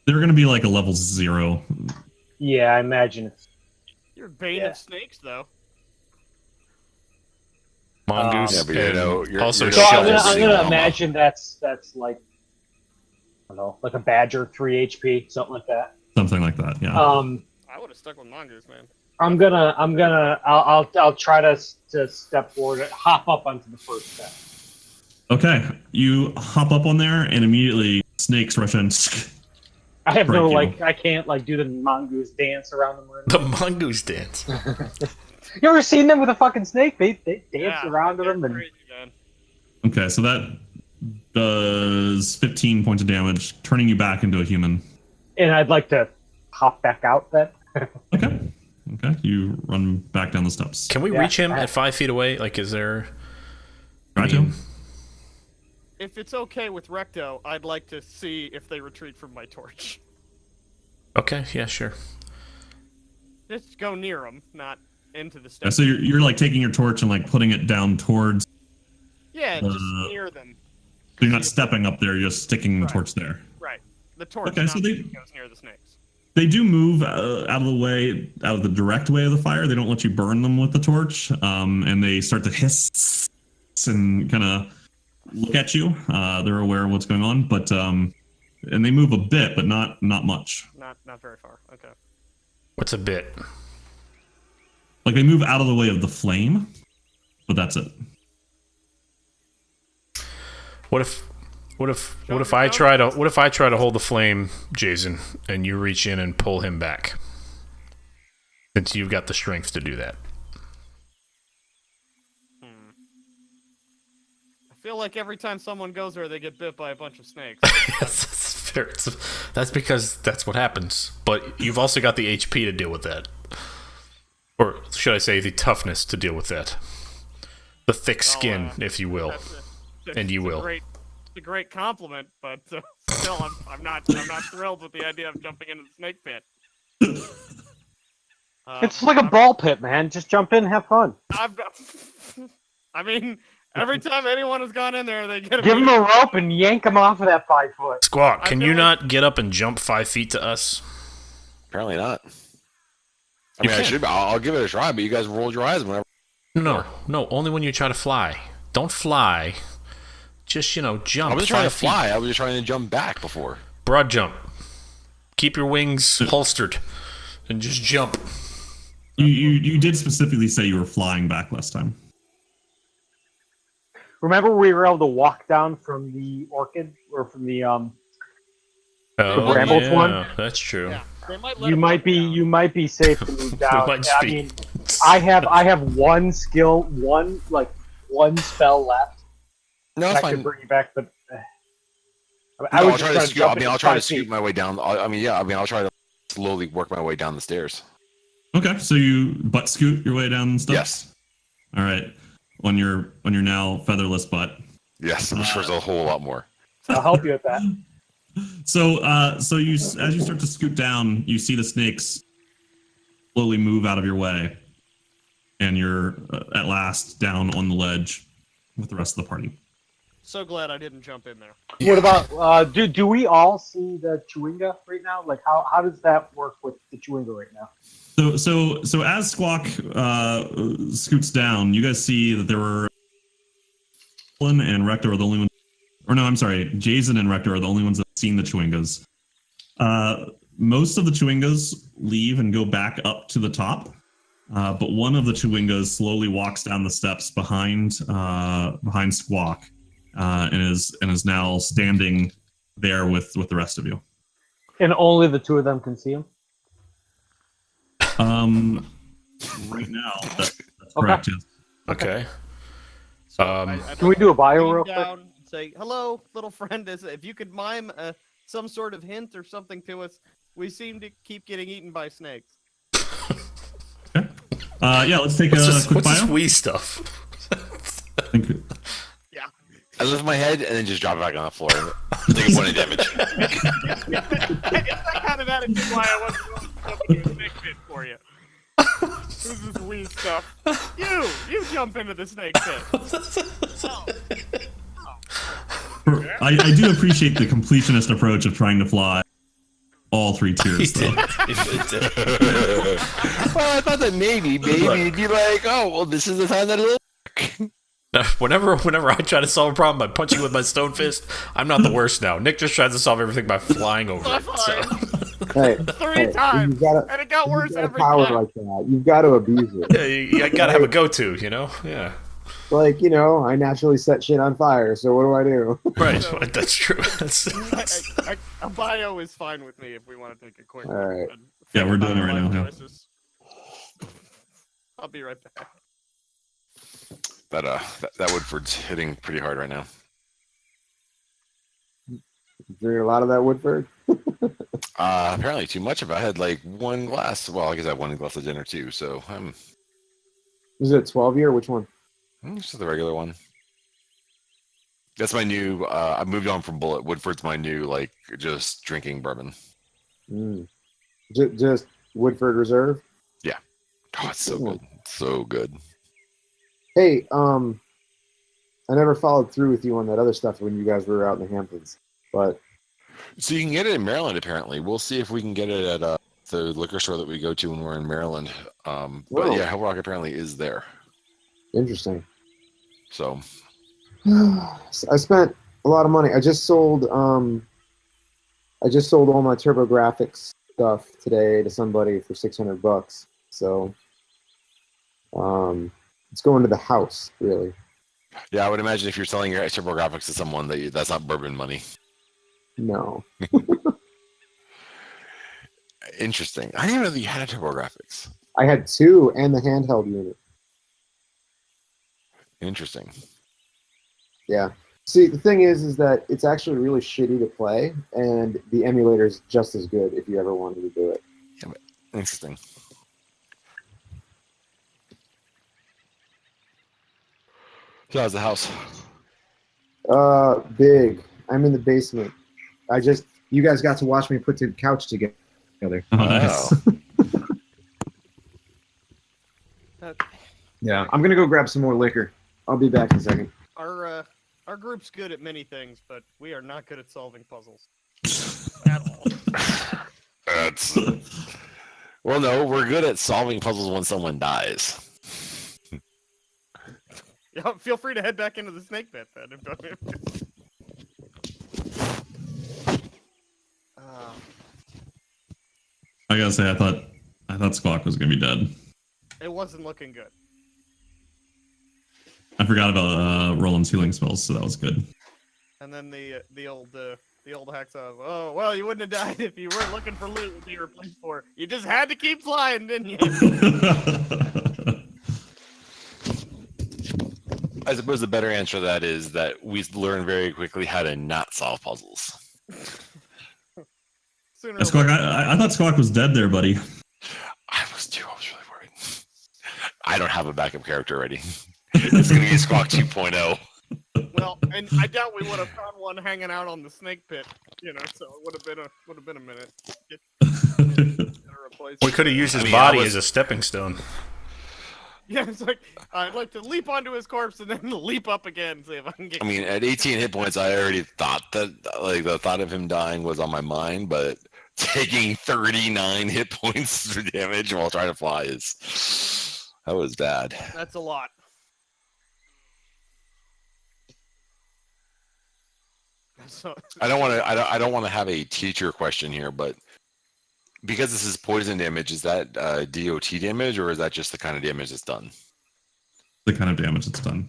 They're going to be like a level 0. Yeah, I imagine it's. You're bane Yeah. of snakes, though. Mongoose. Yeah, but you and know, you're- also you're So I'm shells. gonna, Shells. imagine that's like, I don't know, like a badger, 3 HP, something like that. Something like that, yeah. I would have stuck with mongoose, man. I'll try to step forward, hop up onto the first step. Okay, you hop up on there, and immediately snakes rush in. I have no Strike you. I can't like do the mongoose dance around them. Or The mongoose dance. you ever seen them with a fucking snake? They dance Yeah, around they're them and crazy, man. Okay, so that does 15 points of damage, turning you back into a human. I'd like to hop back out then. Okay. Okay, you run back down the steps. Can we Yeah. reach him at 5 feet away? Like, is there? Try to. If it's okay with Recto, I'd like to see if they retreat from my torch. Okay, yeah, sure. Just go near them, not into the Yeah, steps. so you're like taking your torch and like putting it down towards. Yeah, just Uh, near them. So you're not stepping up there, you're just sticking the Right. torch there. Right. The torch Okay, so not they- goes near the snakes. They do move out of the way, out of the direct way of the fire. They don't let you burn them with the torch, and they start to hiss and kind of look at you. They're aware of what's going on, but and they move a bit, but not much. Not very far. Okay. What's a bit? Like they move out of the way of the flame, but that's it. What if I try to hold the flame, Jason, and you reach in and pull him back? Since you've got the strength to do that. I feel like every time someone goes there, they get bit by a bunch of snakes. That's fair. That's because that's what happens. But you've also got the HP to deal with that. Or should I say the toughness to deal with that. The thick skin, if you will. And you will. It's a great compliment, but still, I'm not thrilled with the idea of jumping into the snake pit. it's like a ball pit, man. Just jump in, have fun. I mean, every time anyone has gone in there, they get Give him a rope and yank him off of that 5 foot. Squawk, I can feel you like- not get up and jump 5 feet to us? Apparently not. I You mean, I can. should. I'll give it a try, but you guys rolled your eyes whenever. No, only when you try to fly. Don't fly. Just, jump. I was trying to 5 feet. fly. I was just trying to jump back before. Broad jump. Keep your wings holstered and just jump. You did specifically say you were flying back last time. Remember we were able to walk down from the orchid or from the Oh, brambles yeah, one? that's true. Yeah, they might let you him might walk be down. you might be safe to move down. might I be. mean, I have one skill, one spell left. No, I it's could fine. bring you back, but I will was try just to trying scoot. jump I'll into try to 5 scoot feet. my way down. I'll try to slowly work my way down the stairs. Okay, so you butt scoot your way down the steps? Yes. All right. On your now featherless butt. Yes, which was a whole lot more. I'll help you with that. So you as you start to scoot down, you see the snakes slowly move out of your way, and you're at last down on the ledge with the rest of the party. So glad I didn't jump in there. What about do we all see the Chewinga right now? Like how does that work with the Chewinga right now? So as Squawk scoots down, you guys see that there were Ellen and Rector are the only ones. Or no, I'm sorry, Jason and Rector are the only ones that have seen the Chewingas. Most of the Chewingas leave and go back up to the top, but one of the Chewingas slowly walks down the steps behind Squawk, and is now standing there with the rest of you. And only the two of them can see him? Right now, that's correct. Yes. Okay. So Can I'd we like do a to bio lean real quick? down and say, "Hello, little friend." If you could mime some sort of hint or something to us, we seem to keep getting eaten by snakes. Yeah, let's take What's a this, quick what's this bio. wee stuff? Think- Yeah. I lift my head and then just drop it back on the floor. Take a point of damage. It's that kind of attitude why I wasn't willing to jump into a snake pit for you. This is weird stuff. You jump into the snake pit. I do appreciate the completionist approach of trying to fly all 3 tiers, though. Well, I thought that maybe you'd be like, oh, well, this is the time that it'll work. Whenever I try to solve a problem by punching with my stone fist, I'm not the worst now. Nick just tries to solve everything by flying over it. So. Hey, 3 times, and it got worse every power time. like that. You've got to abuse it. Yeah, you gotta have a go-to, you know? Yeah. Like, I naturally set shit on fire, so what do I do? Right, that's true. A bio is fine with me if we want to take a quick All right. Yeah, we're doing it right now. Yeah. I'll be right back. That Woodford's hitting pretty hard right now. Drink a lot of that Woodford? Apparently too much. If I had like 1 glass, well, I guess I had 1 glass of dinner too. So I'm. Is it 12 year? Which one? This is the regular one. That's my new. I moved on from Bullet. Woodford's my new just drinking bourbon. Just Woodford Reserve? Yeah. Oh, it's so good. So good. Hey, I never followed through with you on that other stuff when you guys were out in the Hamptons, but So you can get it in Maryland. Apparently, we'll see if we can get it at the liquor store that we go to when we're in Maryland. But Whoa. yeah, Hell Rock apparently is there. interesting. So I spent a lot of money. I just sold all my TurboGrafx stuff today to somebody for $600. So it's going to the house, really. yeah, I would imagine if you're selling your TurboGrafx to someone that's not bourbon money. No. Interesting. I didn't even know that you had a TurboGrafx. I had 2 and the handheld unit. Interesting. Yeah. See, the thing is that it's actually really shitty to play, and the emulator is just as good if you ever wanted to do it. Interesting. So how's the house? Big. I'm in the basement. You guys got to watch me put the couch together. Oh, nice. Yeah, I'm gonna go grab some more liquor. I'll be back in a second. Our group's good at many things, but we are not good at solving puzzles at all. That's well, no, we're good at solving puzzles when someone dies. Yeah, feel free to head back into the snake pit then. I gotta say, I thought Squawk was gonna be dead. It wasn't looking good. I forgot about Roland's healing spells, so that was good. And then the old hacksaw. Oh well, you wouldn't have died if you weren't looking for loot to be replaced for. You just had to keep flying, didn't you? I suppose the better answer to that is that we learn very quickly how to not solve puzzles. Sooner or Squawk, later. I thought Squawk was dead there, buddy. I was really worried. I don't have a backup character ready. It's gonna be Squawk 2.0. Well, and I doubt we would have found one hanging out on the snake pit, so it would have been a minute. We could have used his I mean, body I was- as a stepping stone. Yeah, it's like I'd like to leap onto his corpse and then leap up again and see if I can get. I mean, at 18 hit points, I already thought that the thought of him dying was on my mind, but taking 39 hit points for damage while trying to fly that was bad. That's a lot. So, I don't want to have a teacher question here, but because this is poison damage, is that DOT damage or is that just the kind of damage that's done? The kind of damage that's done.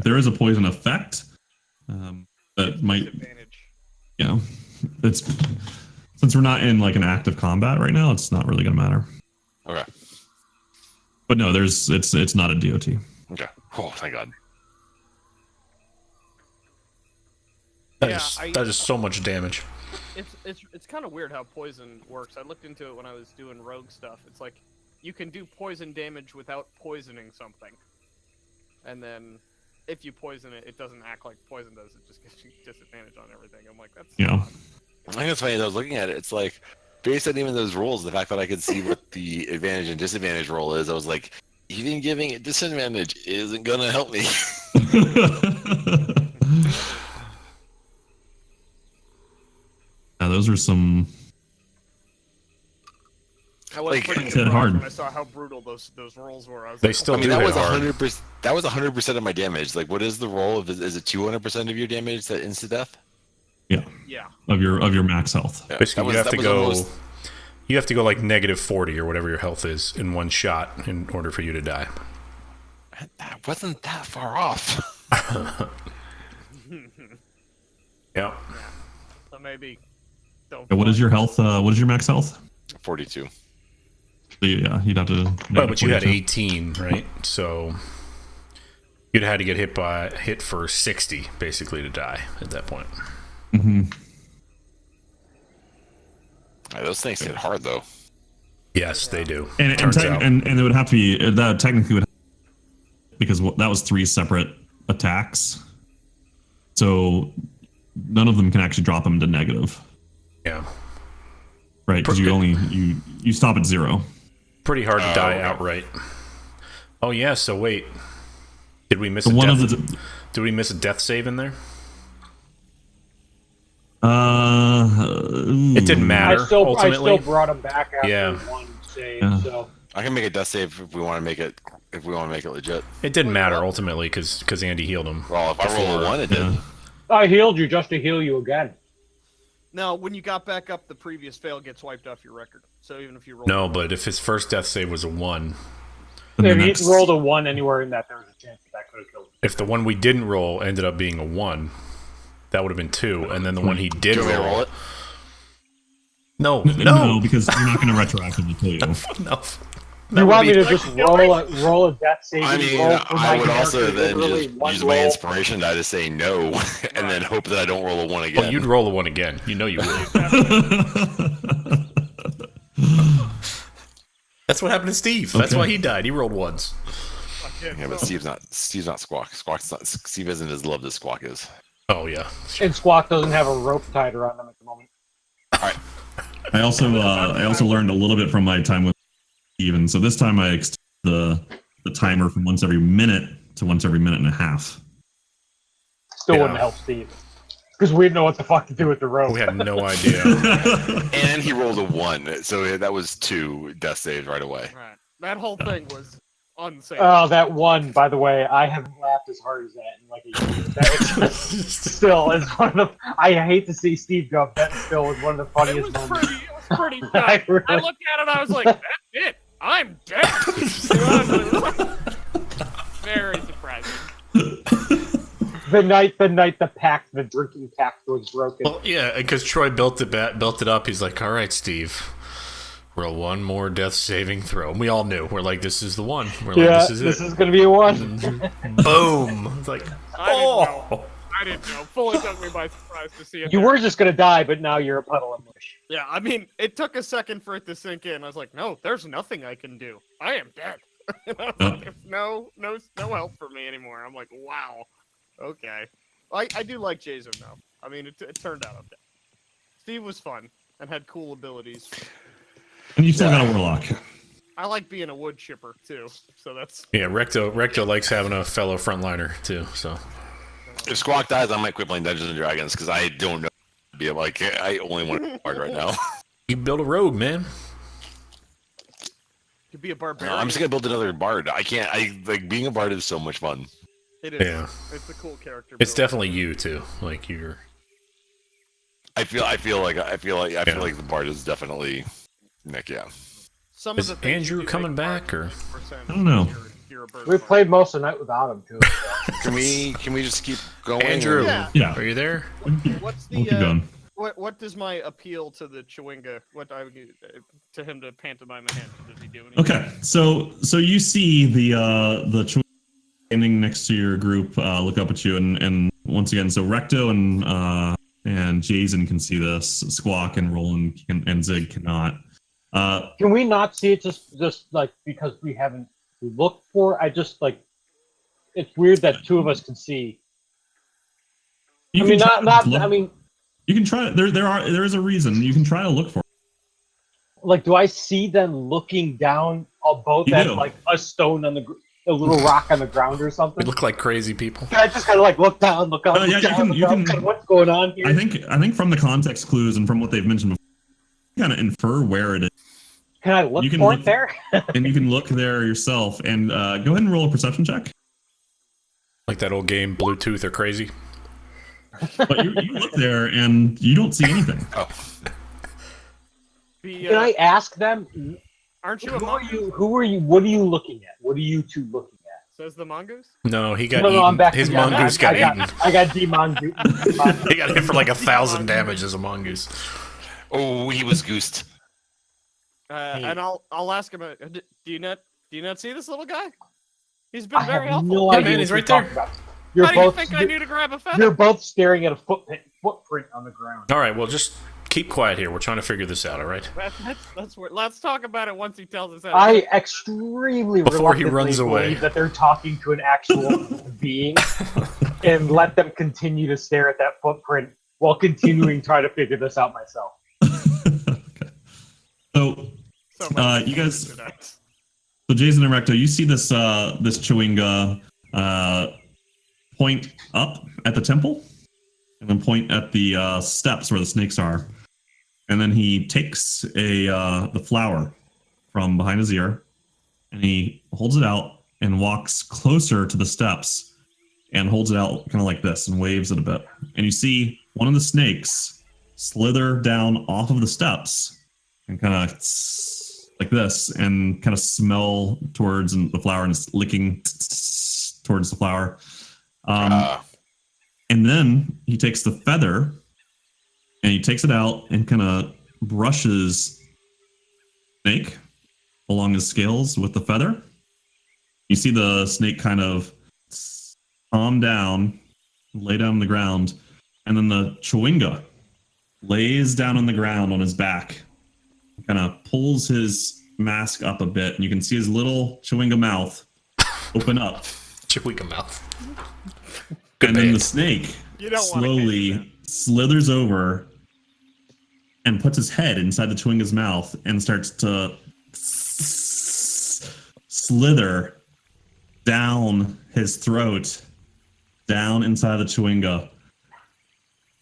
There is a poison effect that might, advantage. it's since we're not in like an active combat right now, it's not really gonna matter. Okay. But no, it's not a DOT. Okay. Oh, thank God. That is so much damage. It's kind of weird how poison works. I looked into it when I was doing rogue stuff. It's like you can do poison damage without poisoning something, and then if you poison it, it doesn't act like poison does. It just gives you disadvantage on everything. I'm like, that's Yeah. odd. I think it's funny. I was looking at it. It's like based on even those rules, the fact that I could see what the advantage and disadvantage roll is, I was like, even giving it disadvantage isn't gonna help me. Yeah, those are some. I was Like, pretty it's surprised hard. when I saw how brutal those rolls were. I was They like, still I mean, do that hit was hard. 100%. That was 100% of my damage. Like, what is the roll? Is it 200% of your damage that insta death? Yeah, yeah. of your max health. Yeah, Basically, you have to was go. almost- You have to go like -40 or whatever your health is in one shot in order for you to die. That wasn't that far off. Yeah. So maybe don't. What is your health? What is your max health? 42. So, yeah, you'd have to. But you had 42. 18, right? So you'd had to get hit for 60 basically to die at that point. Mm-hmm. Those things hit hard though. Yes, they do. And Turns out. and it would have to be that technically would, because that was 3 separate attacks, so none of them can actually drop them to negative, Yeah. right? Because you stop at 0. Pretty hard to die okay. outright. Oh yeah, so wait. Did we miss So a one death? of the Did we miss a death save in there? it It didn't matter. I still ultimately. brought him back after Yeah. one save. Yeah. So I can make a death save if we want to make it. If we want to make it legit. It didn't matter ultimately because Andy healed him. Well, if I roll a 1, it did. Yeah. I healed you just to heal you again. No, when you got back up, the previous fail gets wiped off your record. So even if you roll. No, but if his first death save was a 1, And the If next- he rolled a 1 anywhere in that, there was a chance that could have killed him. if the one we didn't roll ended up being a 1, that would have been 2, and then the one he did Do you want me to roll. roll it? No, no, because you're not going to retroactively kill you. no. You want me to be- just roll a death save? I mean, roll for I my would also character, then literally just one use my roll? inspiration die to say no, and then hope that I don't roll a 1 again. Well, you'd roll a 1 again. You know you would. That's what happened to Steve. That's Okay. why he died. He rolled 1s. Yeah, but Steve's not Squawk. Steve isn't as loved as Squawk is. Oh yeah. And Squawk doesn't have a rope tied around him at the moment. I also learned a little bit from my time with Steven. So this time I extended the timer from once every minute to once every minute and a half. Still Yeah. wouldn't help Steve. Because we didn't know what the fuck to do with the rope. We had no idea. And he rolled a 1, so that was 2 death saves right away. Right. That whole thing was unsafe. Oh, that one, by the way, I haven't laughed as hard as that in like a year. That was just, still is one of the. I hate to see Steve go. That still was one of the it funniest was moments. pretty. It was pretty. I Tough. really- I looked at it. I was like, "That's it. I'm dead." Very surprising. The night the drinking pact was broken. Well, yeah, because Troy built it up. He's like, "All right, Steve, roll 1 more death saving throw." And we all knew. We're like, "This is the one." We're like, Yeah, "This is it." gonna be a one. Boom! It's like, I didn't know. Fully took me by surprise to see it. You there. were just gonna die, but now you're a puddle of mush. Yeah, I mean, it took a second for it to sink in. I was like, "No, there's nothing I can do. I am dead." And I was like, "There's no help for me anymore." I'm like, "Wow, okay." I do like Jason though. I mean, it turned out okay. Steve was fun and had cool abilities. And you still got a warlock. I like being a wood chipper too, so that's yeah. Recto likes having a fellow frontliner too. So If Squawk dies, I might quit playing Dungeons and Dragons because I don't know. Be like, I only want to hard right now. you build a rogue, man. could be a barbarian. I'm just gonna build another bard. I can't. I like being a bard is so much fun. It is. Yeah. It's a cool character. It's build. definitely you too. Like you're. I feel like the bard is definitely Nick. Yeah. Some Is of the things Andrew you do coming make back, or- 100% I don't know. You're a bird We bard. played most of the night without him too. Can we just keep going? Andrew, Yeah. Yeah. are you there? What's We'll the keep going. what does my appeal to the Chewinga? To him to pantomime a hand? Does he do anything? Okay, so you see the choice standing next to your group look up at you, and once again, so Recto and Jason can see this. Squawk and Roland and Zig cannot. Can we not see it just like because we haven't looked for? I just like it's weird that two of us can see. You I can mean, try not. to look- I mean, You can try. There is a reason. You can try to look for it. like, do I see them looking down both You at do. like a stone on a little rock on the ground or We something? look like crazy people. I just kind of like look down, look up, Yeah, you look down, can- look you up, can- kind of what's going on here. I think from the context clues and from what they've mentioned before, you kind of infer where it is, Can I look you can for look- it there? and you can look there yourself. And go ahead and roll a perception check. Like that old game, Bluetooth or Crazy. But you look there and you don't see anything. Oh, Can I ask them? Aren't you a Who are mongoose? you? Who are you? What are you looking at? What are you two looking at? Says the mongoose. no, he got No, eaten. I'm back. His to- yeah, mongoose I got got, eaten. I got demongoose. He got hit for like 1,000 damage as a mongoose. Oh, he was goosed. And I'll ask him. Do you not see this little guy? He's been I very have helpful. no Yeah, idea man, what he's you're right there. talking about. You're How do you both. think I need to grab a feather? You're both staring at a footprint on the ground. All right, well, just keep quiet here. We're trying to figure this out, all right? That's where. Let's talk about it once he tells us. I extremely Before he reluctantly runs away. believe that they're talking to an actual being, and let them continue to stare at that footprint while continuing try to figure this out myself. Okay. So So much you guys- tonight. So Jason and Recto, you see this this Chewinga point up at the temple, and then point at the steps where the snakes are, and then he takes the flower from behind his ear, and he holds it out and walks closer to the steps, and holds it out kind of like this and waves it a bit, and you see one of the snakes slither down off of the steps and kind of like this, and kind of smell towards the flower and it's licking towards the flower. And then he takes the feather and he takes it out and kind of brushes snake along his scales with the feather. You see the snake kind of calm down, lay down on the ground, and then the Chewinga lays down on the ground on his back, kind of pulls his mask up a bit, and you can see his little Chewinga mouth open up. Chewinga mouth. Good And then band. the snake You don't wanna slowly slithers over and puts his head inside the Chewinga's mouth and starts to slither down his throat, down inside the Chewinga.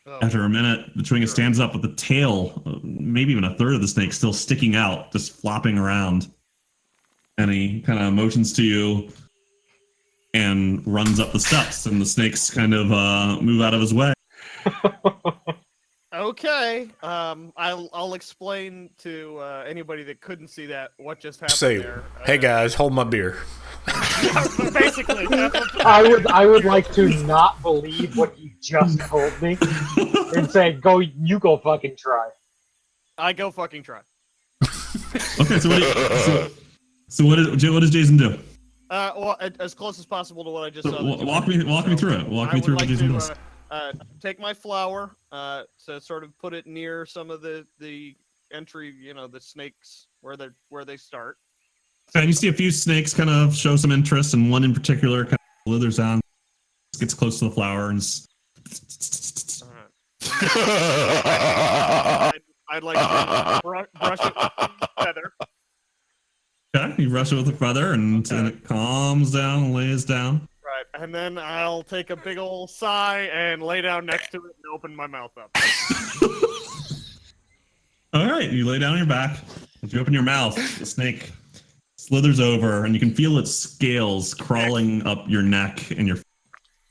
Oh. After a minute, the Chewinga stands up with the tail, maybe even a third of the snake, still sticking out, just flopping around. And he kind of motions to you and runs up the steps, and the snakes kind of move out of his way. Okay. I'll explain to anybody that couldn't see that what just happened Say, there. hey guys, hold my beer. Basically, that's what- I would like to not believe what you just told me and say, you go fucking try. I go fucking try. Okay, so what does Jason do? Well, as close as possible to what I just saw. that you Walk me through it. Walk I me would through what like Jason to does. take my flower, to sort of put it near some of the entry, the snakes where they start. And you see a few snakes kind of show some interest, and one in particular kind of slithers down, gets close to the flower, and I'd like to brush it with the feather. okay, you brush it with a feather, and it calms down and lays down. Right, and then I'll take a big old sigh and lay down next to it and open my mouth up. All right, you lay down on your back. As you open your mouth, the snake slithers over, and you can feel its scales crawling up your neck and your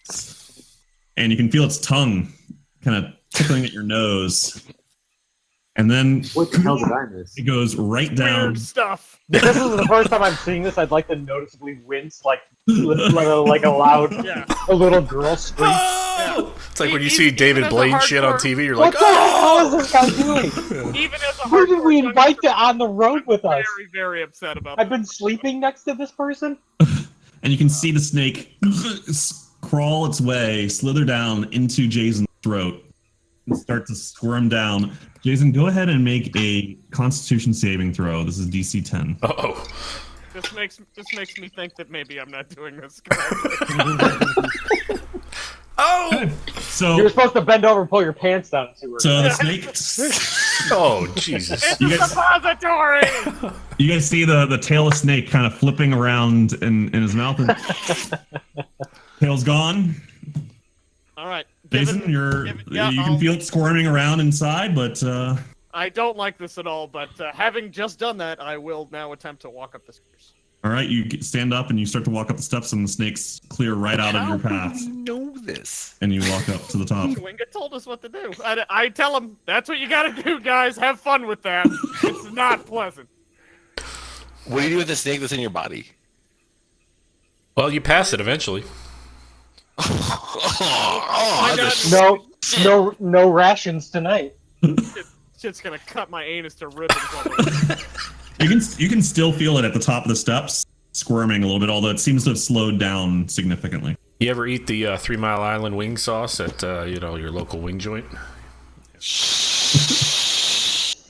face. And you can feel its tongue kind of tickling at your nose. And then What the hell did I miss? it goes right down. Weird stuff. This is the first time I'm seeing this. I'd like to noticeably wince, like a loud, Yeah. a little girl scream. Oh! It's like when you Even- see even David as a Blaine shit on hardcore- TV, you're What like, the hell is oh! this guy doing? Even as a Who did we hardcore invite junkie, on the road with us? Very, very upset about I've that. been sleeping next to this person. And you can see the snake crawl its way, slither down into Jason's throat, and start to squirm down. Jason, go ahead and make a Constitution saving throw. This is DC 10. Uh-oh. Just makes me think that maybe I'm not doing this correctly. Oh! So You were supposed to bend over and pull your pants down. And see where the snake. Oh, Jesus. It's You a guys- suppository! You guys see the tailless snake kind of flipping around in his mouth, and tail's gone. All right. Jason, you can feel it squirming around inside, but I don't like this at all, but having just done that, I will now attempt to walk up the stairs. all right, stand up and you start to walk up the steps, and the snakes clear right out of your path, How do you know this? and you walk up to the top. Winga told us what to do. I tell him, that's what you gotta do, guys. Have fun with that. It's not pleasant. What do you do with the snake that's in your body? Well, you pass it eventually. I that's got- no rations tonight. Shit's gonna cut my anus to ribbons. You can still feel it at the top of the steps, squirming a little bit, although it seems to have slowed down significantly. You ever eat the 3 Mile Island wing sauce at your local wing joint?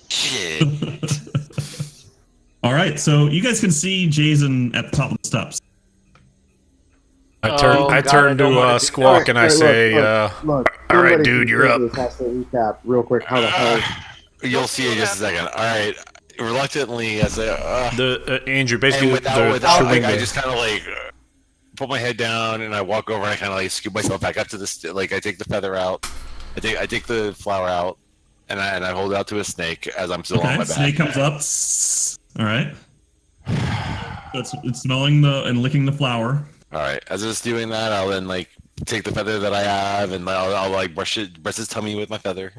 shit. All right, so you guys can see Jason at the top of the steps. I Oh, turn God, I to don't wanna do Squawk that. and I Alright, say, look, all right, somebody dude, you're can up. do this, has to recap real quick how the hell. You'll see in just a second. All right. Reluctantly, I say, Andrew, basically, and without I Chewinga. just kind of like put my head down and I walk over and I kind of like scoop myself back up to the like I take the feather out, I take the flower out, and I hold it out to a snake as I'm still on Okay, my back. snake comes up. All right. It's smelling and licking the flower. All right. As it's doing that, I'll then like take the feather that I have and I'll like brush his tummy with my feather.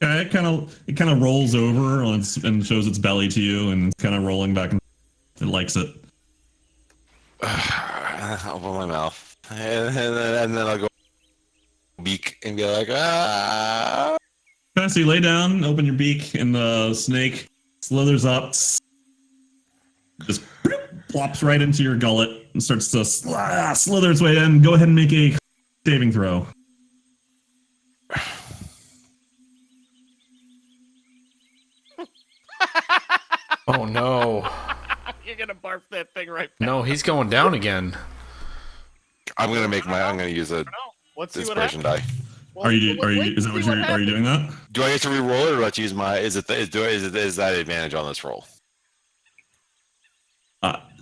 Okay, it kind of rolls over and shows its belly to you, and it's kind of rolling back. It likes it. I'll open my mouth and then I'll go beak and be like, ah. Okay, so you lay down, open your beak, and the snake slithers up, just plops right into your gullet and starts to slither its way in. Go ahead and make a saving throw. Oh, no. You're gonna barf that thing right back. No, he's going down again. I'm gonna use a Let's see what inspiration happens. die. Well, Are you wait is to that what see are you happens. doing that? Do I get to re-roll it or do I have to use my? Is that advantage on this roll?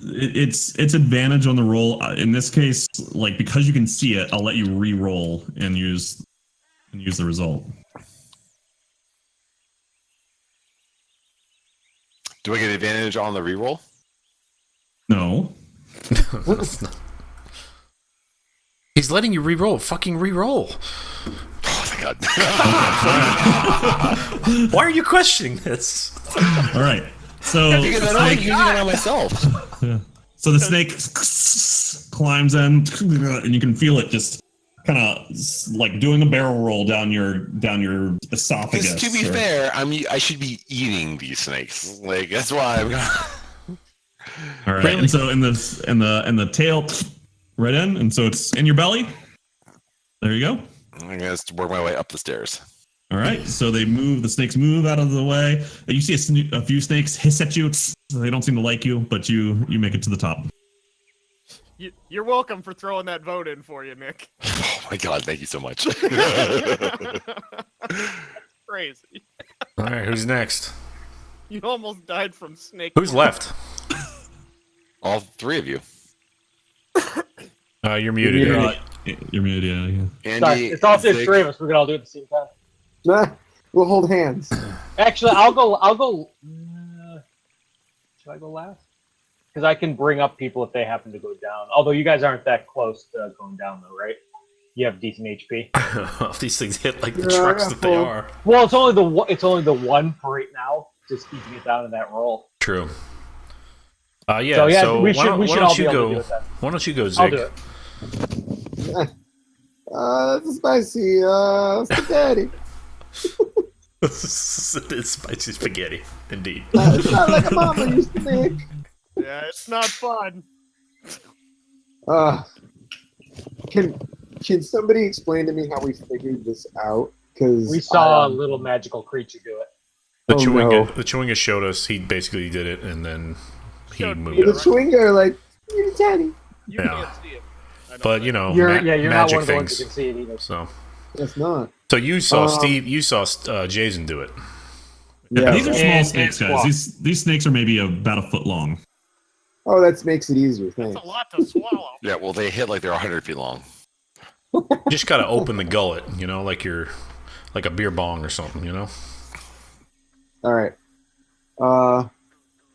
It's advantage on the roll. In this case, like because you can see it, I'll let you re-roll and use the result. Do I get advantage on the re-roll? No. He's letting you re-roll. Fucking re-roll. Oh my god! Why are you questioning this? All right. So Because I don't like using it on myself. So the snake climbs in, and you can feel it just kind of like doing a barrel roll down your esophagus. Because to be fair, I should be eating these snakes. Like that's why I'm. All right, and so in the tail, right in, and so it's in your belly. There you go. I'm gonna work my way up the stairs. All right, so the snakes move out of the way. You see a few snakes hiss at you. They don't seem to like you, but you make it to the top. You're welcome for throwing that vote in for you, Nick. Oh my god! Thank you so much. Crazy. All right, who's next? You almost died from snake. Who's left? All three of you. You're muted. You're Andy. You're muted, yeah. Andy, Sorry, it's all Zig, three of us. We can all do it at the same time. Nah, we'll hold hands. Actually, I'll go. Should I go last? Because I can bring up people if they happen to go down. Although you guys aren't that close to going down, though, right? You have decent HP. These things hit like the Yeah, trucks yeah, that they full. are. Well, it's only the one for right now. Just keeping it down in that roll. True. So, yeah, we why should don't all you be able to go? do it then. Why don't you go, I'll Zig? do it. It's spicy spaghetti. It's spicy spaghetti, indeed. It's not like a mama used to make. Yeah, it's not fun. Can somebody explain to me how we figured this out? Because We saw a little magical creature do it. The Oh, Chewinga, no. the Chewinga showed us. He basically did it, and then he Showed me moved. Yeah, The right. Schwinger are like, you're tiny. You Yeah. can't see it. I don't But think. you know, You're not magic one of the ones things. who can see it either. So, It's not. so you saw Um, Steve, you saw Jason do it. Yeah. These are small And snakes, guys. squawk. These snakes are maybe about a foot long. Oh, that makes it easier. It's Thanks. a lot to swallow. Yeah, well, they hit like they're 100 feet long. You just gotta open the gullet, you know, like you're like a beer bong or something, you know. All right.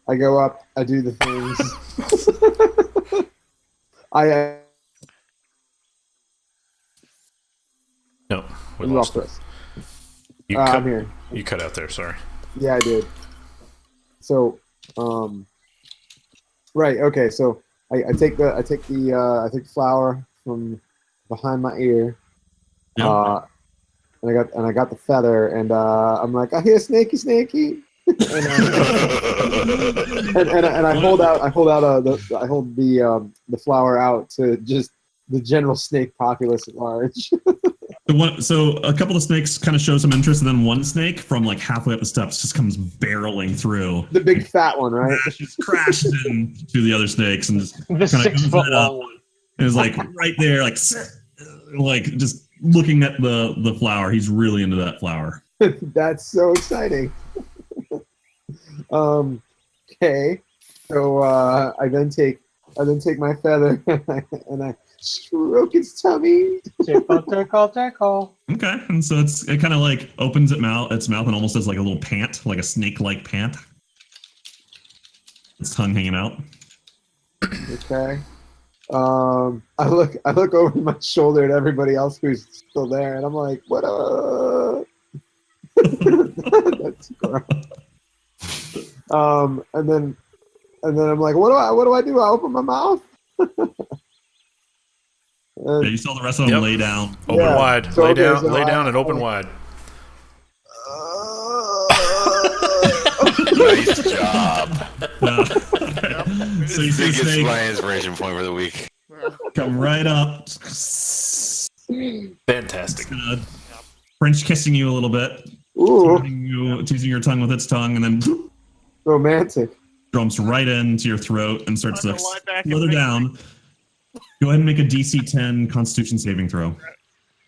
I go up. I do the things. I No, we you lost off it. first. You I'm cut. here. You cut out there. Sorry. Yeah, I did. So, right. Okay. So I take the flower from behind my ear. Yeah. And I got the feather, and I'm like, I hear snaky, snaky. and I hold the flower out to just the general snake populace at large. So a couple of snakes kind of show some interest, and then one snake from like halfway up the steps just comes barreling through. The big fat one, right? Crashes into the other snakes and just The kinda 6 goes foot it up. long one. and is like right there, like just looking at the flower. He's really into that flower. That's so exciting. Okay. So I then take my feather and I stroke its tummy. Tickle, tickle, tickle. Okay, and so it kind of like opens its mouth and almost does like a little pant, like a snake-like pant. Its tongue hanging out. Okay. I look over my shoulder at everybody else who's still there, and I'm like, what up? That's gross. And then I'm like, what do I do? I open my mouth. Yeah, you saw the rest of them lay down. Open Yeah. wide. So, lay okay, down. so Lay I- down and open wide. Nice job. So you see the Biggest snake my inspiration point for the week. come right up, Fantastic. French kissing you a little bit, Ooh, teasing your tongue with its tongue, and then romantic. jumps right into your throat and starts to I'm gonna lie back and slither make- down. Go ahead and make a DC 10 Constitution saving throw.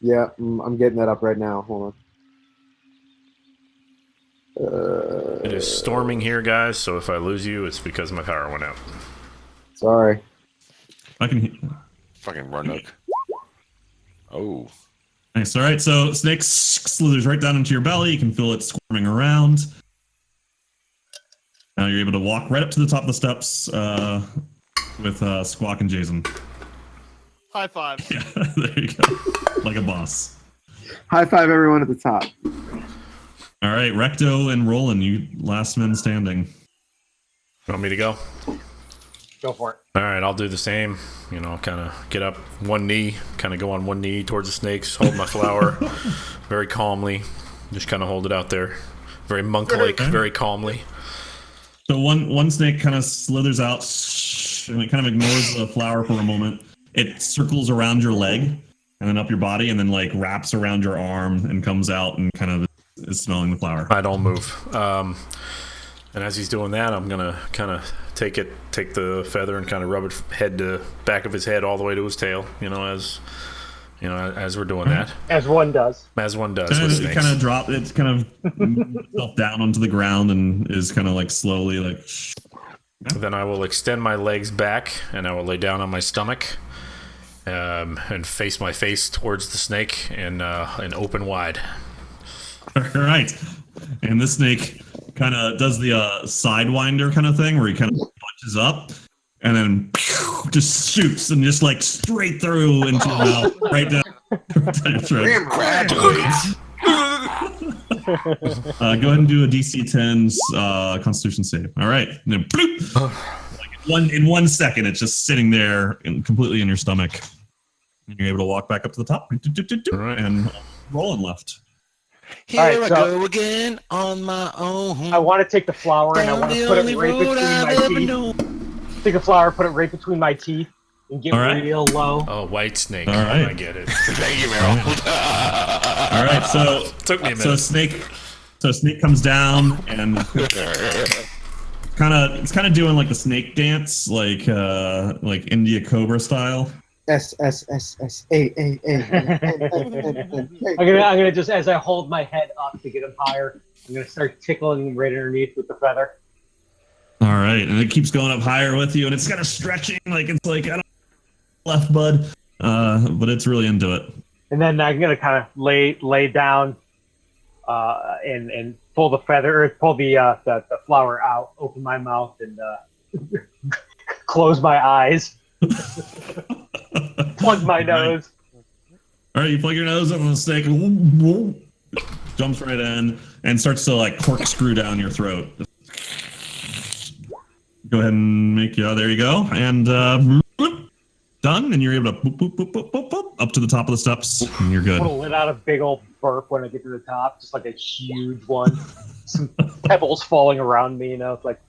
Yeah, I'm getting that up right now. Hold on. It is storming here, guys. So if I lose you, it's because my power went out. Sorry. I can. Fucking Roanoke. Oh. Nice. All right. So snake slithers right down into your belly. You can feel it squirming around. Now you're able to walk right up to the top of the steps with Squawk and Jason. High five. Yeah, there you go. Like a boss. High five everyone at the top. All right, Recto and Roland, you last men standing. You want me to go? Go for it. All right, I'll do the same. You know, kind of get up one knee, kind of go on one knee towards the snakes, hold my flower very calmly. Just kind of hold it out there. Very monk-like, very calmly. So one snake kind of slithers out and it kind of ignores the flower for a moment. It circles around your leg and then up your body and then like wraps around your arm and comes out and kind of is smelling the flower. I don't move. And as he's doing that, I'm gonna kind of take the feather and kind of rub it head to back of his head all the way to his tail. As we're doing that, As one does. as one does And with it snakes. kind of drop. It's kind of moves itself down onto the ground and is kind of like slowly like. Then I will extend my legs back and I will lay down on my stomach, and face my face towards the snake and open wide. All right, and this snake kind of does the sidewinder kind of thing where he kind of punches up and then just shoots and just like straight through into your mouth, right down your throat. Congratulations. Go ahead and do a DC 10 Constitution save. All right, and then bloop, like in 1 second, it's just sitting there and completely in your stomach, and you're able to walk back up to the top. All right. And Roland left. Here All right, I so- go again on my own. I want to take the flower and I Down want the to put only it right road between I've my ever teeth. known. Take the flower, put it right between my teeth, and get All right. real low. Oh, white snake. All right. I get it. Thank you, Meryl. All right, so Took me a so minute. snake comes down and It's kind of doing like the snake dance, like India Cobra style. S S S S A A A. I'm gonna just, as I hold my head up to get him higher, I'm gonna start tickling him right underneath with the feather. All right, and it keeps going up higher with you, and it's kind of stretching, like it's like I don't left bud, but it's really into it. And then I'm gonna kind of lay down, and pull the feather, or pull the flower out, open my mouth, and close my eyes, plug my nose. All right, you plug your nose in the snake, jumps right in, and starts to like corkscrew down your throat. Go ahead and make there you go, and done, and you're able to boop, boop, boop, boop, boop, boop, up to the top of the steps, and you're good. I'll let out a big old burp when I get to the top, just like a huge one. Some pebbles falling around me, it's like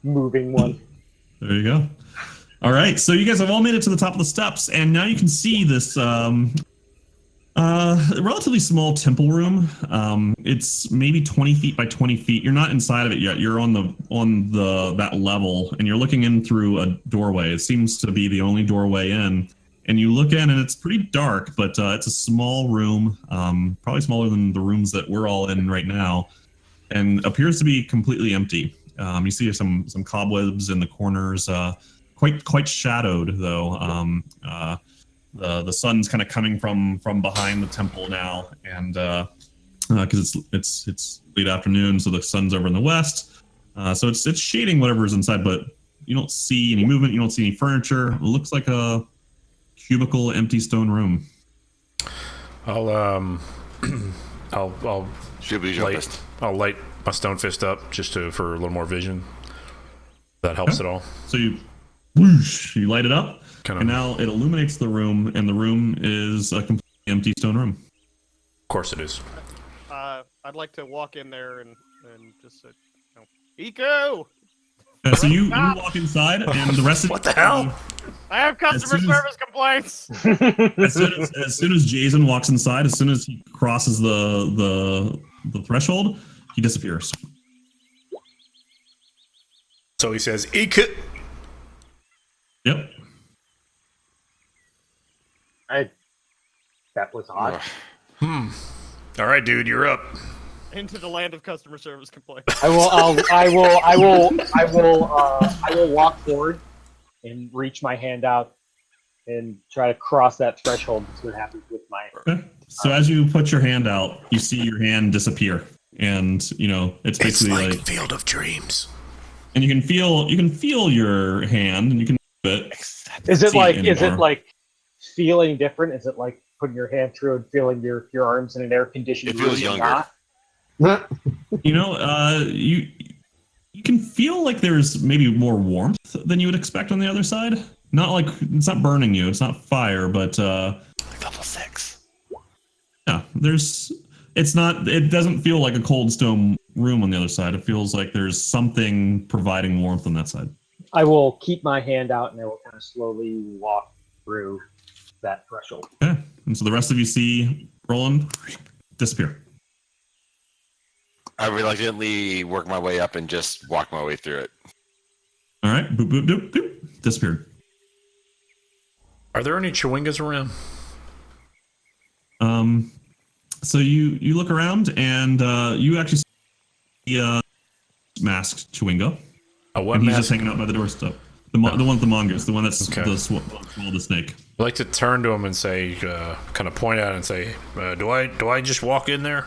moving one. There you go. All right, so you guys have all made it to the top of the steps, and now you can see this relatively small temple room. It's maybe 20 feet by 20 feet. You're not inside of it yet. You're on that level, and you're looking in through a doorway. It seems to be the only doorway in. And you look in, and it's pretty dark, but it's a small room, probably smaller than the rooms that we're all in right now, and appears to be completely empty. You see some cobwebs in the corners, quite shadowed though. The sun's kind of coming from behind the temple now, and because it's late afternoon, so the sun's over in the west, so it's shading whatever's inside, but you don't see any movement, you don't see any furniture. It looks like a cubicle, empty stone room. I'll light my stone fist up just for a little more vision. That helps at all. So you light it up, Kind of. and now it illuminates the room, and the room is a completely empty stone room. Of course it is. I'd like to walk in there and just say, Eco! So you walk inside, and the rest of What the hell? I have customer service complaints. as soon as Jason walks inside, as soon as he crosses the threshold, he disappears. So he says, "Eek." Yep. That was odd. All right, dude, you're up. Into the land of customer service complaints. I will walk forward and reach my hand out and try to cross that threshold and see what happens with my. Okay. So as you put your hand out, you see your hand disappear, and it's basically like Field of Dreams. And you can feel your hand, and you can move it. Is it like feeling different? Is it like putting your hand through and feeling your arms in an air conditioned room? It feels younger. You can feel like there's maybe more warmth than you would expect on the other side. Not like it's not burning you, it's not fire, but Like level 6. yeah, it doesn't feel like a cold stone room on the other side. It feels like there's something providing warmth on that side. I will keep my hand out and I will kind of slowly walk through that threshold. Okay. And so the rest of you see Roland disappear. I reluctantly work my way up and just walk my way through it. All right. Boop, boop, doop, doop. Disappeared. Are there any Chewingas around? So you look around, and you actually see a masked Chewinga. What he's mask? just hanging out by the doorstep. The one with the mongoose, the one that's Okay. the snake. I'd like to turn to him and say, kind of point at it and say, do I just walk in there?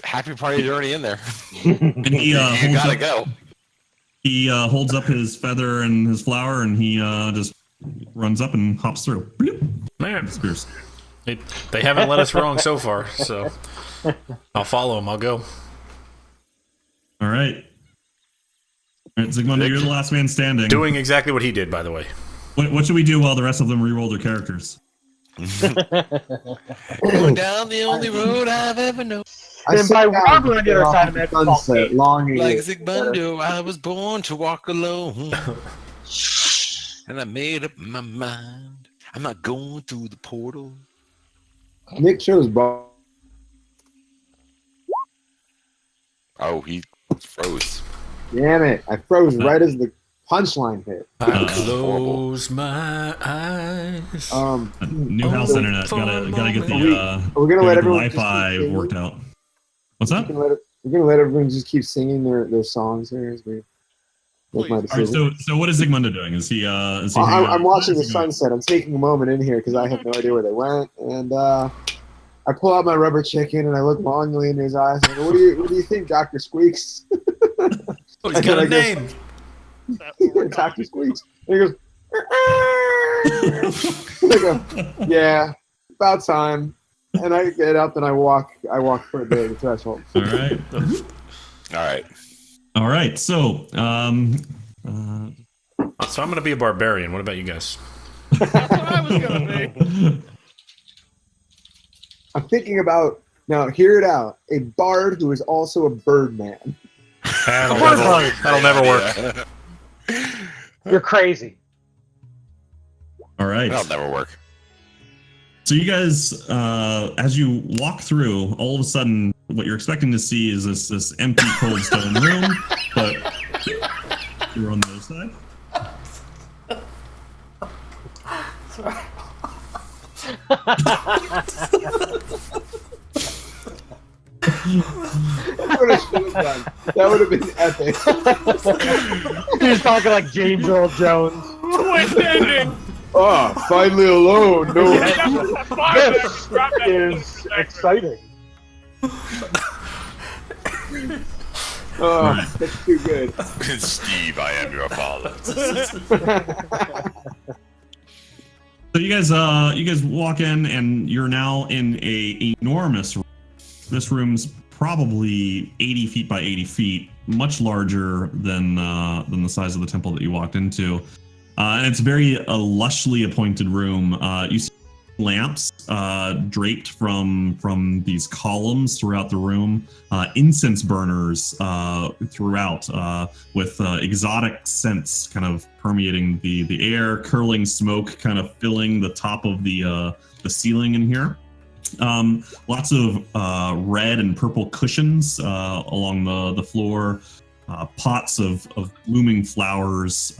Happy party's already in there. And he You holds gotta up, go. he holds up his feather and his flower, and he just runs up and hops through. Bloop. Man, Disappears. they haven't let us wrong so far, so I'll follow him. I'll go. All right. All right, Zygmundo, you're the last man standing. Doing exactly what he did, by the way. What should we do while the rest of them re-roll their characters? Going down the only road I've ever known. And by Robert on the other side of it, sunset, longing Like it. Zygmundo, I was born to walk alone. And I made up my mind. I'm not going through the portal. Nick chose ball. Oh, he froze. Damn it! I froze right as the punchline hit. I close my eyes. New house Oh, internet. Gotta get the We're gonna let the everyone Wi-Fi worked out. What's We're up? gonna let everyone just keep singing their songs here as we make my All right, decision. so what is Zygmundo doing? Is he I'm watching the sunset. I'm taking a moment in here because I have no idea where they went, and I pull out my rubber chicken and I look longingly in his eyes. And I go, what do you think, Doctor Squeaks? Oh, he's got a name. Doctor Squeaks. And he goes. I go, yeah, about time. And I get up and I walk for a bit of the threshold. All right. All right. So, So I'm gonna be a barbarian. What about you guys? That's what I was gonna be. I'm thinking about now. Hear it out. A bard who is also a birdman. That'll never work. You're crazy. all right. That'll never work. So you guys, as you walk through, all of a sudden, what you're expecting to see is this empty, cold stone room, but you're on the other side. That would have been epic. He was talking like James Earl Jones. Twist ending. Oh, finally alone. No. This is exciting. Oh, that's too good. Steve, I am your father. So you guys walk in, and you're now in a enormous room. This room's probably 80 feet by 80 feet, much larger than the size of the temple that you walked into. And it's very lushly appointed room. You see lamps draped from these columns throughout the room, incense burners throughout, with exotic scents kind of permeating the air, curling smoke kind of filling the top of the ceiling in here. Lots of red and purple cushions along the floor. Pots of blooming flowers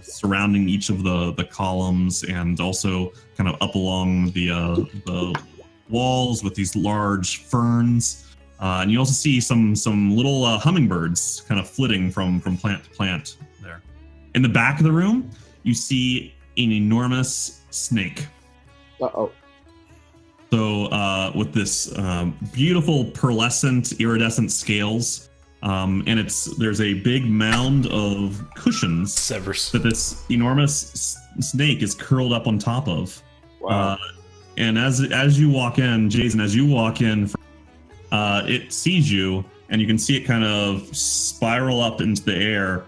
surrounding each of the columns, and also kind of up along the walls with these large ferns. And you also see some little hummingbirds kind of flitting from plant to plant there. In the back of the room, you see an enormous snake. Uh-oh. So with this beautiful pearlescent, iridescent scales. And there's a big mound of cushions Severs. that this enormous snake is curled up on top of. Wow. And as you walk in, Jason, it sees you, and you can see it kind of spiral up into the air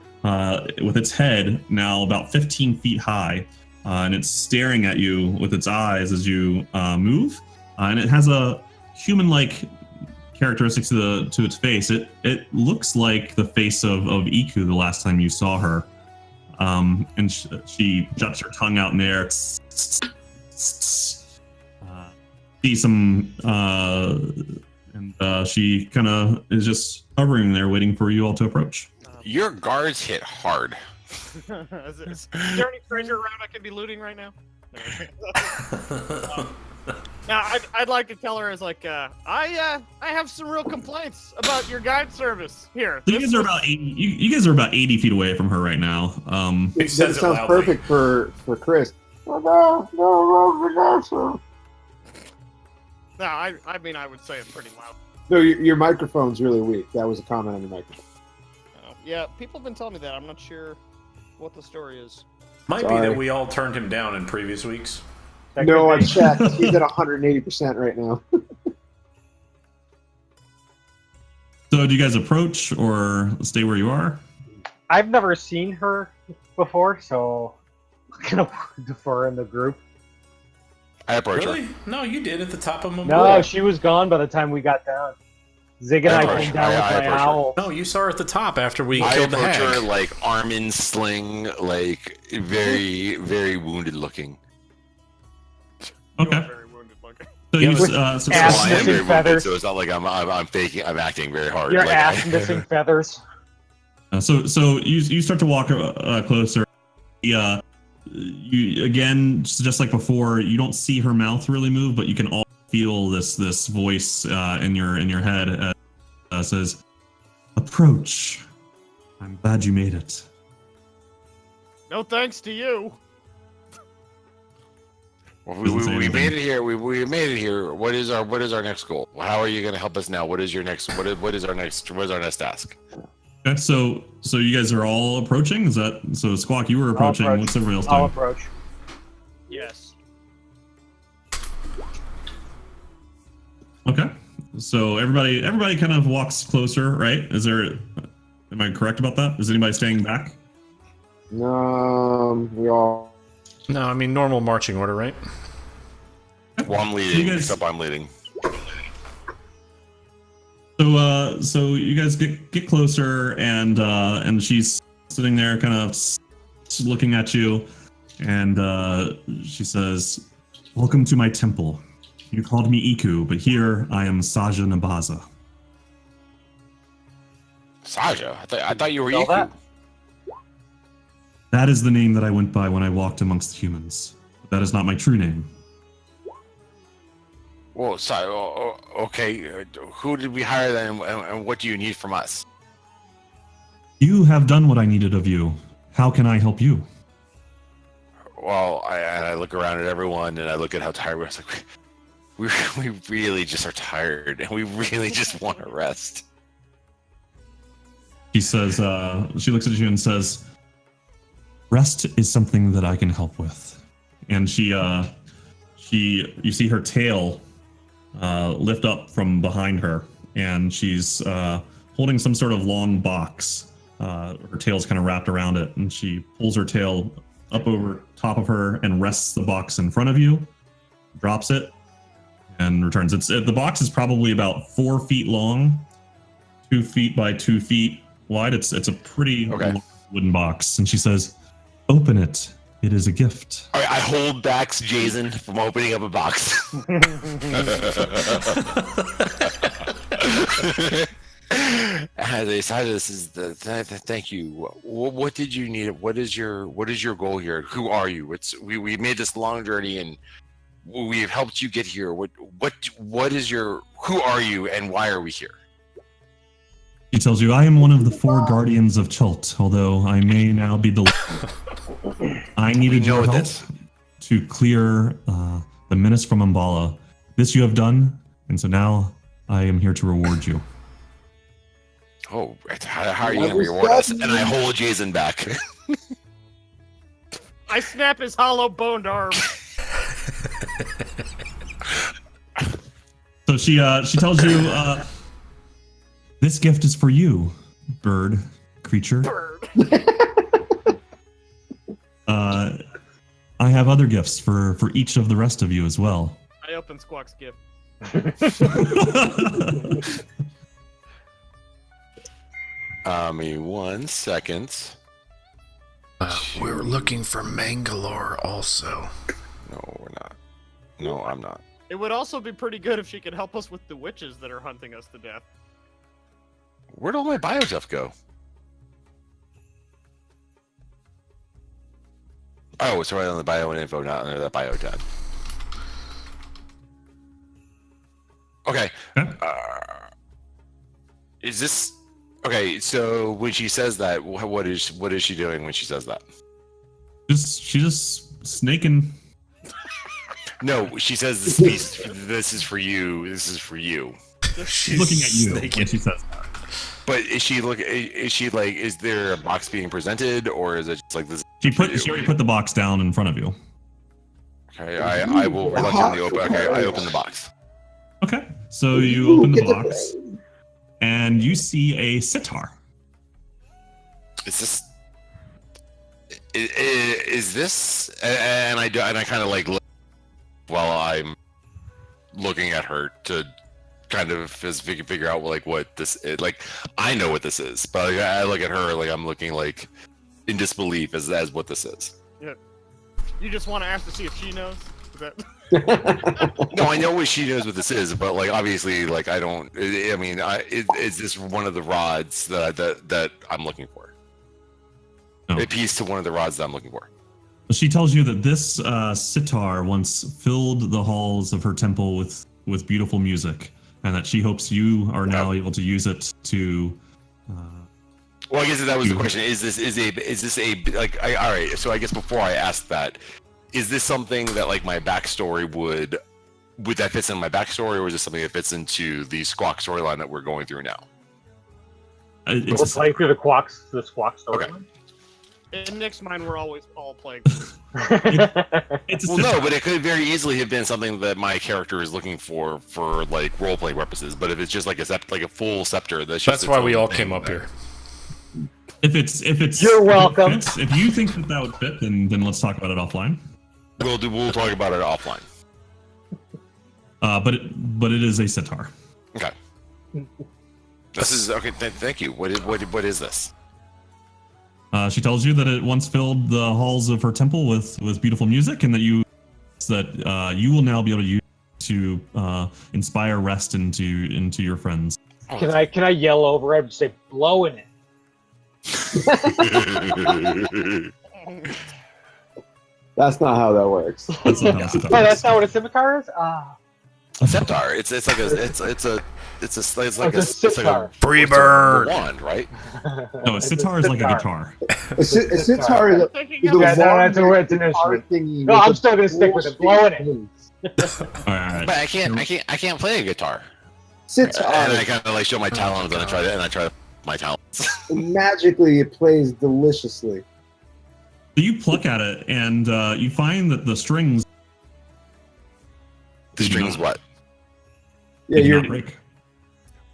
with its head now about 15 feet high, and it's staring at you with its eyes as you move. And it has a human-like characteristics to its face. It looks like the face of Iku the last time you saw her. And she juts her tongue out in the air. See some and she kind of is just hovering there waiting for you all to approach. Your guards hit hard. Is there any treasure around I can be looting right now? Now, I'd like to tell her as like, I have some real complaints about your guide service here. So you guys are about 80. You guys are about 80 feet away from her right now. He says That it sounds loudly. perfect for Chris. No, I mean, I would say it pretty loud. No, your microphone's really weak. That was a comment on your microphone. Yeah, people have been telling me that. I'm not sure what the story is. Might Sorry. be that we all turned him down in previous weeks. That No, could I be. checked. He's at 180% right now. So do you guys approach or stay where you are? I've never seen her before, so I'm gonna defer in the group. I approach her. Really? No, you did at the top of No, Memorial. she was gone by the time we got down. Zig and I I approach came her. down I with my approach her. owl. No, you saw her at the top after we I killed the approach her hag. like arm in sling, like very, very wounded looking. You are Okay. very wounded looking. So Yeah, you but- so Well, Ass I am missing very wounded, feathers. so it's not like I'm faking. I'm acting very hard. Your like, ass missing feathers. So you start to walk closer. You again, just like before, you don't see her mouth really move, but you can all feel this voice in your head says, "Approach. I'm glad you made it." No thanks to you. Well, we made it here. We made it here. What is our next goal? How are you going to help us now? What is our next task? Okay, so you guys are all approaching. Is that so? Squawk, you were approaching. What's everybody else doing? I'll approach. Yes. Okay, so everybody kind of walks closer, right? Am I correct about that? Is anybody staying back? We all. No, I mean normal marching order, right? Well, I'm leading. Except I'm leading. So you guys get closer, and she's sitting there, kind of looking at you, and she says, "Welcome to my temple. You called me Iku, but here I am Saja Nabaza." Saja, I thought you were Spell Iku. that? That is the name that I went by when I walked amongst humans. But that is not my true name. Well, so okay. Who did we hire then, and what do you need from us? You have done what I needed of you. How can I help you? Well, I look around at everyone, and I look at how tired we are. It's like, we really just are tired, and we really just want to rest. She says, she looks at you and says, "Rest is something that I can help with." And you see her tail lift up from behind her, and she's holding some sort of long box. Her tail's kind of wrapped around it, and she pulls her tail up over top of her and rests the box in front of you, drops it, and returns. The box is probably about 4 feet long, 2 feet by 2 feet wide. It's a pretty long wooden box, and she says, "Open it. It is a gift." All right, I hold back Jason from opening up a box. As I said, this is thank you. What did you need? What is your goal here? Who are you? We made this long journey, and we have helped you get here. What is your? Who are you, and why are we here? She tells you, "I am one of the 4 guardians of Chult, although I may now be the I needed your help to clear the menace from Umbala. This you have done, and so now I am here to reward you." Oh, how are you going to reward us? And I hold Jason back. I snap his hollow boned arm. So she tells you, "This gift is for you, bird creature. Bird. I have other gifts for each of the rest of you as well." I open Squawk's gift. Me 1 second. We're looking for Mangalore also. No, we're not. No, I'm not. It would also be pretty good if she could help us with the witches that are hunting us to death. Where'd all my bio stuff go? Oh, it's right on the bio and info, not under that bio tab. Okay. Is this okay? So when she says that, what is she doing when she says that? She's just snaking. No, she says this is for you. This is for you. She's looking at you when she says that. But is she like? Is there a box being presented, or is it just like this? She already put the box down in front of you. Okay, I will reluctantly open. Okay, I open the box. Okay, so you open the box, and you see a sitar. Is this? And I kind of like look while I'm looking at her to kind of just figure out like what this is. Like I know what this is, but like, I look at her like I'm looking like in disbelief as what this is. Yeah. You just want to ask to see if she knows? Is that... No, I know what she knows what this is, but like obviously, like I don't. I mean, is this one of the rods that I'm looking for? No. a piece to one of the rods that I'm looking for. She tells you that this sitar once filled the halls of her temple with beautiful music, and that she hopes you are now able to use it to. Well, I guess that was the question. Is this a like? All right. So I guess before I ask that, is this something that like my backstory would that fits in my backstory, or is this something that fits into the Squawk storyline that we're going through now? We're playing through the Squawk story. Okay. In Nick's mind, we're always all playing. It's a Well, no, sitar. but it could very easily have been something that my character is looking for like role playing purposes. But if it's just like a full scepter, That's why we all came up here. If it's You're welcome. If you think that would fit, then let's talk about it offline. We'll talk about it offline. But it is a sitar. Okay. This is okay. Thank you. What is this? She tells you that it once filled the halls of her temple with beautiful music, and that you will now be able to use it to inspire rest into your friends. Can I yell over it and say blow in it? That's not how that works. That's not how a sitar Oh, works. that's not what a scimitar is? Ah. A scepter. It's like a sitar. Freebird. wand, right? No, a sitar is like a guitar. A sitar is Thinking a of Yeah, that's long it's an guitar instrument. thingy No, with I'm a still gonna stick with it. Blow in it. All right. But I can't play a guitar. Sitar. And I kind of like show my talents, and I try my talents. Magically, it plays deliciously. So you pluck at it, and you find that the strings. The strings, what? Yeah, do you're not break.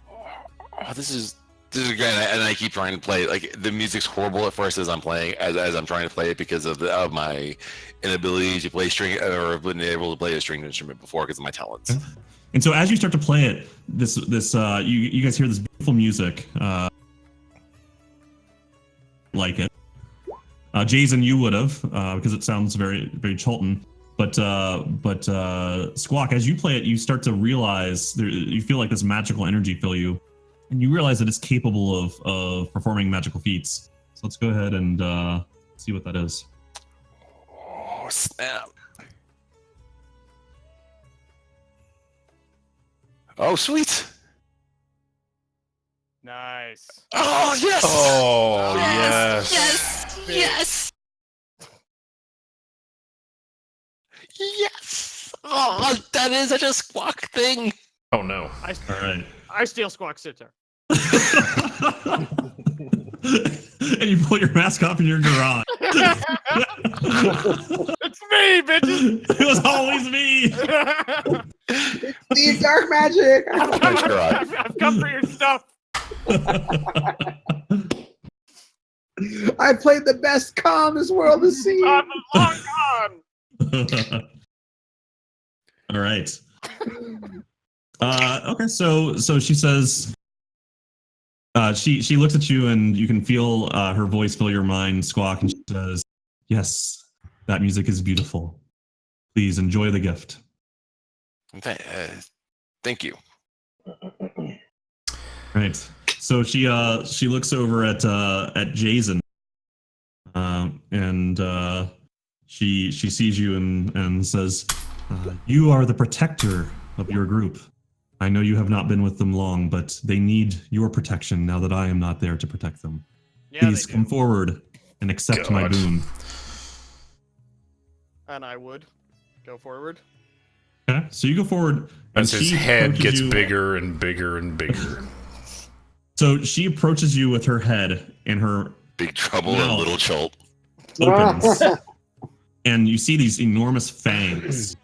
Oh, this is great, and I keep trying to play. Like the music's horrible at first as I'm playing, as I'm trying to play it because of my inability to play string, or been able to play a string instrument before because of my talents. And so as you start to play it, you guys hear this beautiful music, like it. Jason, you would have because it sounds very very Cholton. But Squawk, as you play it, you start to realize you feel like this magical energy fill you, and you realize that it's capable of performing magical feats. So let's go ahead and see what that is. Oh snap! Oh sweet! Nice. Oh yes! Oh yes. Yes! Yes! Oh, that is such a Squawk thing. Oh no. I, All right. I steal Squawk sitar. And you pull your mask off in your garage. It's me, bitches. It was always me. the dark magic. I've come for your stuff. I played the best con this world has seen. I'm long gone. All right. Okay, so she says, she looks at you, and you can feel her voice fill your mind, Squawk, and she says, "Yes, that music is beautiful. Please enjoy the gift." Thank you. Right. So she looks over at Jason, and she sees you and says, "You are the protector of your group. I know you have not been with them long, but they need your protection now that I am not there to protect them. Yeah, Please they come do. forward and accept my God. boon." And I would go forward. Okay. So you go forward, and As his she head approaches gets you- bigger and bigger and bigger. So she approaches you with her head, and her Big trouble No. in Little Cholt. opens, and you see these enormous fangs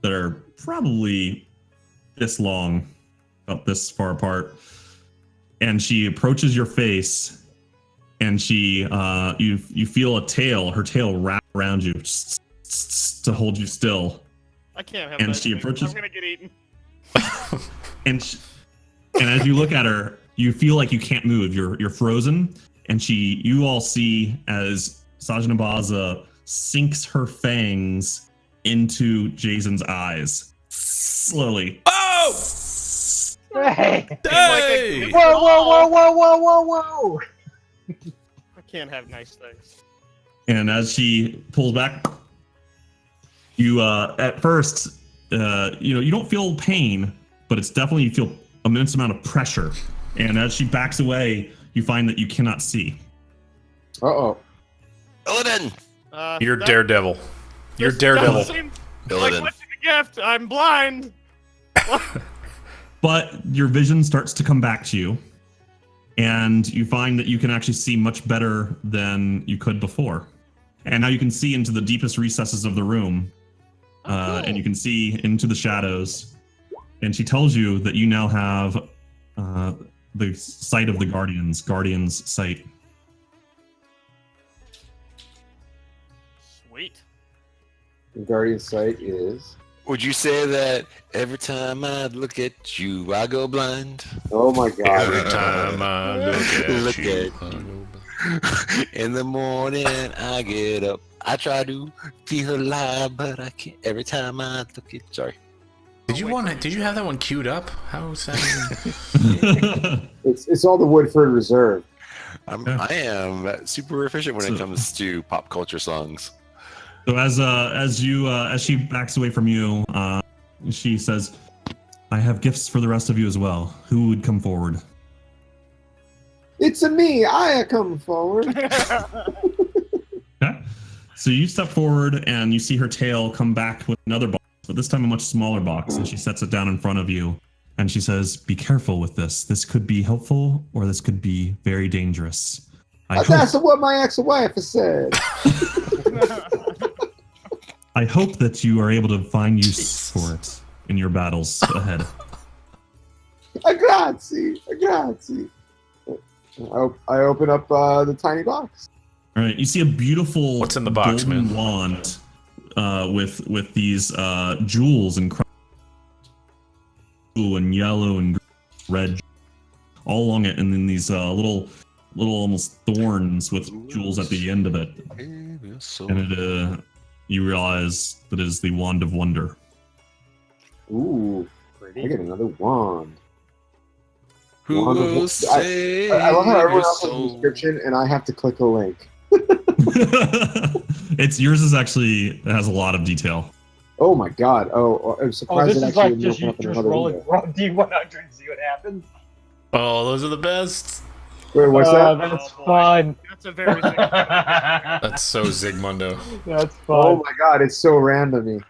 that are probably this long, about this far apart. And she approaches your face, and she you feel her tail wrap around you to hold you still. I can't have And that. she approaches- I'm gonna get eaten. And as you look at her, you feel like you can't move. You're frozen. And you all see as Sajna Baza sinks her fangs into Jason's eyes slowly. Oh! Hey! Hey! Whoa, whoa, whoa, whoa, whoa, whoa, whoa! I can't have nice things. And as she pulls back, you at first, you don't feel pain, but it's definitely you feel immense amount of pressure. And as she backs away, you find that you cannot see. Uh-oh. Illidan! You're That- Daredevil. You're this Daredevil. doesn't seem like Illidan. much of a gift. I'm blind. But your vision starts to come back to you, and you find that you can actually see much better than you could before. And now you can see into the deepest recesses of the room, and you can see into the shadows. And she tells you that you now have the sight of the Guardian's sight. Sweet. The Guardian sight is. Would you say that every time I look at you, I go blind? Oh my god. Every time I look at you. In the morning, I get up. I try to feel alive, but I can't. Every time I look at sorry. Did you have that one queued up? How is that even? It's all the Woodford Reserve. I am super efficient when it comes to pop culture songs. So as she backs away from you, she says, "I have gifts for the rest of you as well. Who would come forward?" It's a me. I come forward. Okay. So you step forward and you see her tail come back with another box, but this time a much smaller box, and she sets it down in front of you. And she says, "Be careful with this. This could be helpful, or this could be very dangerous. That's what my ex-wife has said. I hope that you are able to find use for it in your battles ahead." Grazie. I open up the tiny box. All right, you see a beautiful What's in the box, golden man? wand with these jewels and blue and yellow and red all along it, and then these little almost thorns with jewels at the end of it. And it you realize that it is the Wand of Wonder. Ooh, I get another wand. Who Wand of will Wonder. save I love how everyone your else has a soul? description, and I have to click a link. It's yours is actually it has a lot of detail. Oh my god! Oh, I'm surprised this it is actually like didn't just open you up in just another rolling window. D100 and see what happens. Oh, those are the best. Wait, what's that? That's Oh, boy. fun. That's a very big That's so Zigmundo. That's Oh fun. my god! It's so randomy.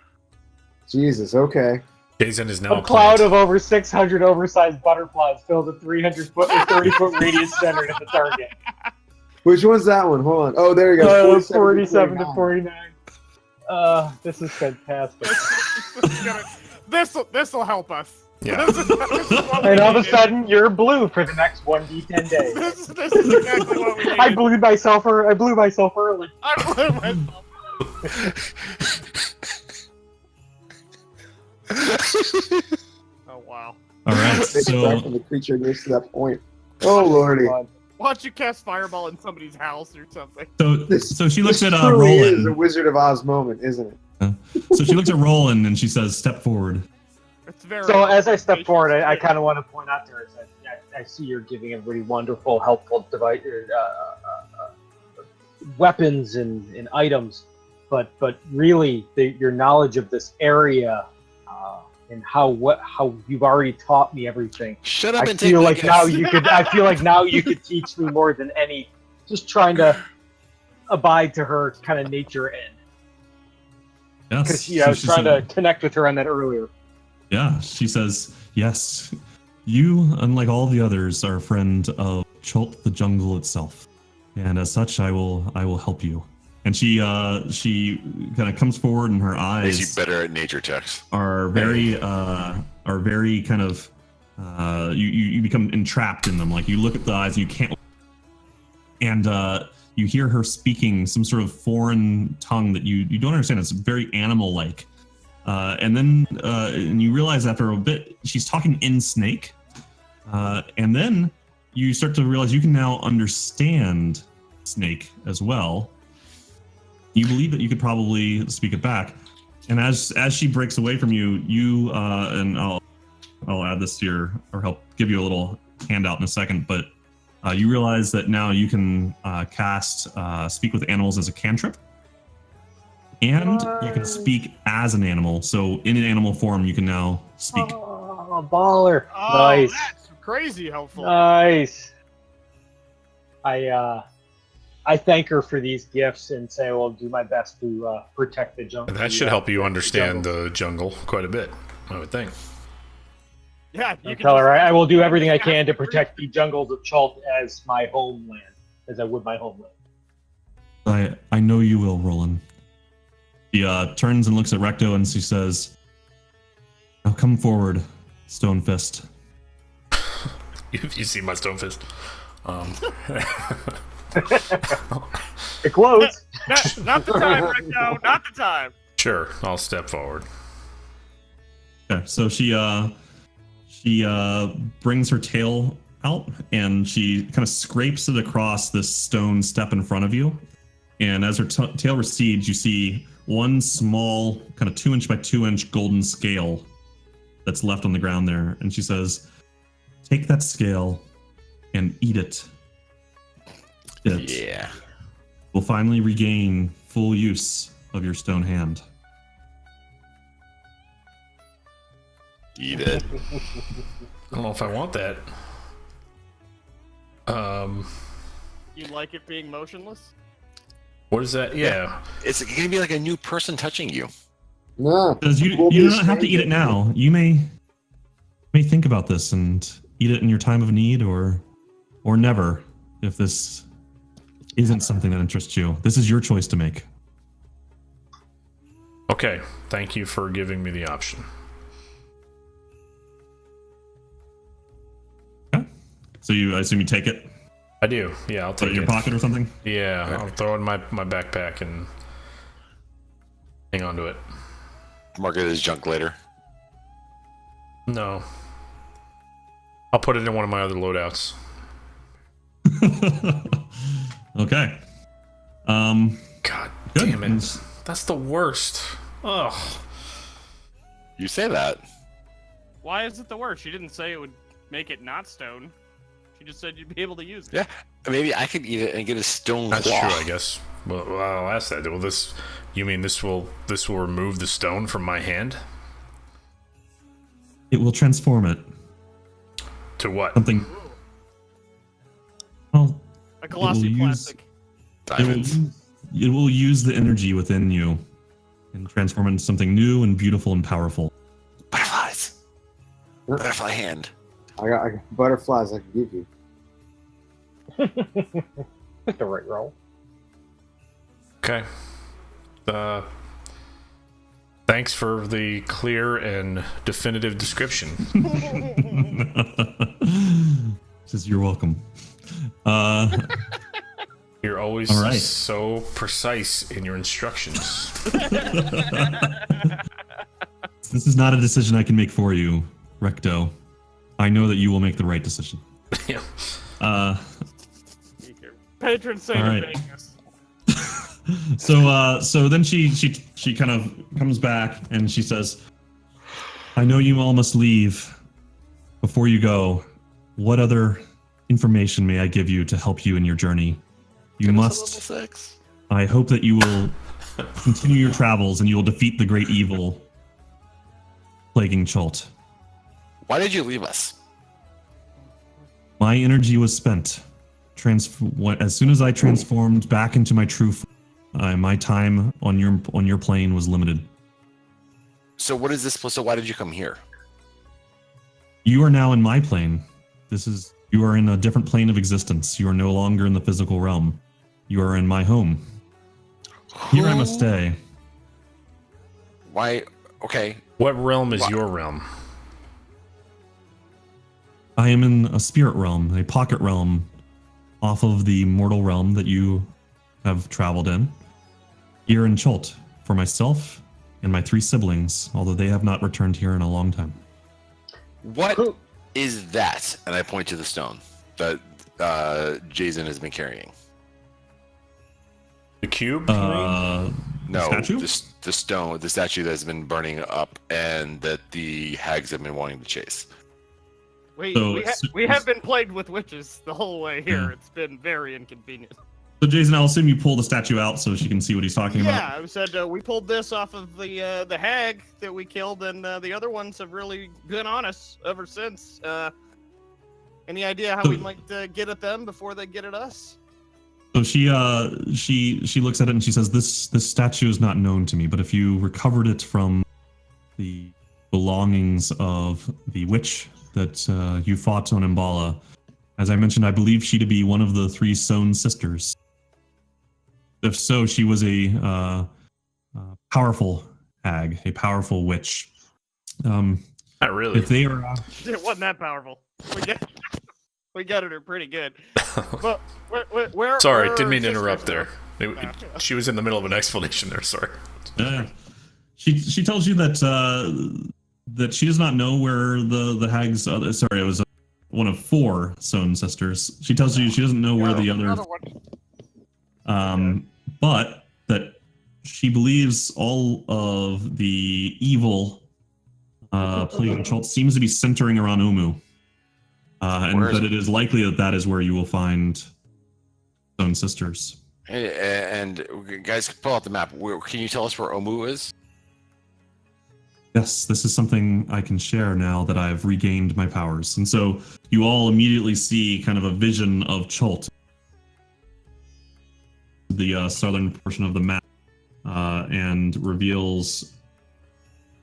Jesus. Okay. Jason is now A cloud of over 600 oversized butterflies filled a 300-foot or 30-foot radius centered at the target. Which one's that one? Hold on. Oh, there you go. 47 to 49. This is fantastic. This'll help us. Yeah. This is what we And all of a needed. sudden, you're blue for the next 1d10 days. This is exactly what we needed. I blew myself early. I blew myself. Oh wow! All right, It's back so when the creature gets to that point. Oh lordy! Fun. Why don't you cast fireball in somebody's house or something? so she looks This at truly is a Roland. Wizard of Oz moment, isn't it? So she looks at Roland and she says, "Step forward." It's very. So as I step forward, I kind of want to point out to her that I see you're giving everybody wonderful, helpful device, weapons and items, but really your knowledge of this area and how you've already taught me everything. Shut up I and take feel my like now gifts. you could. I feel like now you could teach me more than any. Just trying to abide to her kind of nature end, Yes. because I was trying to connect with her on that earlier. Yeah, she says, "Yes, you, unlike all the others, are a friend of Chult the jungle itself, and as such, I will help you." And she kind of comes forward, and her Makes you eyes better at nature checks. are very kind of you become entrapped in them. Like you look at the eyes, and you can't, and you hear her speaking some sort of foreign tongue that you don't understand. It's very animal-like. And then and you realize after a bit she's talking in Snake, and then you start to realize you can now understand Snake as well. You believe that you could probably speak it back, and as she breaks away from you, you and I'll add this to your or help give you a little handout in a second, but You realize that now you can cast Speak with Animals as a cantrip. And you can speak as an animal. So in an animal form, you can now speak. Oh, baller. Oh, Nice. that's crazy helpful. Nice. I thank her for these gifts and say, "Well, do my best to protect the jungle." That should help you understand the jungle quite a bit, I would think. Yeah, I you can tell her just- I will do everything I can to protect the jungles of Chult as my homeland, as I would my homeland. I know you will, Roland. He turns and looks at Recto and she says, "Now come forward, Stone Fist." You see my stone fist. It closed. not the time, Recto. Not the time. Sure, I'll step forward. Okay, so she brings her tail out and she kind of scrapes it across this stone step in front of you. And as her tail recedes, you see one small, kind of 2-inch by 2-inch golden scale that's left on the ground there. And she says, "Take that scale and eat it. Yeah. Will finally regain full use of your stone hand." Eat it. I don't know if I want that. You like it being motionless? What is that? Yeah. It's gonna be like a new person touching you. No. Because you We'll do be not have to eat it now. You may think about this and eat it in your time of need or never if this isn't something that interests you. This is your choice to make. Okay. Thank you for giving me the option. Okay. So I assume you take it? I do. Yeah, I'll Put it take in your it. pocket or something? Yeah, I'll throw it in my backpack and hang on to it. Mark it as junk later. No. I'll put it in one of my other loadouts. Okay. God Good. damn it. That's the worst. Ugh. You say that. Why is it the worst? She didn't say it would make it not stone. She just said you'd be able to use it. Yeah. Maybe I could eat it and get a stone That's claw. true, I guess. Well, I'll ask that. Will this? You mean this will remove the stone from my hand? It will transform it. To what? Something. Well, A glossy use- plastic. Diamonds. it will use the energy within you and transform it into something new and beautiful and powerful. Butterflies. Yep. Butterfly hand. I got butterflies I can give you. That's the right roll. Okay. Thanks for the clear and definitive description. Says you're welcome. You're always All right. so precise in your instructions. This is not a decision I can make for you, Recto. I know that you will make the right decision. Yeah. Patron saint All of right. Vegas. So then she kind of comes back and she says, "I know you all must leave. Before you go, what other information may I give you to help you in your journey? You must. Level 6. I hope that you will continue your travels and you will defeat the great evil plaguing Chult. Why did you leave us? My energy was spent. As soon as I transformed back into my true form, my time on your plane was limited. So what is this? So why did you come here? You are now in my plane. You are in a different plane of existence. You are no longer in the physical realm. You are in my home. Here I must stay. Why? Okay. What realm is your realm? I am in a spirit realm, a pocket realm, off of the mortal realm that you have traveled in. Here in Chult, for myself and my 3 siblings, although they have not returned here in a long time. What is that? And I point to the stone that Jason has been carrying. The cube? you mean? No, statue? the stone, the statue that has been burning up and that the hags have been wanting to chase. We have been plagued with witches the whole way here. Yeah. It's been very inconvenient. So Jason, I'll assume you pull the statue out so she can see what he's talking about. Yeah, I said we pulled this off of the hag that we killed, and the other ones have really been on us ever since. Any idea how we might get at them before they get at us? So she looks at it and she says, "This statue is not known to me, but if you recovered it from the belongings of the witch that you fought on Imbala, as I mentioned, I believe she to be one of the 3 Sown sisters. If so, she was a powerful hag, a powerful witch. Not really. If they are, It wasn't that powerful. We got her pretty good. But where? Sorry, where didn't mean to sisters interrupt there. go? She was in the middle of an explanation there. Sorry. she tells you that she does not know where the hag's other. Sorry, it was one of 4 Sown sisters. She tells you she doesn't know where the other. Another one. But that she believes all of the evil plague control seems to be centering around Omu, and that it is likely that is where you will find Sown sisters. And guys, pull out the map. Can you tell us where Omu is? Yes, this is something I can share now that I've regained my powers. And so you all immediately see kind of a vision of Chult, the southern portion of the map, and reveals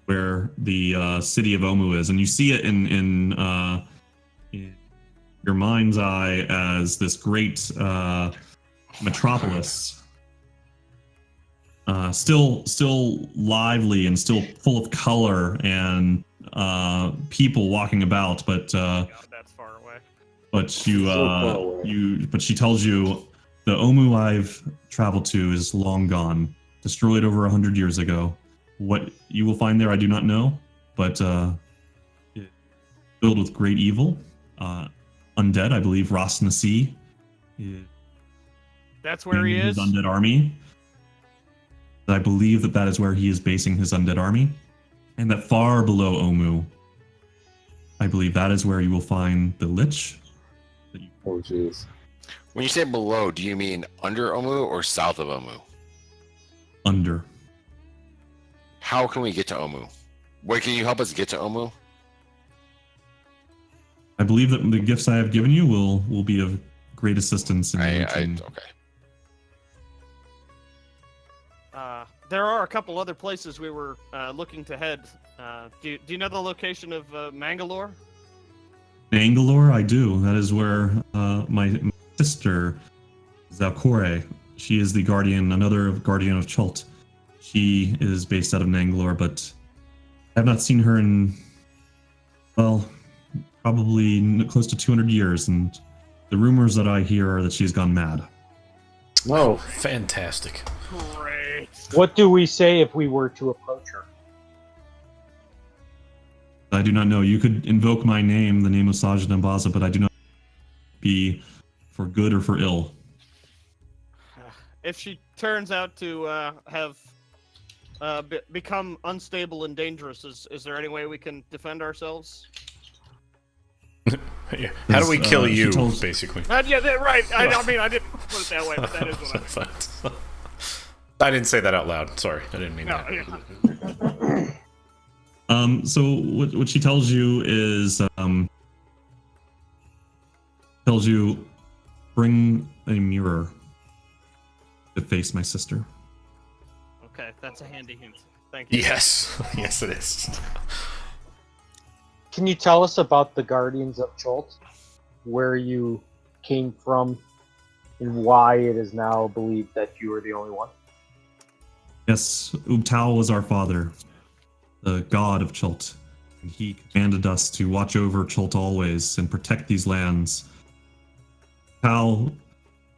where the city of Omu is. And you see it in your mind's eye as this great metropolis. Still lively and still full of color and people walking about, but God, that's far away. but you So far away. but she tells you the Omu I've traveled to is long gone, destroyed over 100 years ago. What you will find there, I do not know, but filled with great evil, undead. I believe Ras Nasi is That's where he his is. undead army. I believe that is where he is basing his undead army, and that far below Omu, I believe that is where you will find the Lich. Oh, jeez. When you say below, do you mean under Omu or south of Omu? Under. How can we get to Omu? What can you help us get to Omu? I believe that the gifts I have given you will be of great assistance in reaching. Okay. There are a couple other places we were looking to head. Do you know the location of Mangalore? Bangalore, I do. That is where my sister, Zalkore, she is the guardian, another guardian of Chult. She is based out of Bangalore, but I have not seen her in, well, probably close to 200 years, and the rumors that I hear are that she's gone mad. No. Fantastic. Great. What do we say if we were to approach her? I do not know. You could invoke my name, the name of Sajid Ambaza, but I do not be for good or for ill. If she turns out to have become unstable and dangerous, is there any way we can defend ourselves? Yeah. How do we kill she you, tells- basically? Yeah, right. I mean, I didn't put it that way, but that is what I mean. I didn't say that out loud. Sorry, I didn't mean No, that. yeah. So what she tells you is tells you bring a mirror to face my sister. Okay, that's a handy hint. Thank you. Yes, yes, it is. Can you tell us about the Guardians of Chult? Where you came from and why it is now believed that you are the only one? Yes, Ubtao was our father, the god of Chult, and he commanded us to watch over Chult always and protect these lands. Ubtao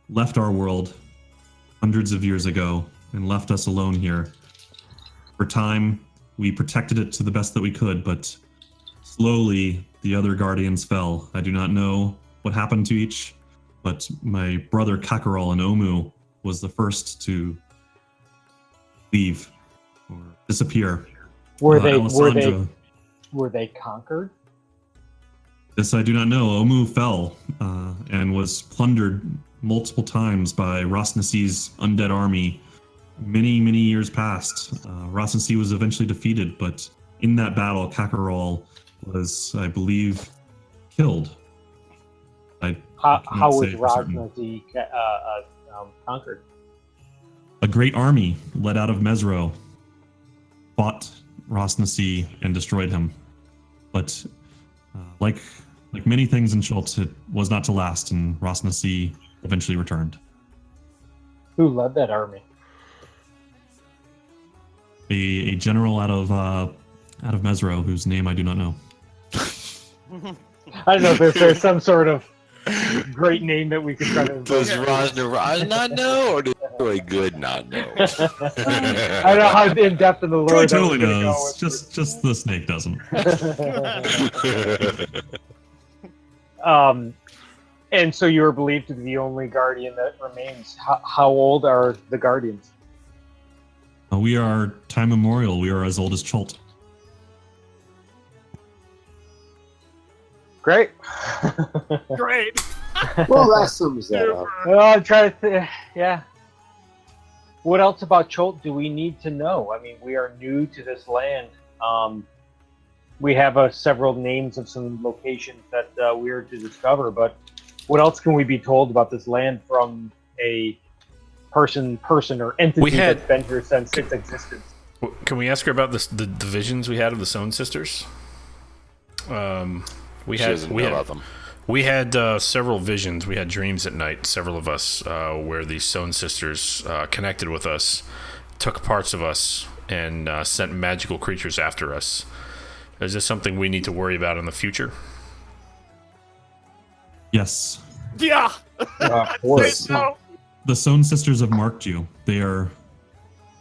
left our world hundreds of years ago and left us alone here. For time, we protected it to the best that we could, but slowly the other guardians fell. I do not know what happened to each, but my brother Kakarol and Omu was the first to leave or disappear. Were Alessandra- they conquered? This I do not know. Omu fell and was plundered multiple times by Rosnasi's undead army. Many, many years passed. Rosnasi was eventually defeated, but in that battle, Kakarol was, I believe, killed. How was say for certain. Rosnasi conquered? A great army led out of Mesro fought Rosnasi and destroyed him. But like many things in Schultz, it was not to last, and Rosnasi eventually returned. Who led that army? A general out of Mesro, whose name I do not know. I don't know if there's some sort of great name that we could try to. Does Rosna not know, or does really good not know? I don't know how in depth in the lore. Troy that totally we're gonna go knows. with. Just the snake doesn't. And so you are believed to be the only guardian that remains. How old are the guardians? We are time immemorial. We are as old as Chult. Great. Great. Well, that sums that up. Well, I'm trying to yeah. What else about Cholt do we need to know? I mean, we are new to this land. We have several names of some locations that we are to discover, but what else can we be told about this land from a person or entity that's been here since its existence? Can we ask her about the visions we had of the Sohn sisters? We had several visions. We had dreams at night, several of us, where these Sohn sisters connected with us, took parts of us, and sent magical creatures after us. Is this something we need to worry about in the future? Yes. Yeah. Of course. No. The Sohn sisters have marked you. They are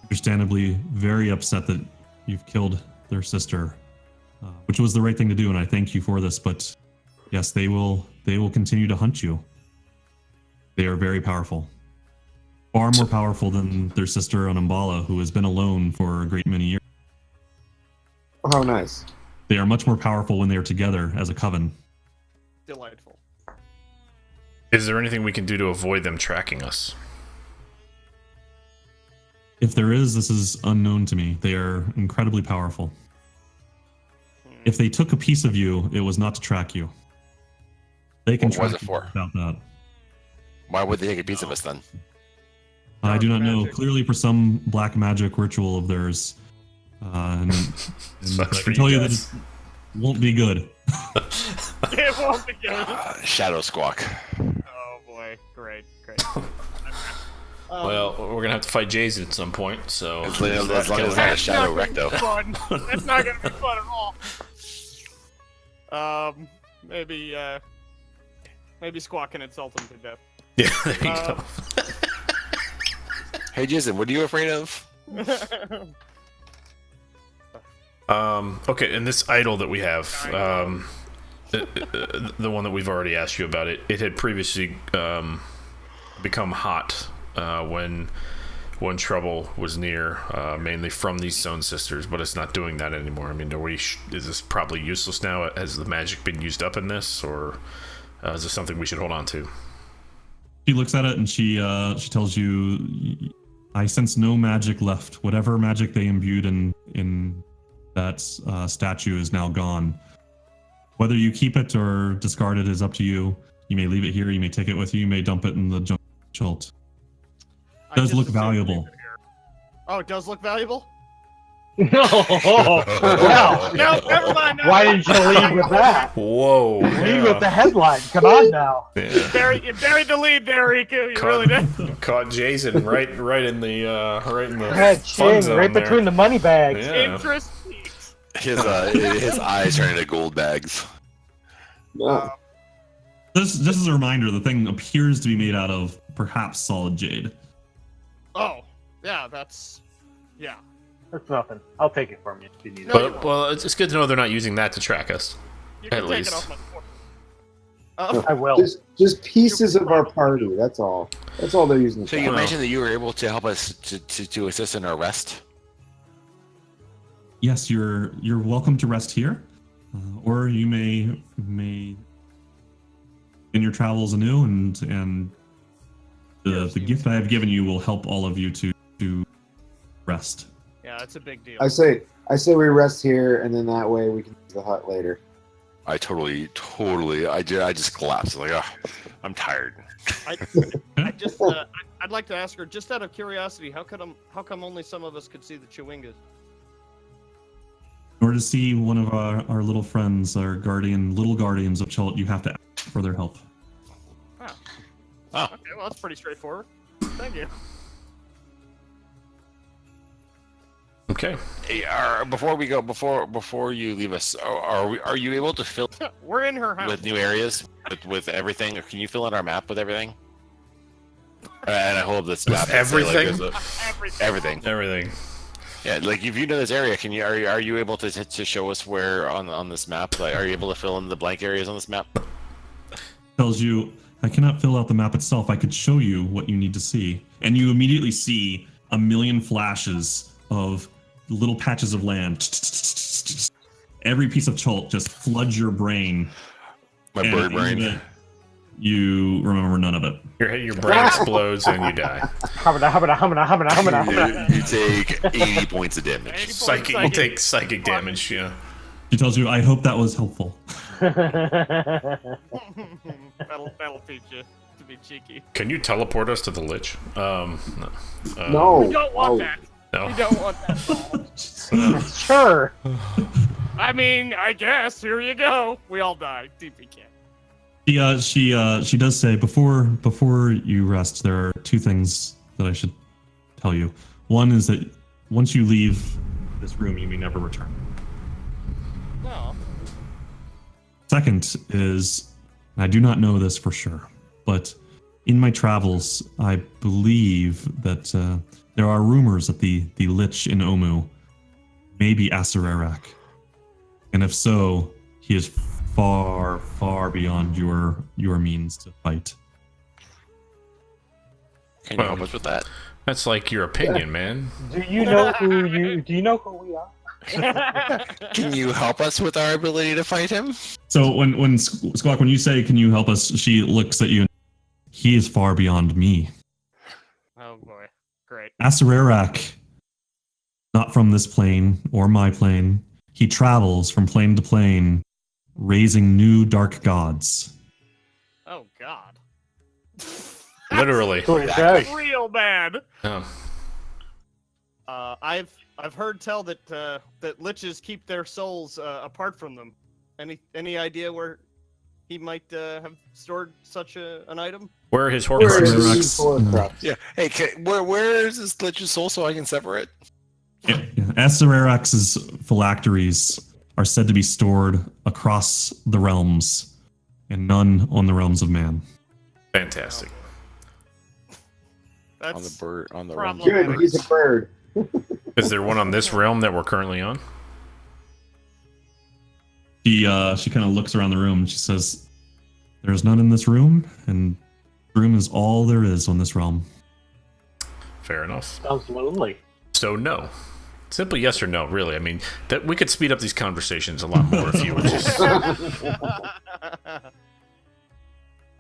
understandably very upset that you've killed their sister, which was the right thing to do, and I thank you for this. But yes, they will continue to hunt you. They are very powerful, far more powerful than their sister on Umbala, who has been alone for a great many years. Oh, nice. They are much more powerful when they are together as a coven. Delightful. Is there anything we can do to avoid them tracking us? If there is, this is unknown to me. They are incredibly powerful. If they took a piece of you, it was not to track you. They can What was track it for? you without that. Why would they take a piece of us then? I do not know. magic. Clearly, for some black magic ritual of theirs, and I Sucks for can tell you that guys. it won't be good. It won't be good. Shadow Squawk. Oh boy. Great. Well, we're gonna have to fight Jason at some point. So As long as it's not a That's Shadow not gonna Recto. be fun. That's not gonna be fun at all. Maybe Squawk can insult him to death. yeah, there you go. Hey Jason, what are you afraid of? Okay, and this idol that we have, the one that we've already asked you about, it had previously become hot when trouble was near, mainly from these Sohn sisters, but it's not doing that anymore. I mean, is this probably useless now? Has the magic been used up in this, or is this something we should hold on to? She looks at it and she tells you, "I sense no magic left. Whatever magic they imbued in that statue is now gone. Whether you keep it or discard it is up to you. You may leave it here. You may take it with you. You may dump it in the jungle. It does look valuable." Oh, it does look valuable? No. Well, No, never mind. why didn't you lead with that? Whoa! Lead with the headline. Come on now. You buried the lead there, Riku. You really did. Caught Jason right in the Head fun ching, zone right there. between the money bags. Yeah. Interest peaked. His eyes turn into gold bags. No. Just as a reminder, the thing appears to be made out of perhaps solid jade. Oh, yeah, that's... Yeah. That's nothing. I'll take it from you if you need it. No, you But well, it's good to know they're not using that to track us. You can At take least. it off my board. I will. Just pieces of our party. That's all. That's all they're using. So you mentioned that you were able to help us to assist in our rest. Yes, you're welcome to rest here, or you may in your travels anew, and the gift I have given you will help all of you to rest. Yeah, that's a big deal. I say we rest here, and then that way we can use the hut later. I totally. I just collapsed. Like, I'm tired. I'd like to ask her, just out of curiosity, how come only some of us could see the Chewingas? In order to see one of our little friends, our little guardians of Chult, you have to ask for their help. Oh. Okay, well that's pretty straightforward. Thank you. Okay. Hey, before we go, before you leave us, are you able to fill We're in her house. with new areas with everything? Or can you fill in our map with everything? And I hold this map. everything? Everything. Yeah, like if you know this area, are you able to show us where on this map? Like, are you able to fill in the blank areas on this map? Tells you, I cannot fill out the map itself. I could show you what you need to see, and you immediately see a million flashes of little patches of land. Every piece of Chult just floods your brain. My bird brain. You remember none of it. Your brain explodes and you die. You take 80 points of damage. You take psychic damage. Yeah. She tells you, I hope that was helpful. that'll teach you to be cheeky. Can you teleport us to the Lich? No. No. We don't want that. No. We don't want that. Sure. I mean, I guess. Here you go. We all die. DP can't. She does say before you rest, there are two things that I should tell you. One is that once you leave this room, you may never return. No. Second is, I do not know this for sure, but in my travels, I believe that there are rumors that the Lich in Omu may be Asarerak. And if so, he is far, far beyond your means to fight. Can you help us with that? That's like your opinion, man. Do you know who we are? Can you help us with our ability to fight him? So when Squawk, when you say, "Can you help us?" she looks at you. And, he is far beyond me. Oh boy, great. Asarerak, not from this plane or my plane. He travels from plane to plane, raising new dark gods. Oh God. Literally. That's real bad. Oh. I've heard tell that that liches keep their souls apart from them. Any idea where he might have stored such an item? Where are his Where is Horcruxes? his Horcrux? Yeah. Hey, where is this Lich's soul so I can separate? Yeah. Asarerak's phylacteries are said to be stored across the realms, and none on the realms of man. Fantastic. That's On the bird, on the problem. Good, he's a bird. Is there one on this realm that we're currently on? She kind of looks around the room and she says, "There's none in this room, and the room is all there is on this realm." Fair enough. Sounds lonely. So no. Simple yes or no, really. I mean, that we could speed up these conversations a lot more if you would just.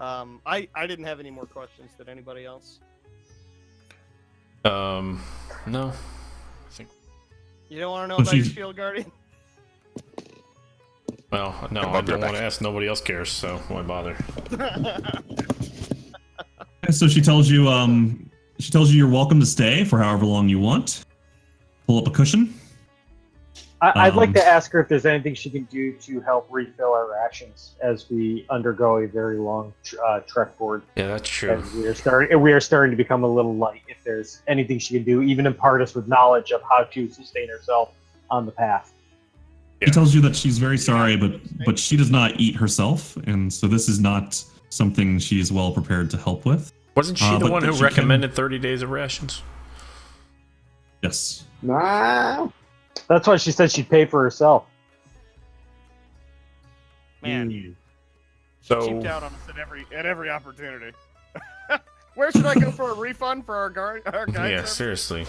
I didn't have any more questions. Did anybody else? No. I think. You don't want to know Well, about your she's- shield guardian? Well, no, I don't want to ask. Nobody else cares, so why bother? So she tells you you're welcome to stay for however long you want. Pull up a cushion. I'd like to ask her if there's anything she can do to help refill our rations as we undergo a very long trek forward. Yeah, that's true. And we are starting to become a little light. If there's anything she can do, even impart us with knowledge of how to sustain herself on the path. She tells you that she's very sorry, but she does not eat herself, and so this is not something she is well prepared to help with. Wasn't she the but one who she recommended 30 days of rations? Yes. Nah. That's why she said she'd pay for herself. Man, So cheaped out on us at every opportunity. Where should I go for a refund for our guide? yeah, seriously.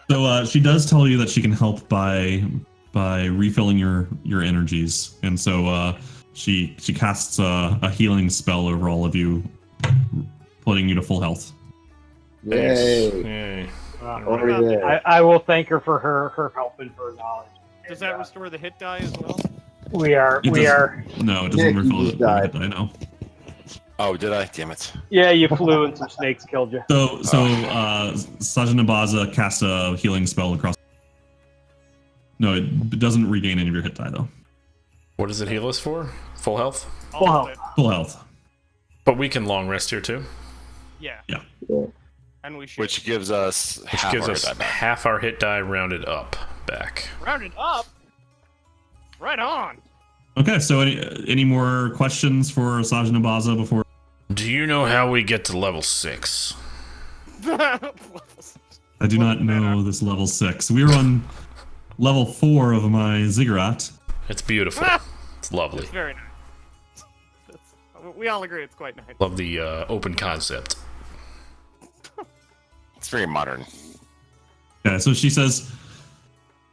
So she does tell you that she can help by refilling your energies, and so she casts a healing spell over all of you, putting you to full health. Yay. Yay. Already there. I will thank her for her help and her knowledge. Does that restore the hit die as well? We are. No, it doesn't Nick, you refill just it. died. I know. Oh, did I? Damn it. Yeah, you flew and some snakes killed you. So Sajanabaza casts a healing spell across. No, it doesn't regain any of your hit die though. What does it heal us for? Full health? Full All of health. it. Full health. But we can long rest here too. Yeah. Yeah. And we should. Which gives us Which half gives our us hit die back. half our hit die rounded up back. Rounded up. Right on. Okay, so any more questions for Sajanabaza before? Do you know how we get to level 6? I do not know this level 6. We were on level 4 of my ziggurat. It's beautiful. It's lovely. It's very nice. We all agree it's quite nice. Love the open concept. It's very modern. Yeah, so she says,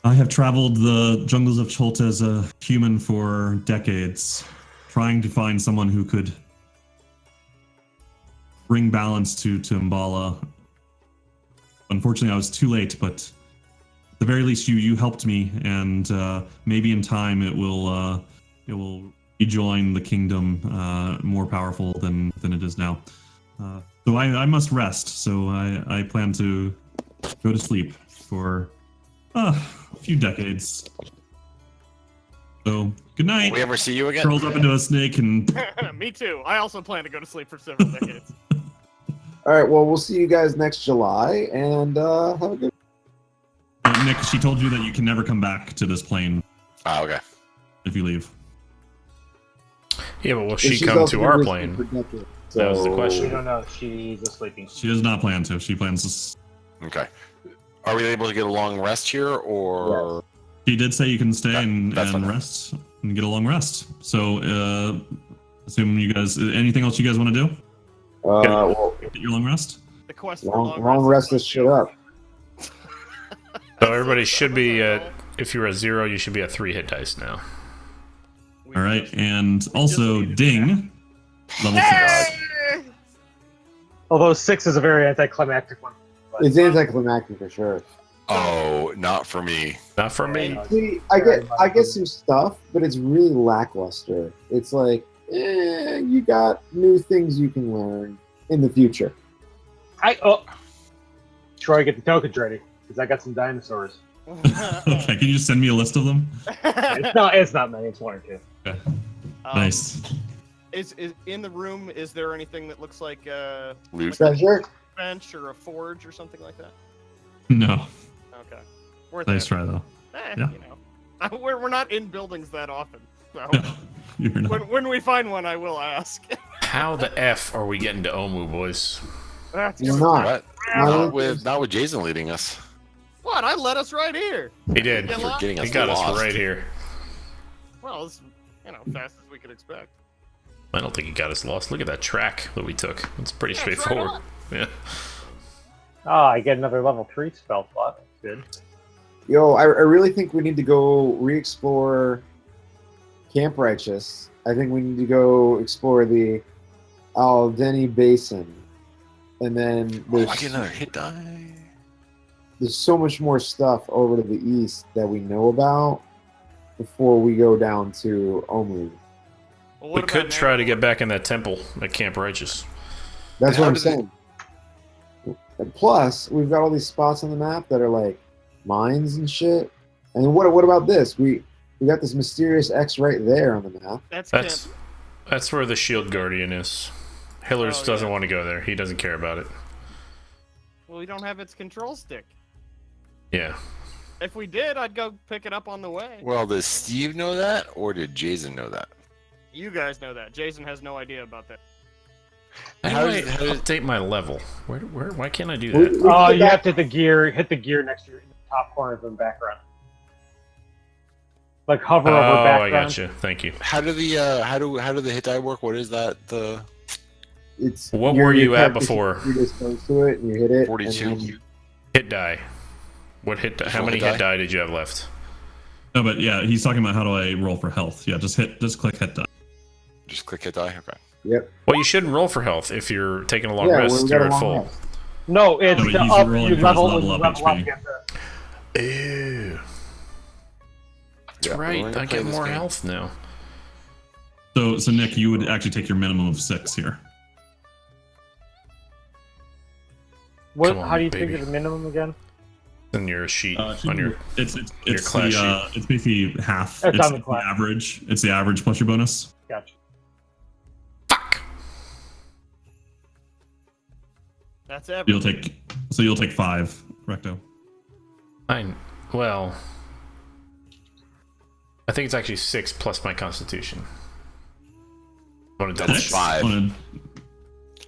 I have traveled the jungles of Cholta as a human for decades, trying to find someone who could bring balance to Mbala. Unfortunately, I was too late, but at the very least, you helped me, and maybe in time it will rejoin the kingdom more powerful than it is now. So I must rest. So I plan to go to sleep for a few decades. So good night. Will we ever see you again? Curls up into a snake and Me too. I also plan to go to sleep for several decades. All right. Well, we'll see you guys next July, and have a good. Nick. She told you that you can never come back to this plane Oh, okay. if you leave. Yeah, but will And she she's come also to been our with me plane? for decades, That was the so- We question. don't know. She's asleep. She does not plan to. She plans to. Okay. Are we able to get a long rest here, or She did say you can stay and that's fine. rest and get a long rest. So, assume you guys. Anything else you guys want to do? Well, Get your long rest. The quest for long rest this shit up. So everybody should be at, if you're at 0, you should be at 3 hit dice now. All right, and also Ding, level 6. Although 6 is a very anticlimactic one. But- It's anticlimactic for sure. oh, not for me. Not for me. See, I get some stuff, but it's really lackluster. It's like, you got new things you can learn in the future. Troy, get the tokens ready because I got some dinosaurs. Okay, can you just send me a list of them? It's not many. It's 1 or 2. Nice. Is in the room? Is there anything that looks like a Loot. Treasure? bench or a forge or something like that? No, Okay. Worth nice it. try though. Yeah. You know, we're not in buildings that often. So No, you're not. when we find one, I will ask. How the F are we getting to Omu, boys? That's You're good. not. What? No. Not with Jason leading us. What? I led us right here. He did. Get You're lost? getting us He got lost. us right here. Well, it's fast as we could expect. I don't think he got us lost. Look at that track that we took. It's pretty Yeah, it's right straightforward. on. Yeah. Oh, I get another level 3 spell slot. That's good. Yo, I really think we need to go re-explore Camp Righteous. I think we need to go explore the Aldeni Basin. And then Oh, there's, I get another hit die. there's so much more stuff over to the east that we know about before we go down to Omu. Well, We what could about try to Mandalore? get back in that temple at Camp Righteous. That's How what I'm does it- saying. And plus, we've got all these spots on the map that are like mines and shit. And what about this? We got this mysterious X right there on the map. That's That's where the Shield Guardian is. Hillers Oh, doesn't yeah. want to go there. He doesn't care about it. Well, we don't have its control stick. Yeah. If we did, I'd go pick it up on the way. Well, does Steve know that, or did Jason know that? You guys know that. Jason has no idea about that. How How do I does- how does- update my level? Where? Why can't I do We- that? we Oh, can you get have to hit the gear next to your in the top corner of the background. Like hover over Oh, I background. got you. Thank you. How do the how do the hit die work? What is that? The It's What your- were your you at character before? You're exposed to it, and you hit it. and 42. then- Hit die. What hit? How Roll many hit hit die did you have left? No, but yeah, he's talking about how do I roll for health. Yeah, just click hit die. Just click hit die. Okay. Yep. Well, you shouldn't roll for health if you're taking a long Yeah, rest. we got You're a at long full. rest. No, it's No, but the you up. roll You and level, level when up you level HP. up. You have to, Ew. That's Yeah, right. we're gonna I play get this more game. health now. So Nick, you would actually take your minimum of 6 here. what? Come on, How do you baby. figure the minimum again? On your sheet, It should on be- your it's class the it's basically half. It's It's on the the class. average. It's the average plus your bonus. Gotcha. fuck. That's everything. You'll take 5, Recto. Well, I think it's actually 6 plus my constitution. I want to double That's check. 5.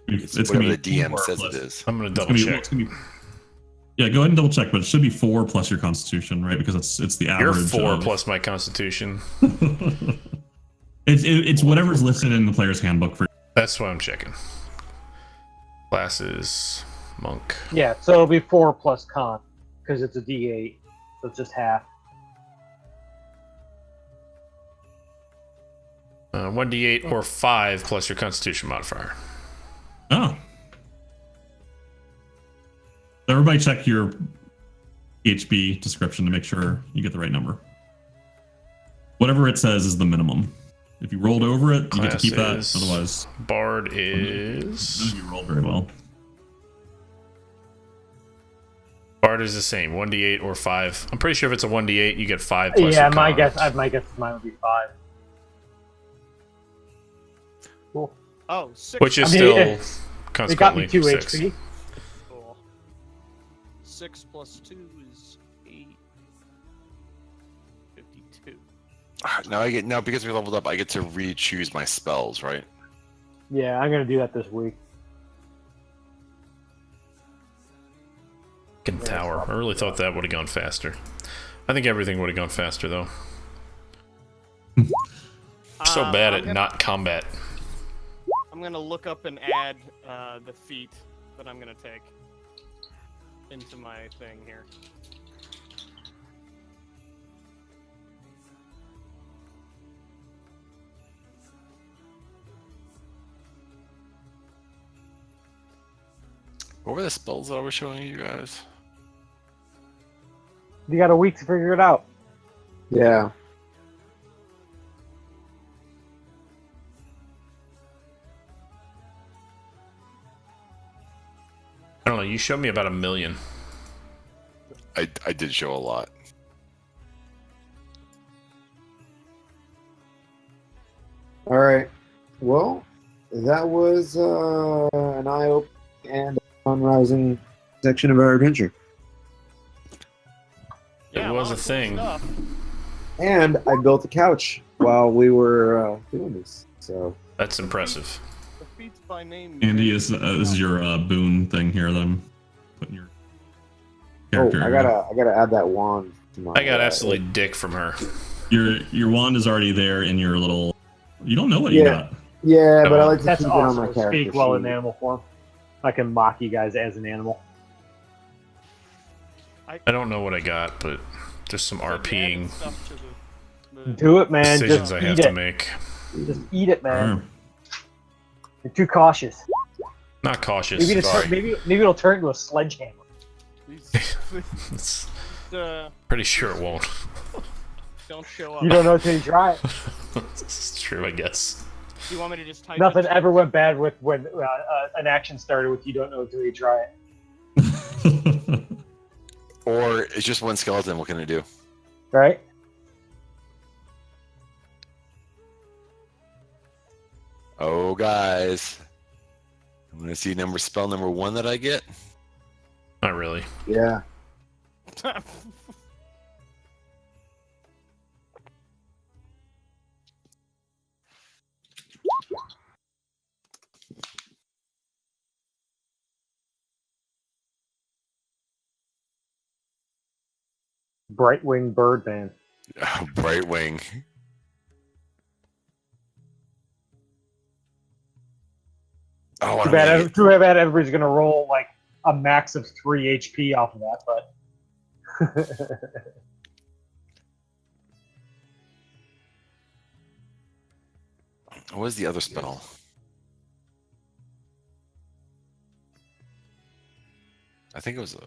It's Whatever gonna the be DM 4 says plus- it is. I'm gonna it's double gonna be- check. it's gonna be- yeah, go ahead and double check, but it should be 4 plus your constitution, right? Because it's the You're average. 4 of- plus my constitution. it's whatever's listed in the player's handbook for. That's what I'm checking. Classes, monk. Yeah, so it'll be 4 plus con because it's a D8, so it's just half. 1d8 or 5 plus your constitution modifier. Oh. So everybody check your HP description to make sure you get the right number. Whatever it says is the minimum. If you rolled over it, you get to keep that. Classes. Otherwise, Bard none is. of you rolled very well. Bard is the same. 1d8 or 5. I'm pretty sure if it's a 1d8, you get 5 plus Yeah, your my con. guess. My guess is mine would be 5. Cool. Oh, 6. Which is I mean, still It got me consequently 2 6. HP. Cool. 6 plus 2 is 8. 52. Now because we leveled up, I get to re-choose my spells, right? Yeah, I'm gonna do that this week. Fucking tower. I really thought that would have gone faster. I think everything would have gone faster though. I'm so bad at not combat. I'm gonna look up and add the feat that I'm gonna take into my thing here. What were the spells that I was showing you guys? You got a week to figure it out. Yeah. I don't know. You showed me about 1 million. I did show a lot. All right. Well, that was an eye-opening and fun-rising section of our adventure. It was a thing. Stuff. And I built a couch while we were doing this. So That's impressive. The feats by name. Andy, this is your boon thing here that I'm putting your character. I gotta add that wand to my. I got absolutely dick from her. Your wand is already there in your little. You don't know what you Yeah. got. Yeah, but I like to That's keep it on awesome. my character Speak well in sheet. animal form. I can mock you guys as an animal. I don't know what I got, but just some RPing Stuff to the Do it, man. decisions Just I eat have it. to make. Just eat it, man. Alright. You're too cautious. Not cautious. Maybe, Sorry. maybe it'll turn into a sledgehammer. It's uh, pretty sure it won't. don't show up. You don't know until you try it. It's true, I guess. Do you want me to just type Nothing it? ever went bad with when an action started with you don't know until you try it. Or it's just one skeleton. What can it do? Right? Oh, guys. I'm going to see spell number 1 that I get. Not really. Yeah. Brightwing Birdman. Bright wing. Oh, what Too an bad, idiot. too bad everybody's gonna roll like a max of 3 HP off of that, but What was the other spell? I think it was a.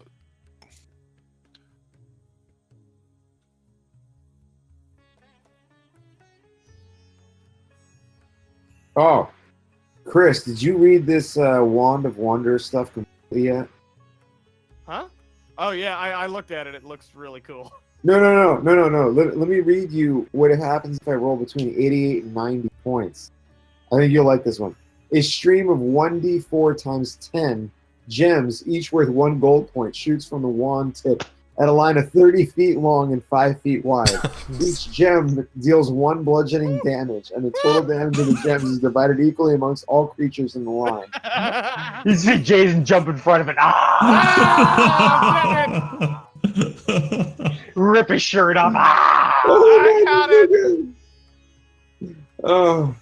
Oh, Chris, did you read this Wand of Wonder stuff completely yet? Huh? Oh yeah, I looked at it. It looks really cool. No. Let me read you what happens if I roll between 88 and 90 points. I think you'll like this one. A stream of 1d4 times 10 gems, each worth 1 gold point, shoots from the wand tip at a line of 30 feet long and 5 feet wide. Each gem deals 1 bludgeoning damage, and the total damage of the gems is divided equally amongst all creatures in the line. You see Jason jump in front of it. Ah! Rip his shirt off. Ah! I got it. Oh.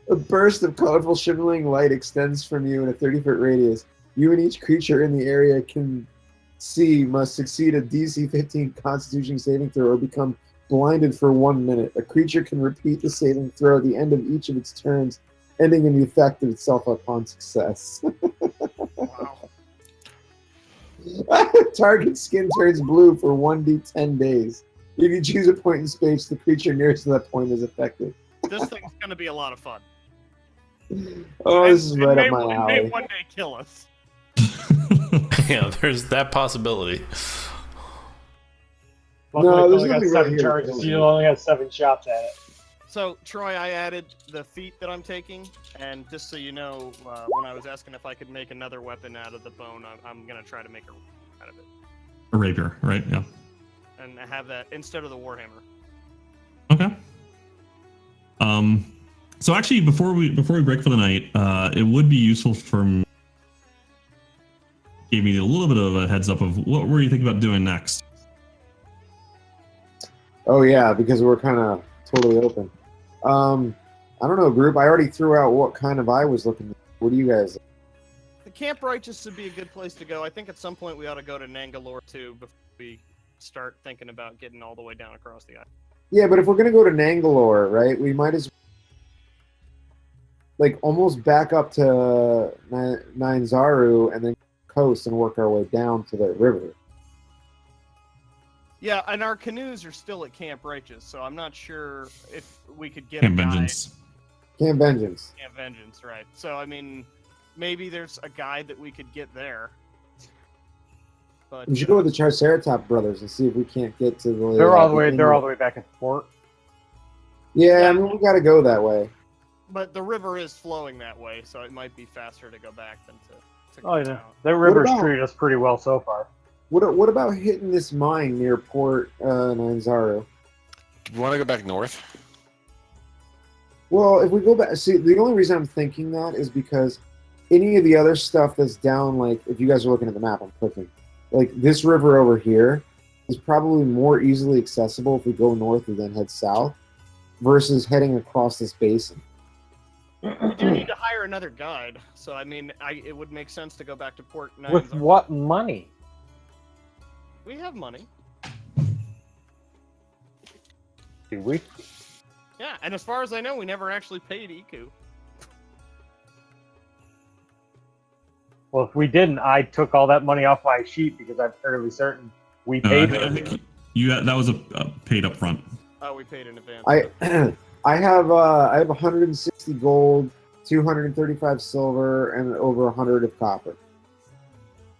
A burst of colorful shimmering light extends from you in a 30-foot radius. You and each creature in the area can see must succeed a DC 15 Constitution saving throw or become blinded for 1 minute. A creature can repeat the saving throw at the end of each of its turns, ending in the effect of itself upon success. Wow. Target skin turns blue for 1d10 days. If you choose a point in space, the creature nearest to that point is affected. This thing's gonna be a lot of fun. Oh, this is And right may, up my It may alley. one day kill us. Yeah, there's that possibility. No, there's only got nothing 7 right here. charges. You only got 7 shots at it. So, Troy, I added the feat that I'm taking, and just so you know, when I was asking if I could make another weapon out of the bone, I'm going to try to make a out of it. A rapier, right? Yeah. And have that instead of the Warhammer. Okay. So actually, before we break for the night, it would be useful for gave me a little bit of a heads up of what were you thinking about doing next. Oh yeah, because we're kind of totally open. I don't know, group. I already threw out what kind of I was looking. What do you guys? The Camp Righteous would be a good place to go. I think at some point we ought to go to Nangalore too before we start thinking about getting all the way down across the island. Yeah, but if we're gonna go to Nangalore, right, we might as like almost back up to Nine Zaru and then coast and work our way down to the river. Yeah, and our canoes are still at Camp Righteous, so I'm not sure if we could get Camp a guide. Vengeance. Camp Vengeance. Camp Vengeance, right. So, I mean, maybe there's a guide that we could get there. But We should go with the Triceratop brothers and see if we can't get to the. They're all the way. They're all the way back at the port. Yeah, I mean we got to go that way. But the river is flowing that way, so it might be faster to go back than to go Oh yeah, down. that river's about- treated us pretty well so far. What about hitting this mine near Port Nine Zaru? Do you want to go back north? Well, if we go back, see, the only reason I'm thinking that is because any of the other stuff that's down, like if you guys are looking at the map, I'm clicking. Like this river over here is probably more easily accessible if we go north and then head south, versus heading across this basin. We do need to hire another guide, so I mean, it would make sense to go back to Port Nine. With what money? We have money. Do we? Yeah, and as far as I know, we never actually paid Iku. Well, if we didn't, I took all that money off my sheet because I'm fairly certain we paid I it. think that was a paid up front. Oh, we paid in advance. I have 160 gold, 235 silver, and over 100 of copper.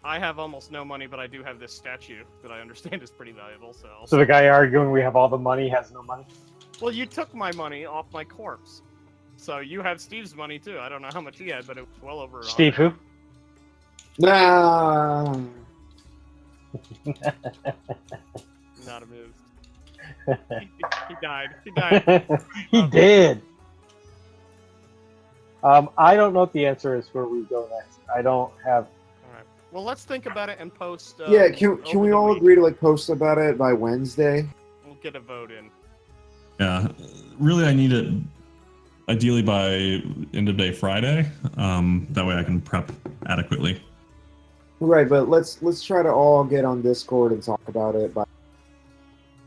I have almost no money, but I do have this statue that I understand is pretty valuable. So the guy arguing we have all the money has no money. Well, you took my money off my corpse, so you have Steve's money too. I don't know how much he had, but it was well over. 100. Steve, who? Nah. Not amused. He died. He died. He did. I don't know what the answer is where we go next. I don't have. All right. Well, let's think about it and post. Yeah, can over we the all week. agree to like post about it by Wednesday? We'll get a vote in. Yeah, really, I need it ideally by end of day Friday. That way I can prep adequately. Right, but let's try to all get on Discord and talk about it.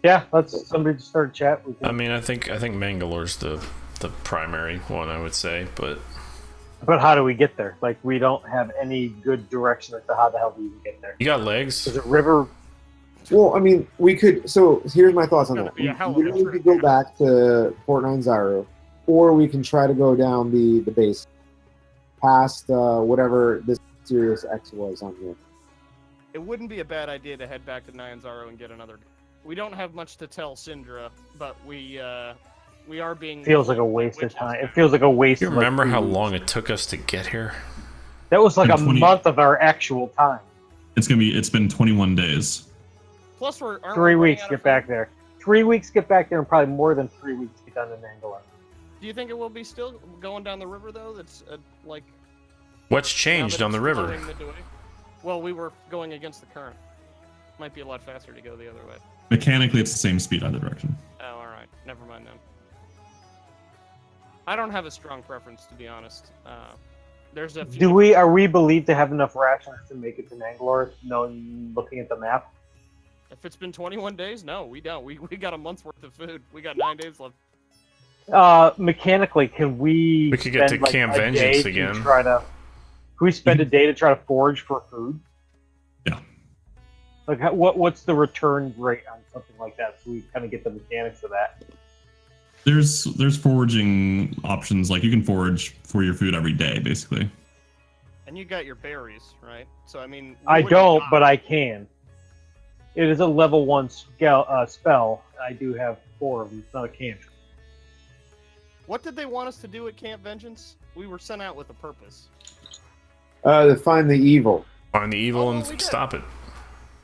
Yeah, let's somebody just start a chat. We I can, mean, I think Mangalore's the the primary one, I would say. But how do we get there? Like, we don't have any good direction as to how the hell do we even get there. you got legs. Is it river? Well, I mean, we could. So here's my thoughts on It's that. gonna be a hell of We a really trip, could go yeah. back to Port Nine Zaro, or we can try to go down the base past whatever this Sirius X was on here. It wouldn't be a bad idea to head back to Nyanzaro and get another. We don't have much to tell Syndra, but we are being. Feels like a waste of time. It feels like a waste. Do you of, like, remember 3 how weeks. long it took us to get here? That was like a 20 month of our actual time. It's been 21 days. Plus, aren't we 3 running weeks out get of back food? there. 3 weeks get back there, and probably more than 3 weeks get down to Nangala. Do you think it will be still going down the river though? That's like. What's now changed that on the it's river? flowing midway? Well, we were going against the current. Might be a lot faster to go the other way. Mechanically, it's the same speed either direction. Oh, all right. Never mind then. I don't have a strong preference, to be honest. There's a few. Are we believed to have enough rations to make it to Mangalore? No, looking at the map. If it's been 21 days, no, we don't. We got a month's worth of food. We got 9 days left. Mechanically, can we? We could get spend, to Camp a Vengeance day to again. Try to. Can we spend a day to try to forage for food? Yeah. Like, what's the return rate on something like that? So we kind of get the mechanics of that. There's foraging options. Like you can forage for your food every day, basically. And you got your berries, right? So I mean, I don't, but I can. It is a level 1 spell. I do have 4 of them. It's not a cantrip. What did they want us to do at Camp Vengeance? We were sent out with a purpose. To find the evil. Find the evil Oh, well, and we did. stop it.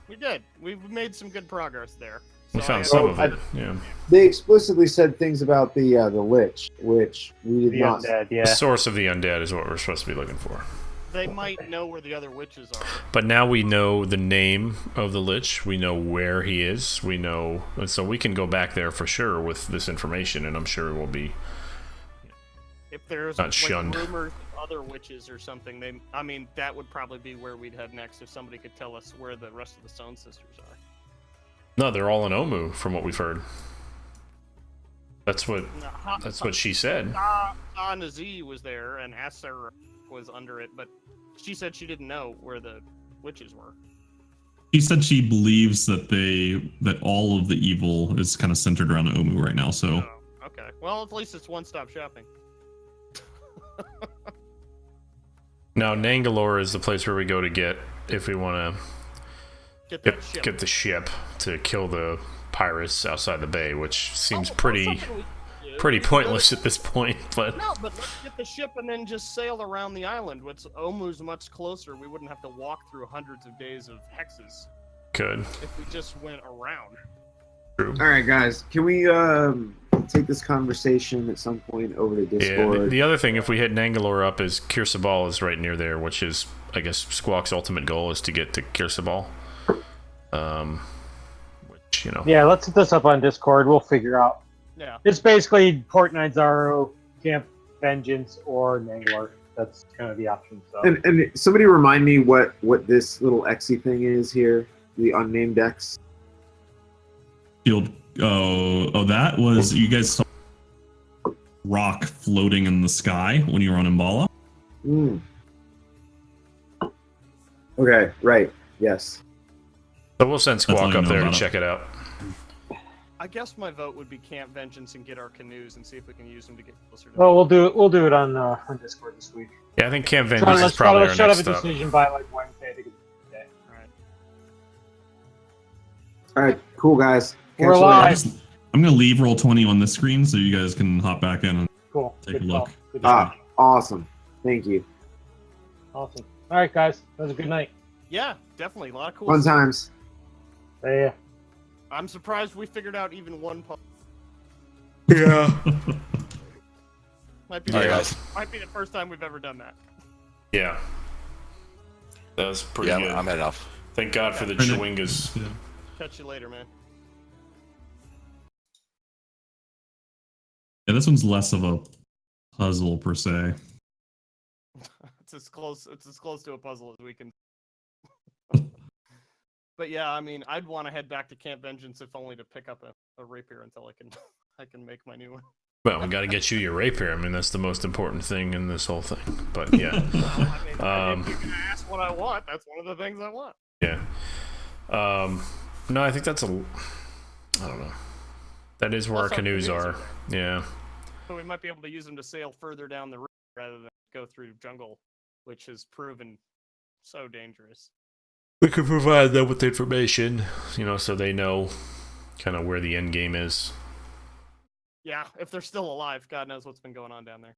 We did. We've made some good progress there. We So found I- some of I- it. Yeah. They explicitly said things about the Lich, which we did The not. undead, The yeah. source of the undead is what we're supposed to be looking for. They might know where the other witches are. But now we know the name of the Lich. We know where he is. We know, and so we can go back there for sure with this information, and I'm sure it will be. If there's Not like shunned. rumors of other witches or something, I mean, that would probably be where we'd head next if somebody could tell us where the rest of the Stone Sisters are. No, they're all in Omu, from what we've heard. That's what No, that's what she said. Nazi was there and Asser was under it, but she said she didn't know where the witches were. She said she believes that all of the evil is kind of centered around Omu right now. So Oh, okay. Well, at least it's one-stop shopping. Now, Nangalore is the place where we go to get if we want Get to that ship. get the ship to kill the pirates outside the bay, which seems Oh, pretty something we could do. pretty We could pointless go at this point. But No, but let's get the ship and then just sail around the island. What's Omu's much closer. We wouldn't have to walk through hundreds of days of hexes good. if we just went around. True. All right, guys. Can we take this conversation at some point over to Yeah. Discord? The other thing, if we hit Nangalore up, is Kirsabal is right near there, which is, I guess, Squawk's ultimate goal is to get to Kirsabal. Which, you know. Yeah, let's set this up on Discord. We'll figure out. Yeah. It's basically Port Nyanzaro, Camp Vengeance, or Nanglar. That's kind of the option. So. And somebody remind me what this little Xy thing is here, the unnamed X. field. Oh, that was you guys saw rock floating in the sky when you were on Imbala. Hmm. Okay, right. Yes. So we'll send all Squawk you up know there to about it. check it out. I guess my vote would be Camp Vengeance and get our canoes and see if we can use them to get closer to. Well, we'll do it on Discord this week. Yeah, I think Camp Try- Vengeance is let's probably our try to next have a stop. decision by like Wednesday. I think it's Wednesday. Alright. All right, cool guys. We're Catch you later. live. I'm gonna leave Roll20 on this screen so you guys can hop back in and Cool. take a Good look. call. Good Ah, awesome. Thank you. Awesome. All right, guys. That was a good night. Yeah, definitely a lot of cool. Fun stuff. times. Yeah. I'm surprised we figured out even one puzzle. Yeah. Might be All right, the, guys. might be the first time we've ever done that. Yeah. That was pretty Yeah, good. I'm heading off. Thank God for the Yeah. Chewingas. Yeah. Catch you later, man. Yeah, this one's less of a puzzle per se. It's as close to a puzzle as we can. But yeah, I mean, I'd want to head back to Camp Vengeance if only to pick up a rapier until I can I can make my new one. Well, we got to get you your rapier. I mean, that's the most important thing in this whole thing. But yeah, I mean, if you're gonna ask what I want, that's one of the things I want. yeah. No, I think that's I don't know. That is where Also, our canoes canoes are. are Yeah. But we might be able to use them to sail further down the river rather than go through jungle, which has proven so dangerous. We could provide them with information, so they know kind of where the end game is. Yeah, if they're still alive, God knows what's been going on down there.